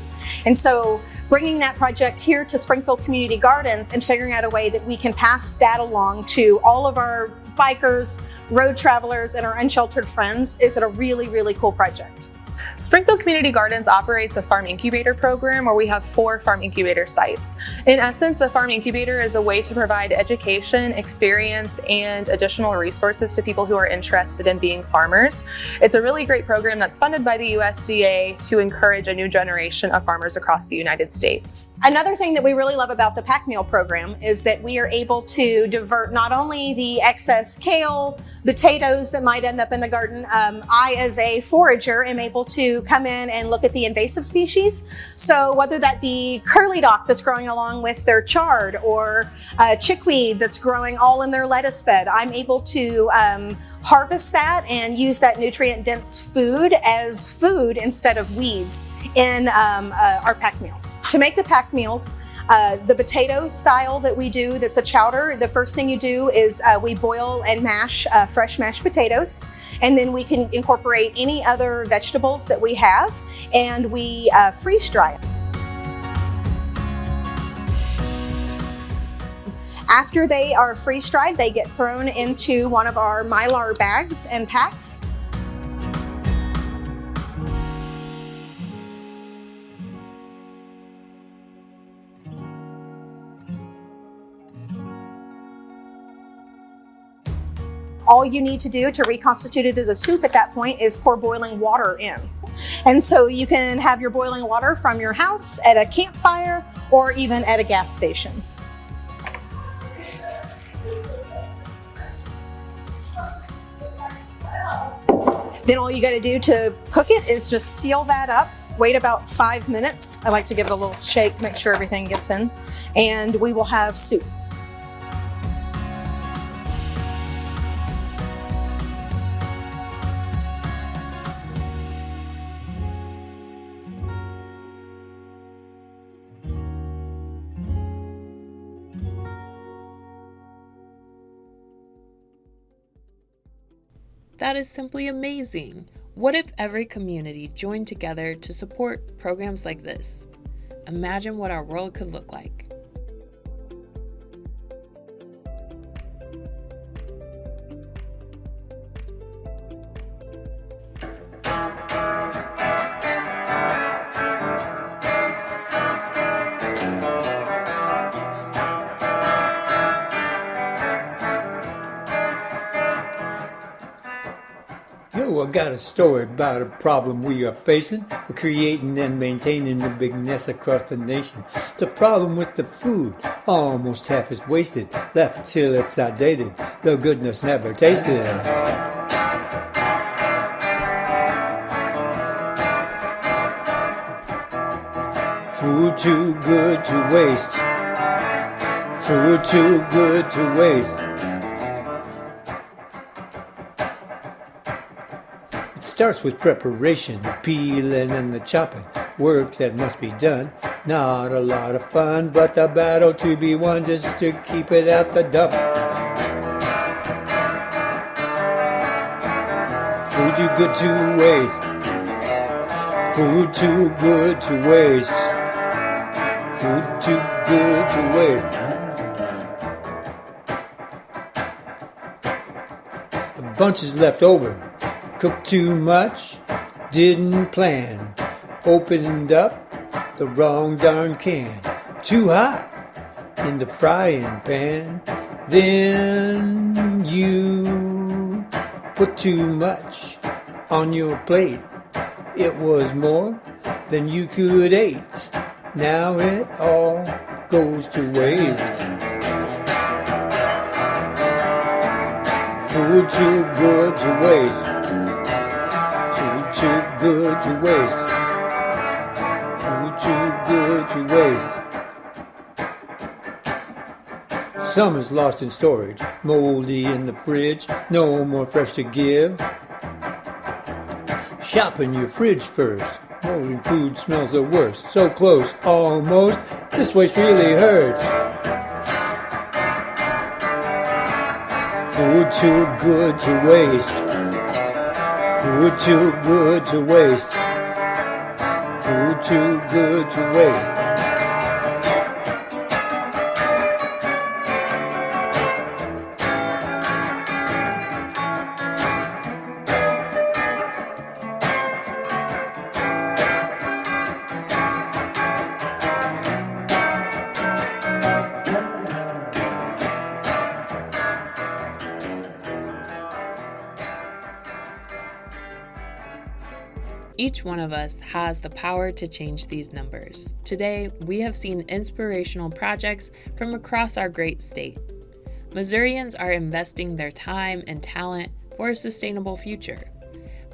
And so bringing that project here to Springfield Community Gardens and figuring out a way that we can pass that along to all of our bikers, road travelers, and our unsheltered friends is a really, really cool project. Springfield Community Gardens operates a farm incubator program where we have 4 farm incubator sites. In essence, a farm incubator is a way to provide education, experience, and additional resources to people who are interested in being farmers. It's a really great program that's funded by the USDA to encourage a new generation of farmers across the United States. Another thing that we really love about the Pack Meal program is that we are able to divert not only the excess kale, potatoes that might end up in the garden. I, as a forager, am able to to come in and look at the invasive species. So whether that be curly dock that's growing along with their chard, or chickweed that's growing all in their lettuce bed, I'm able to harvest that and use that nutrient-dense food as food instead of weeds in our pack meals. To make the pack meals, the potato style that we do, that's a chowder, the first thing you do is we boil and mash fresh mashed potatoes, and then we can incorporate any other vegetables that we have, and we freeze dry them. After they are freeze dried, they get thrown into one of our Mylar bags and packs. All you need to do to reconstitute it as a soup at that point is pour boiling water in. And so you can have your boiling water from your house, at a campfire, or even at a gas station. Then all you got to do to cook it is just seal that up, wait about 5 minutes. I like to give it a little shake, make sure everything gets in, and we will have soup. That is simply amazing. What if every community joined together to support programs like this? Imagine what our world could look like. I got a story about a problem we are facing. We're creating and maintaining a big mess across the nation. It's a problem with the food. Almost half is wasted, left till it's outdated. The goodness never tasted. Food too good to waste. Food too good to waste. Starts with preparation, the peeling and the chopping, work that must be done. Not a lot of fun, but the battle to be won just to keep it out the dump. Food too good to waste. Food too good to waste. Food too good to waste. A bunch is left over. Cooked too much, didn't plan, opened up the wrong darn can. Too hot in the frying pan, then you put too much on your plate. It was more than you could eat. Now it all goes to waste. Food too good to waste. Too good to waste. Food too good to waste. Some is lost in storage, moldy in the fridge, no more fresh to give. Shop in your fridge first. Moldy food smells the worst. So close, almost. This waste really hurts. Food too good to waste. Food too good to waste. Food too good to waste. Each one of us has the power to change these numbers. Today, we have seen inspirational projects from across our great state. Missourians are investing their time and talent for a sustainable future.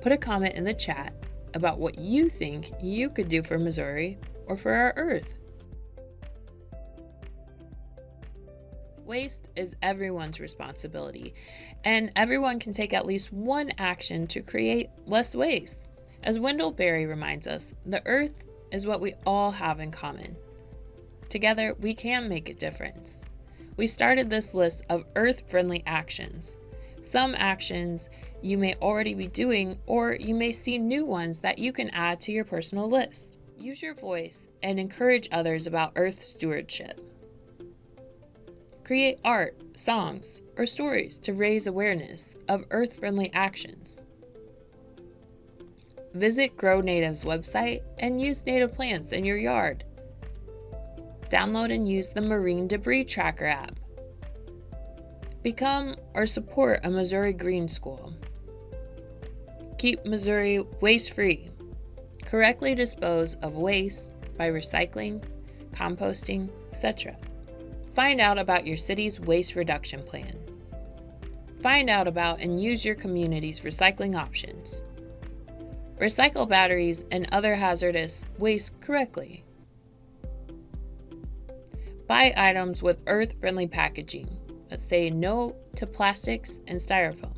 Put a comment in the chat about what you think you could do for Missouri or for our Earth. Waste is everyone's responsibility, and everyone can take at least one action to create less waste. As Wendell Berry reminds us, the Earth is what we all have in common. Together, we can make a difference. We started this list of Earth-friendly actions. Some actions you may already be doing, or you may see new ones that you can add to your personal list. Use your voice and encourage others about Earth stewardship. Create art, songs, or stories to raise awareness of Earth-friendly actions. Visit Grow Native's website and use native plants in your yard. Download and use the Marine Debris Tracker app. Become or support a Missouri Green School. Keep Missouri waste-free. Correctly dispose of waste by recycling, composting, etc. Find out about your city's waste reduction plan. Find out about and use your community's recycling options. Recycle batteries and other hazardous waste correctly. Buy items with earth-friendly packaging that say no to plastics and styrofoam.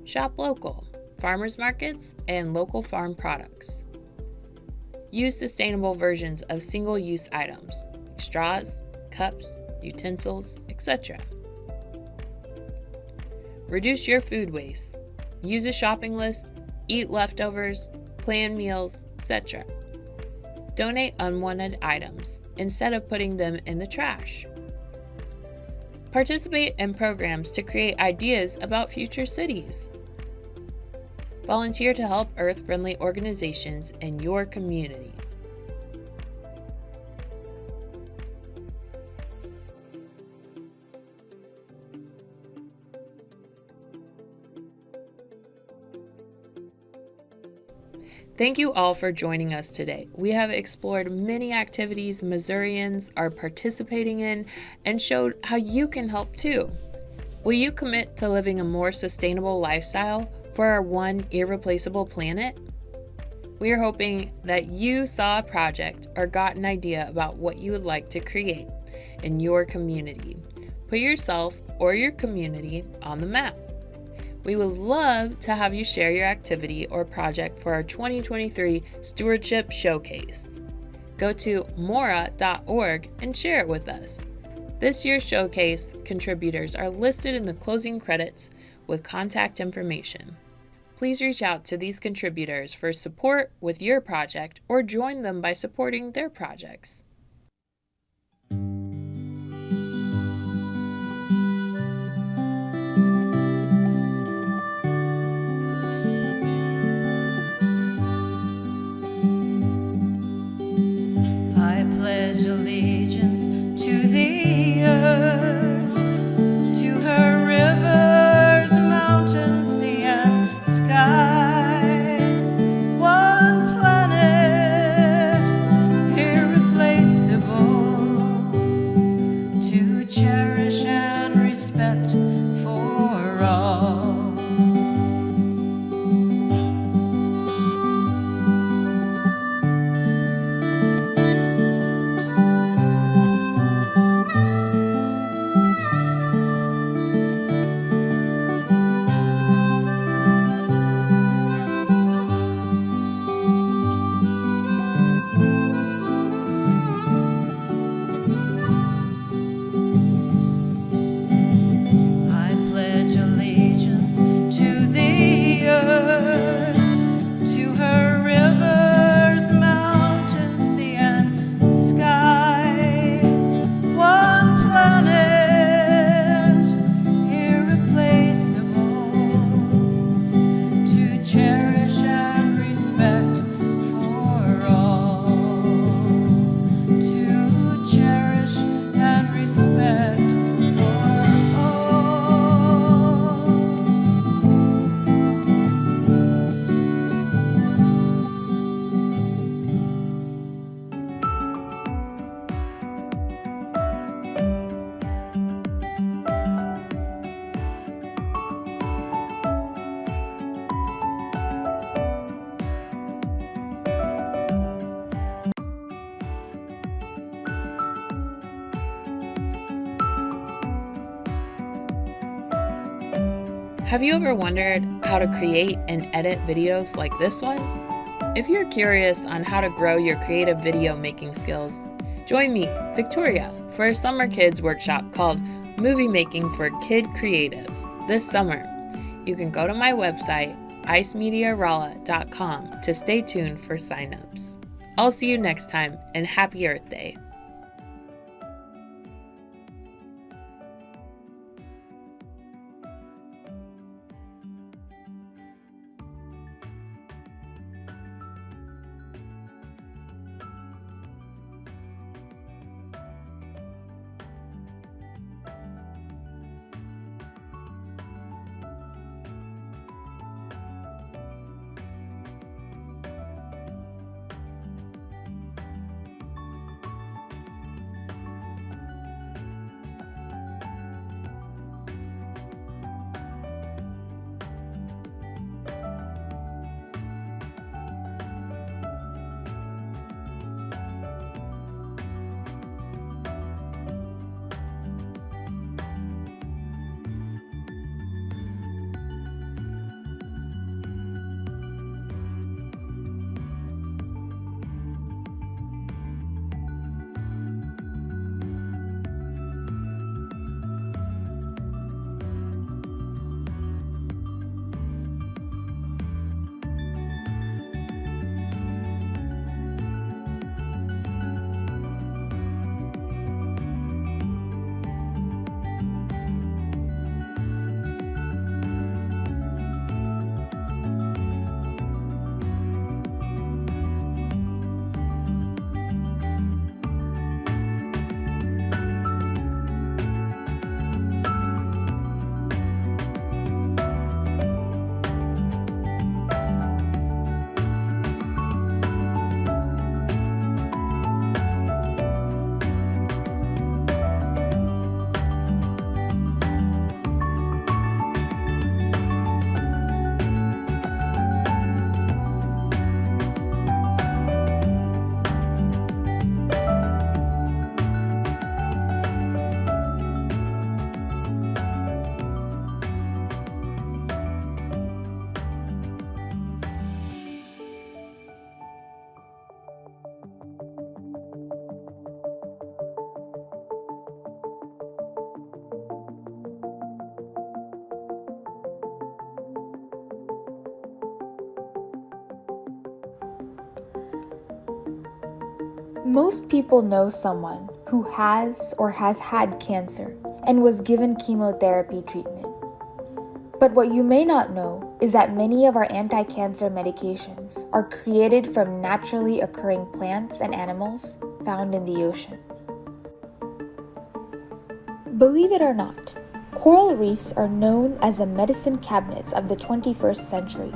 Shop local, farmers markets, and local farm products. Use sustainable versions of single-use items, like straws, cups, utensils, etc. Reduce your food waste. Use a shopping list, eat leftovers, plan meals, etc. Donate unwanted items instead of putting them in the trash. Participate in programs to create ideas about future cities. Volunteer to help Earth-friendly organizations in your community. Thank you all for joining us today. We have explored many activities Missourians are participating in and showed how you can help too. Will you commit to living a more sustainable lifestyle for our one irreplaceable planet? We are hoping that you saw a project or got an idea about what you would like to create in your community. Put yourself or your community on the map. We would love to have you share your activity or project for our 2023 Stewardship Showcase. Go to MORA.org and share it with us. This year's showcase contributors are listed in the closing credits with contact information. Please reach out to these contributors for support with your project or join them by supporting their projects. I pledge allegiance to the earth, to her rivers, mountains, sea, and sky. One planet, irreplaceable. Have you ever wondered how to create and edit videos like this one? If you're curious on how to grow your creative video making skills, join me, Victoria, for a summer kids workshop called Movie Making for Kid Creatives this summer. You can go to my website, icemediarolla.com, to stay tuned for signups. I'll see you next time, and happy Earth Day. Most people know someone who has or has had cancer and was given chemotherapy treatment. But what you may not know is that many of our anti-cancer medications are created from naturally occurring plants and animals found in the ocean. Believe it or not, coral reefs are known as the medicine cabinets of the 21st century.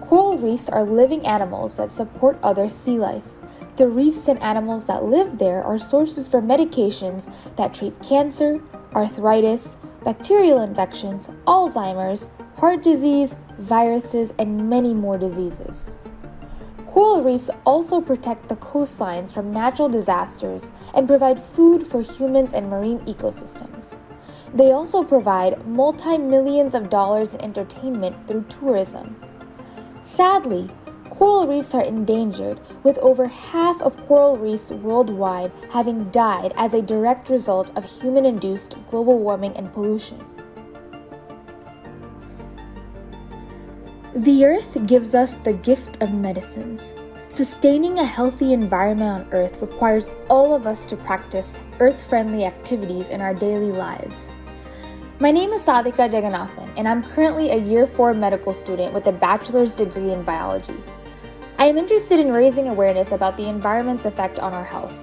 Coral reefs are living animals that support other sea life. The reefs and animals that live there are sources for medications that treat cancer, arthritis, bacterial infections, Alzheimer's, heart disease, viruses, and many more diseases. Coral reefs also protect the coastlines from natural disasters and provide food for humans and marine ecosystems. They also provide multi-millions of dollars in entertainment through tourism. Sadly, coral reefs are endangered, with over half of coral reefs worldwide having died as a direct result of human-induced global warming and pollution. The Earth gives us the gift of medicines. Sustaining a healthy environment on Earth requires all of us to practice Earth-friendly activities in our daily lives. My name is Sadhika Jagannathan, and I'm currently a Year 4 medical student with a bachelor's degree in biology. I am interested in raising awareness about the environment's effect on our health.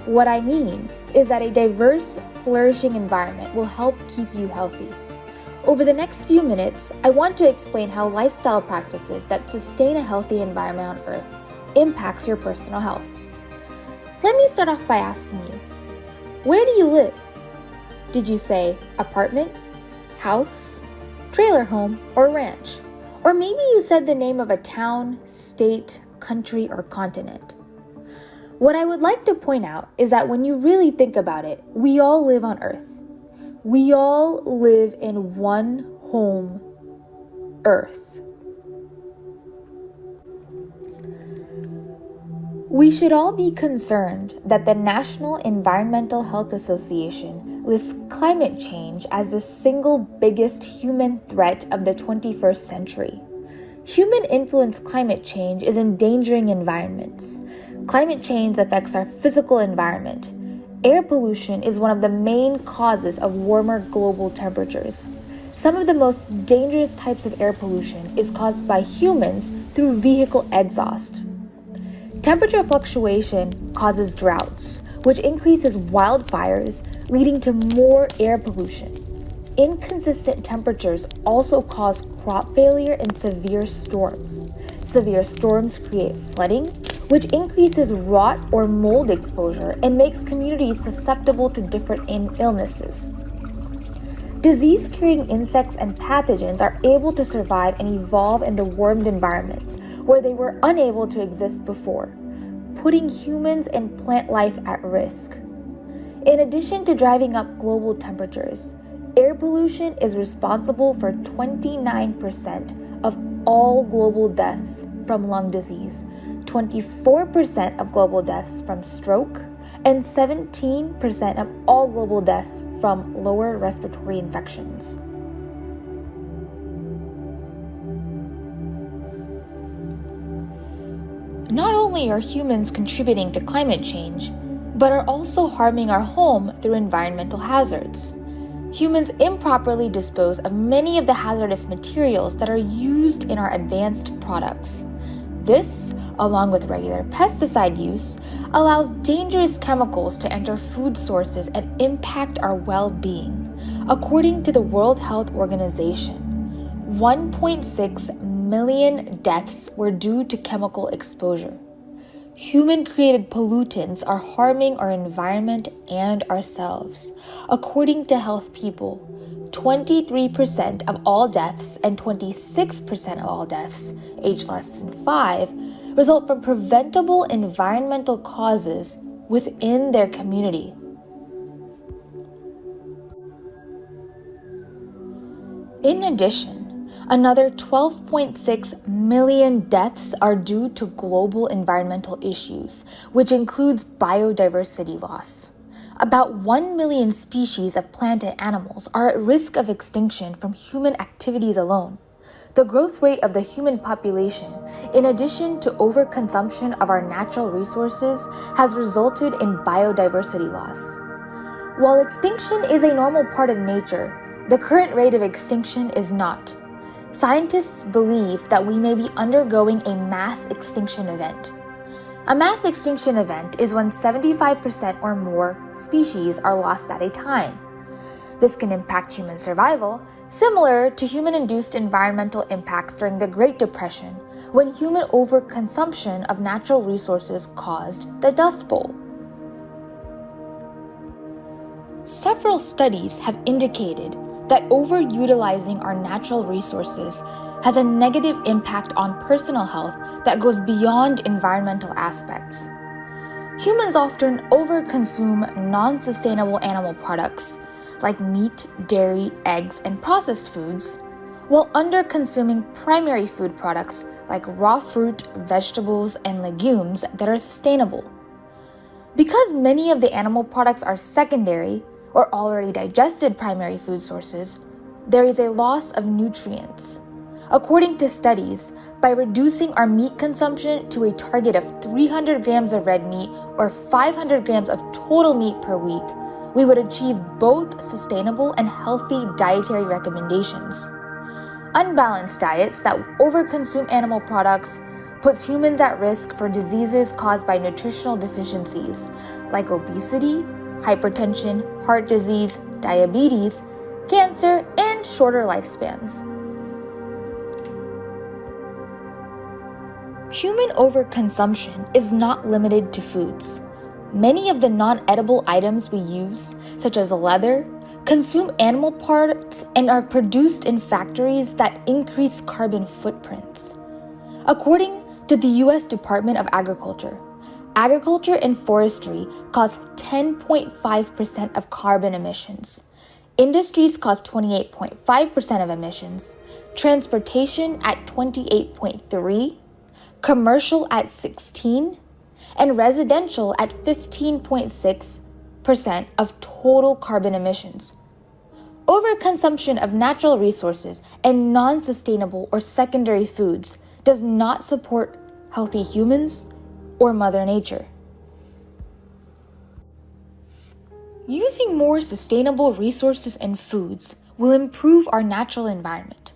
What I mean is that a diverse, flourishing environment will help keep you healthy. Over the next few minutes, I want to explain how lifestyle practices that sustain a healthy environment on Earth impacts your personal health. Let me start off by asking you, where do you live? Did you say apartment, house, trailer home, or ranch? Or maybe you said the name of a town, state, country, or continent. What I would like to point out is that when you really think about it, we all live on Earth. We all live in one home Earth. We should all be concerned that the National Environmental Health Association lists climate change as the single biggest human threat of the 21st century. Human-influenced climate change is endangering environments. Climate change affects our physical environment. Air pollution is one of the main causes of warmer global temperatures. Some of the most dangerous types of air pollution is caused by humans through vehicle exhaust. Temperature fluctuation causes droughts, which increases wildfires, leading to more air pollution. Inconsistent temperatures also cause crop failure and severe storms. Severe storms create flooding, which increases rot or mold exposure and makes communities susceptible to different illnesses. Disease-carrying insects and pathogens are able to survive and evolve in the warmed environments where they were unable to exist before, putting humans and plant life at risk. In addition to driving up global temperatures, air pollution is responsible for 29% of all global deaths from lung disease, 24% of global deaths from stroke, and 17% of all global deaths from lower respiratory infections. Not only are humans contributing to climate change, but are also harming our home through environmental hazards. Humans improperly dispose of many of the hazardous materials that are used in our advanced products. This, along with regular pesticide use, allows dangerous chemicals to enter food sources and impact our well-being. According to the World Health Organization, 1.6 million deaths were due to chemical exposure. Human-created pollutants are harming our environment and ourselves. According to Health People, 23% of all deaths and 26% of all deaths, aged less than 5, result from preventable environmental causes within their community. In addition, another 12.6 million deaths are due to global environmental issues, which includes biodiversity loss. About 1 million species of plant and animals are at risk of extinction from human activities alone. The growth rate of the human population, in addition to overconsumption of our natural resources, has resulted in biodiversity loss. While extinction is a normal part of nature, the current rate of extinction is not. Scientists believe that we may be undergoing a mass extinction event. A mass extinction event is when 75% or more species are lost at a time. This can impact human survival, similar to human-induced environmental impacts during the Great Depression, when human overconsumption of natural resources caused the Dust Bowl. Several studies have indicated that overutilizing our natural resources has a negative impact on personal health that goes beyond environmental aspects. Humans often overconsume non-sustainable animal products like meat, dairy, eggs, and processed foods, while under-consuming primary food products like raw fruit, vegetables, and legumes that are sustainable. Because many of the animal products are secondary or already digested primary food sources, there is a loss of nutrients. According to studies, by reducing our meat consumption to a target of 300 grams of red meat or 500 grams of total meat per week, we would achieve both sustainable and healthy dietary recommendations. Unbalanced diets that overconsume animal products puts humans at risk for diseases caused by nutritional deficiencies like obesity, hypertension, heart disease, diabetes, cancer, and shorter lifespans. Human overconsumption is not limited to foods. Many of the non-edible items we use, such as leather, consume animal parts and are produced in factories that increase carbon footprints. According to the U.S. Department of Agriculture, agriculture and forestry cause 10.5% of carbon emissions. Industries cause 28.5% of emissions, transportation at 28.3%, commercial at 16%, and residential at 15.6% of total carbon emissions. Overconsumption of natural resources and non-sustainable or secondary foods does not support healthy humans or Mother Nature. Using more sustainable resources and foods will improve our natural environment.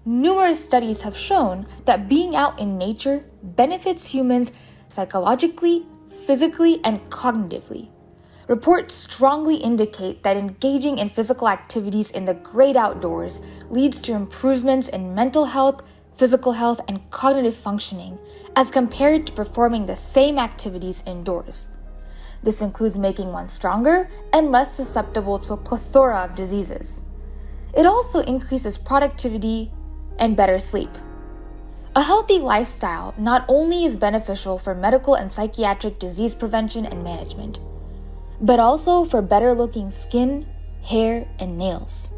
Numerous studies have shown that being out in nature benefits humans psychologically, physically, and cognitively. Reports strongly indicate that engaging in physical activities in the great outdoors leads to improvements in mental health, physical health, and cognitive functioning as compared to performing the same activities indoors. This includes making one stronger and less susceptible to a plethora of diseases. It also increases productivity and better sleep. A healthy lifestyle not only is beneficial for medical and psychiatric disease prevention and management, but also for better looking skin, hair, and nails.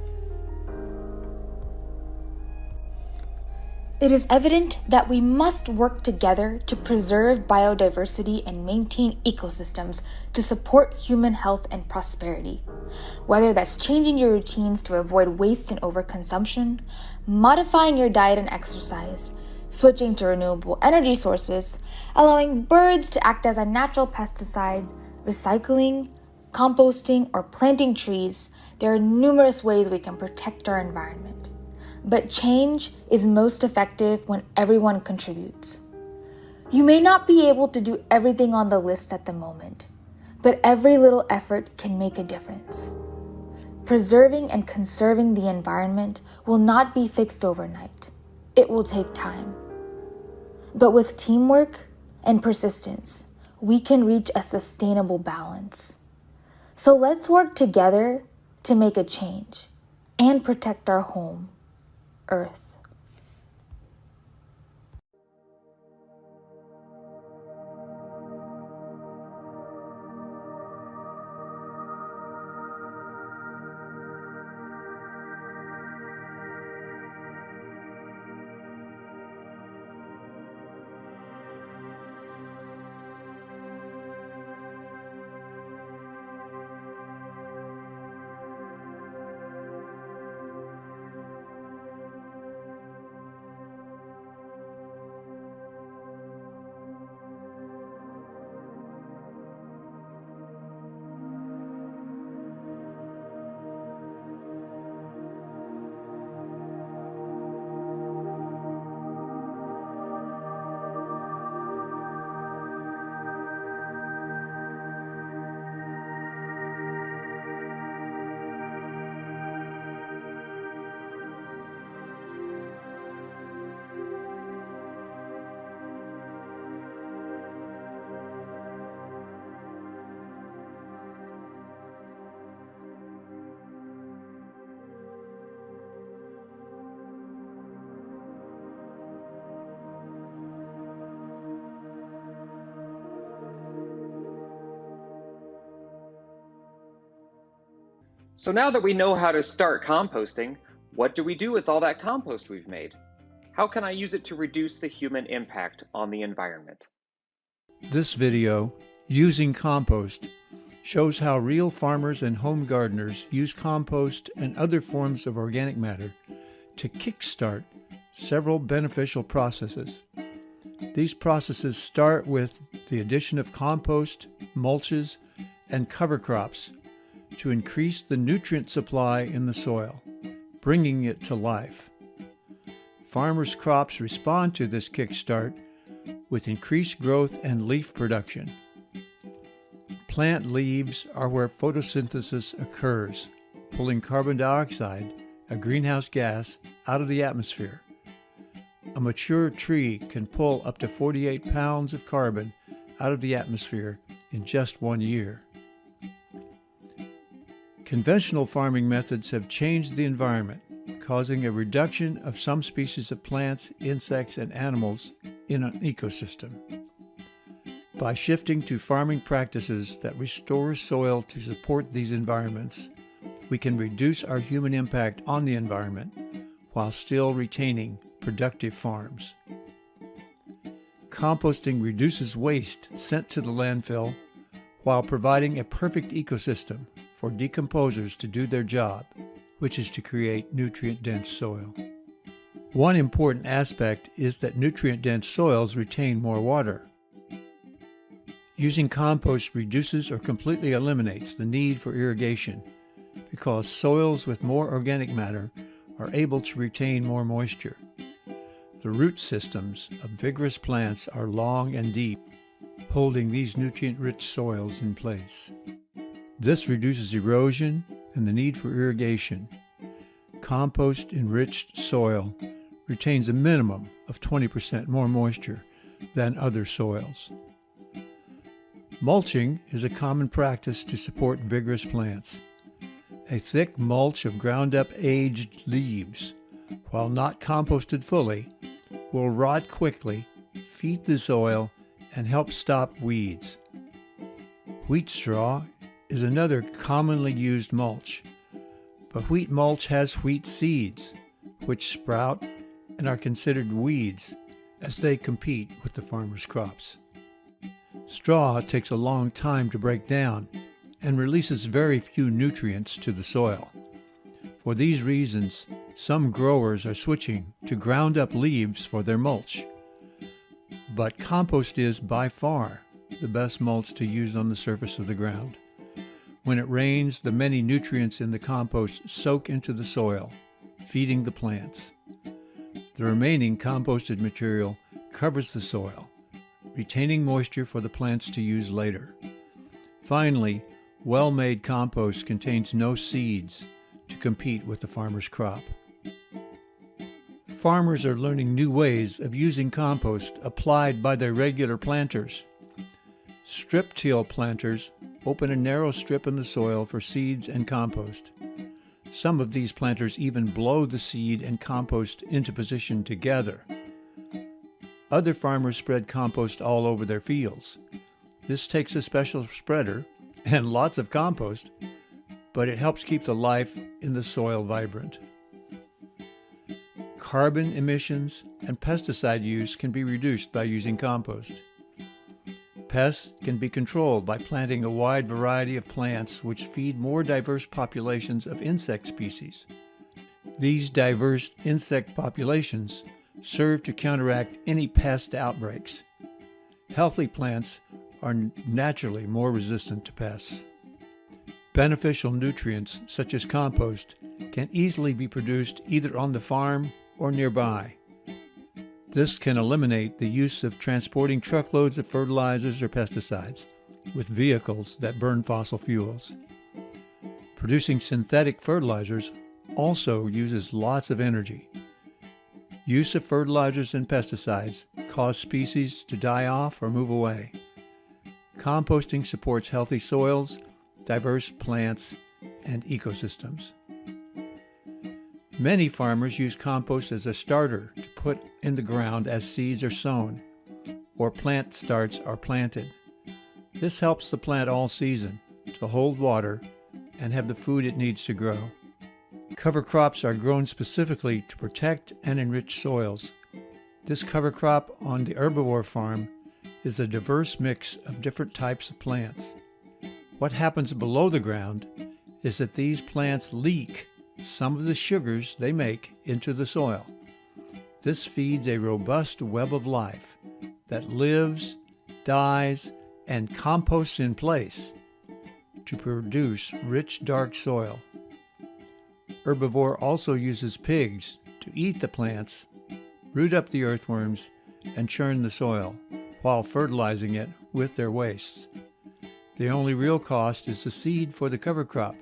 It is evident that we must work together to preserve biodiversity and maintain ecosystems to support human health and prosperity. Whether that's changing your routines to avoid waste and overconsumption, modifying your diet and exercise, switching to renewable energy sources, allowing birds to act as a natural pesticide, recycling, composting, or planting trees, there are numerous ways we can protect our environment. But change is most effective when everyone contributes. You may not be able to do everything on the list at the moment, but every little effort can make a difference. Preserving and conserving the environment will not be fixed overnight. It will take time. But with teamwork and persistence, we can reach a sustainable balance. So let's work together to make a change and protect our home, Earth. So now that we know how to start composting, what do we do with all that compost we've made? How can I use it to reduce the human impact on the environment? This video, Using Compost, shows how real farmers and home gardeners use compost and other forms of organic matter to kickstart several beneficial processes. These processes start with the addition of compost, mulches, and cover crops to increase the nutrient supply in the soil, bringing it to life. Farmers' crops respond to this kickstart with increased growth and leaf production. Plant leaves are where photosynthesis occurs, pulling carbon dioxide, a greenhouse gas, out of the atmosphere. A mature tree can pull up to 48 pounds of carbon out of the atmosphere in just 1 year. Conventional farming methods have changed the environment, causing a reduction of some species of plants, insects, and animals in an ecosystem. By shifting to farming practices that restore soil to support these environments, we can reduce our human impact on the environment while still retaining productive farms. Composting reduces waste sent to the landfill while providing a perfect ecosystem for decomposers to do their job, which is to create nutrient-dense soil. One important aspect is that nutrient-dense soils retain more water. Using compost reduces or completely eliminates the need for irrigation because soils with more organic matter are able to retain more moisture. The root systems of vigorous plants are long and deep, holding these nutrient-rich soils in place. This reduces erosion and the need for irrigation. Compost-enriched soil retains a minimum of 20% more moisture than other soils. Mulching is a common practice to support vigorous plants. A thick mulch of ground-up aged leaves, while not composted fully, will rot quickly, feed the soil, and help stop weeds. Wheat straw is another commonly used mulch, but wheat mulch has wheat seeds, which sprout and are considered weeds as they compete with the farmer's crops. Straw takes a long time to break down and releases very few nutrients to the soil. For these reasons, some growers are switching to ground-up leaves for their mulch. But compost is by far the best mulch to use on the surface of the ground. When it rains, the many nutrients in the compost soak into the soil, feeding the plants. The remaining composted material covers the soil, retaining moisture for the plants to use later. Finally, well-made compost contains no seeds to compete with the farmer's crop. Farmers are learning new ways of using compost applied by their regular planters. Strip-till planters open a narrow strip in the soil for seeds and compost. Some of these planters even blow the seed and compost into position together. Other farmers spread compost all over their fields. This takes a special spreader and lots of compost, but it helps keep the life in the soil vibrant. Carbon emissions and pesticide use can be reduced by using compost. Pests can be controlled by planting a wide variety of plants which feed more diverse populations of insect species. These diverse insect populations serve to counteract any pest outbreaks. Healthy plants are naturally more resistant to pests. Beneficial nutrients such as compost can easily be produced either on the farm or nearby. This can eliminate the use of transporting truckloads of fertilizers or pesticides with vehicles that burn fossil fuels. Producing synthetic fertilizers also uses lots of energy. Use of fertilizers and pesticides cause species to die off or move away. Composting supports healthy soils, diverse plants, and ecosystems. Many farmers use compost as a starter to put in the ground as seeds are sown or plant starts are planted. This helps the plant all season to hold water and have the food it needs to grow. Cover crops are grown specifically to protect and enrich soils. This cover crop on the herbivore farm is a diverse mix of different types of plants. What happens below the ground is that these plants leak some of the sugars they make into the soil. This feeds a robust web of life that lives, dies, and composts in place to produce rich, dark soil. Herbivore also uses pigs to eat the plants, root up the earthworms, and churn the soil while fertilizing it with their wastes. The only real cost is the seed for the cover crop,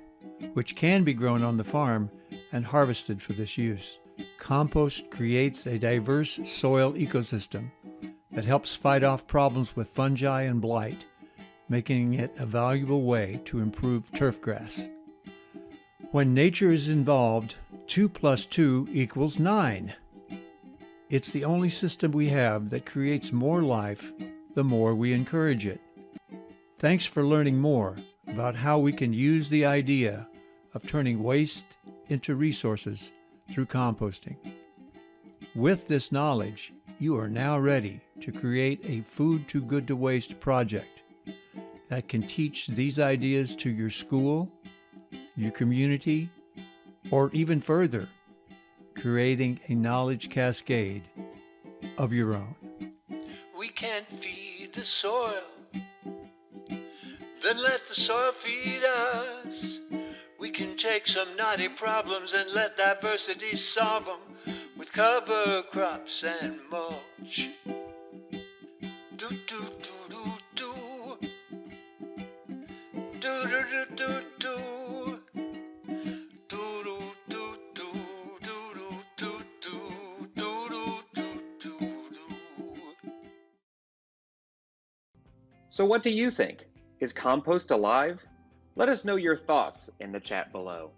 which can be grown on the farm and harvested for this use. Compost creates a diverse soil ecosystem that helps fight off problems with fungi and blight, making it a valuable way to improve turf grass. When nature is involved, 2 + 2 = 9. It's the only system we have that creates more life the more we encourage it. Thanks for learning more about how we can use the idea of turning waste into resources through composting. With this knowledge, you are now ready to create a Food Too Good to Waste project that can teach these ideas to your school, your community, or even further, creating a knowledge cascade of your own. We can't feed the soil, then let the soil feed us. We can take some knotty problems and let diversity solve them with cover crops and mulch. Do do do do do. Do do do do do. So what do you think? Is compost alive? Let us know your thoughts in the chat below.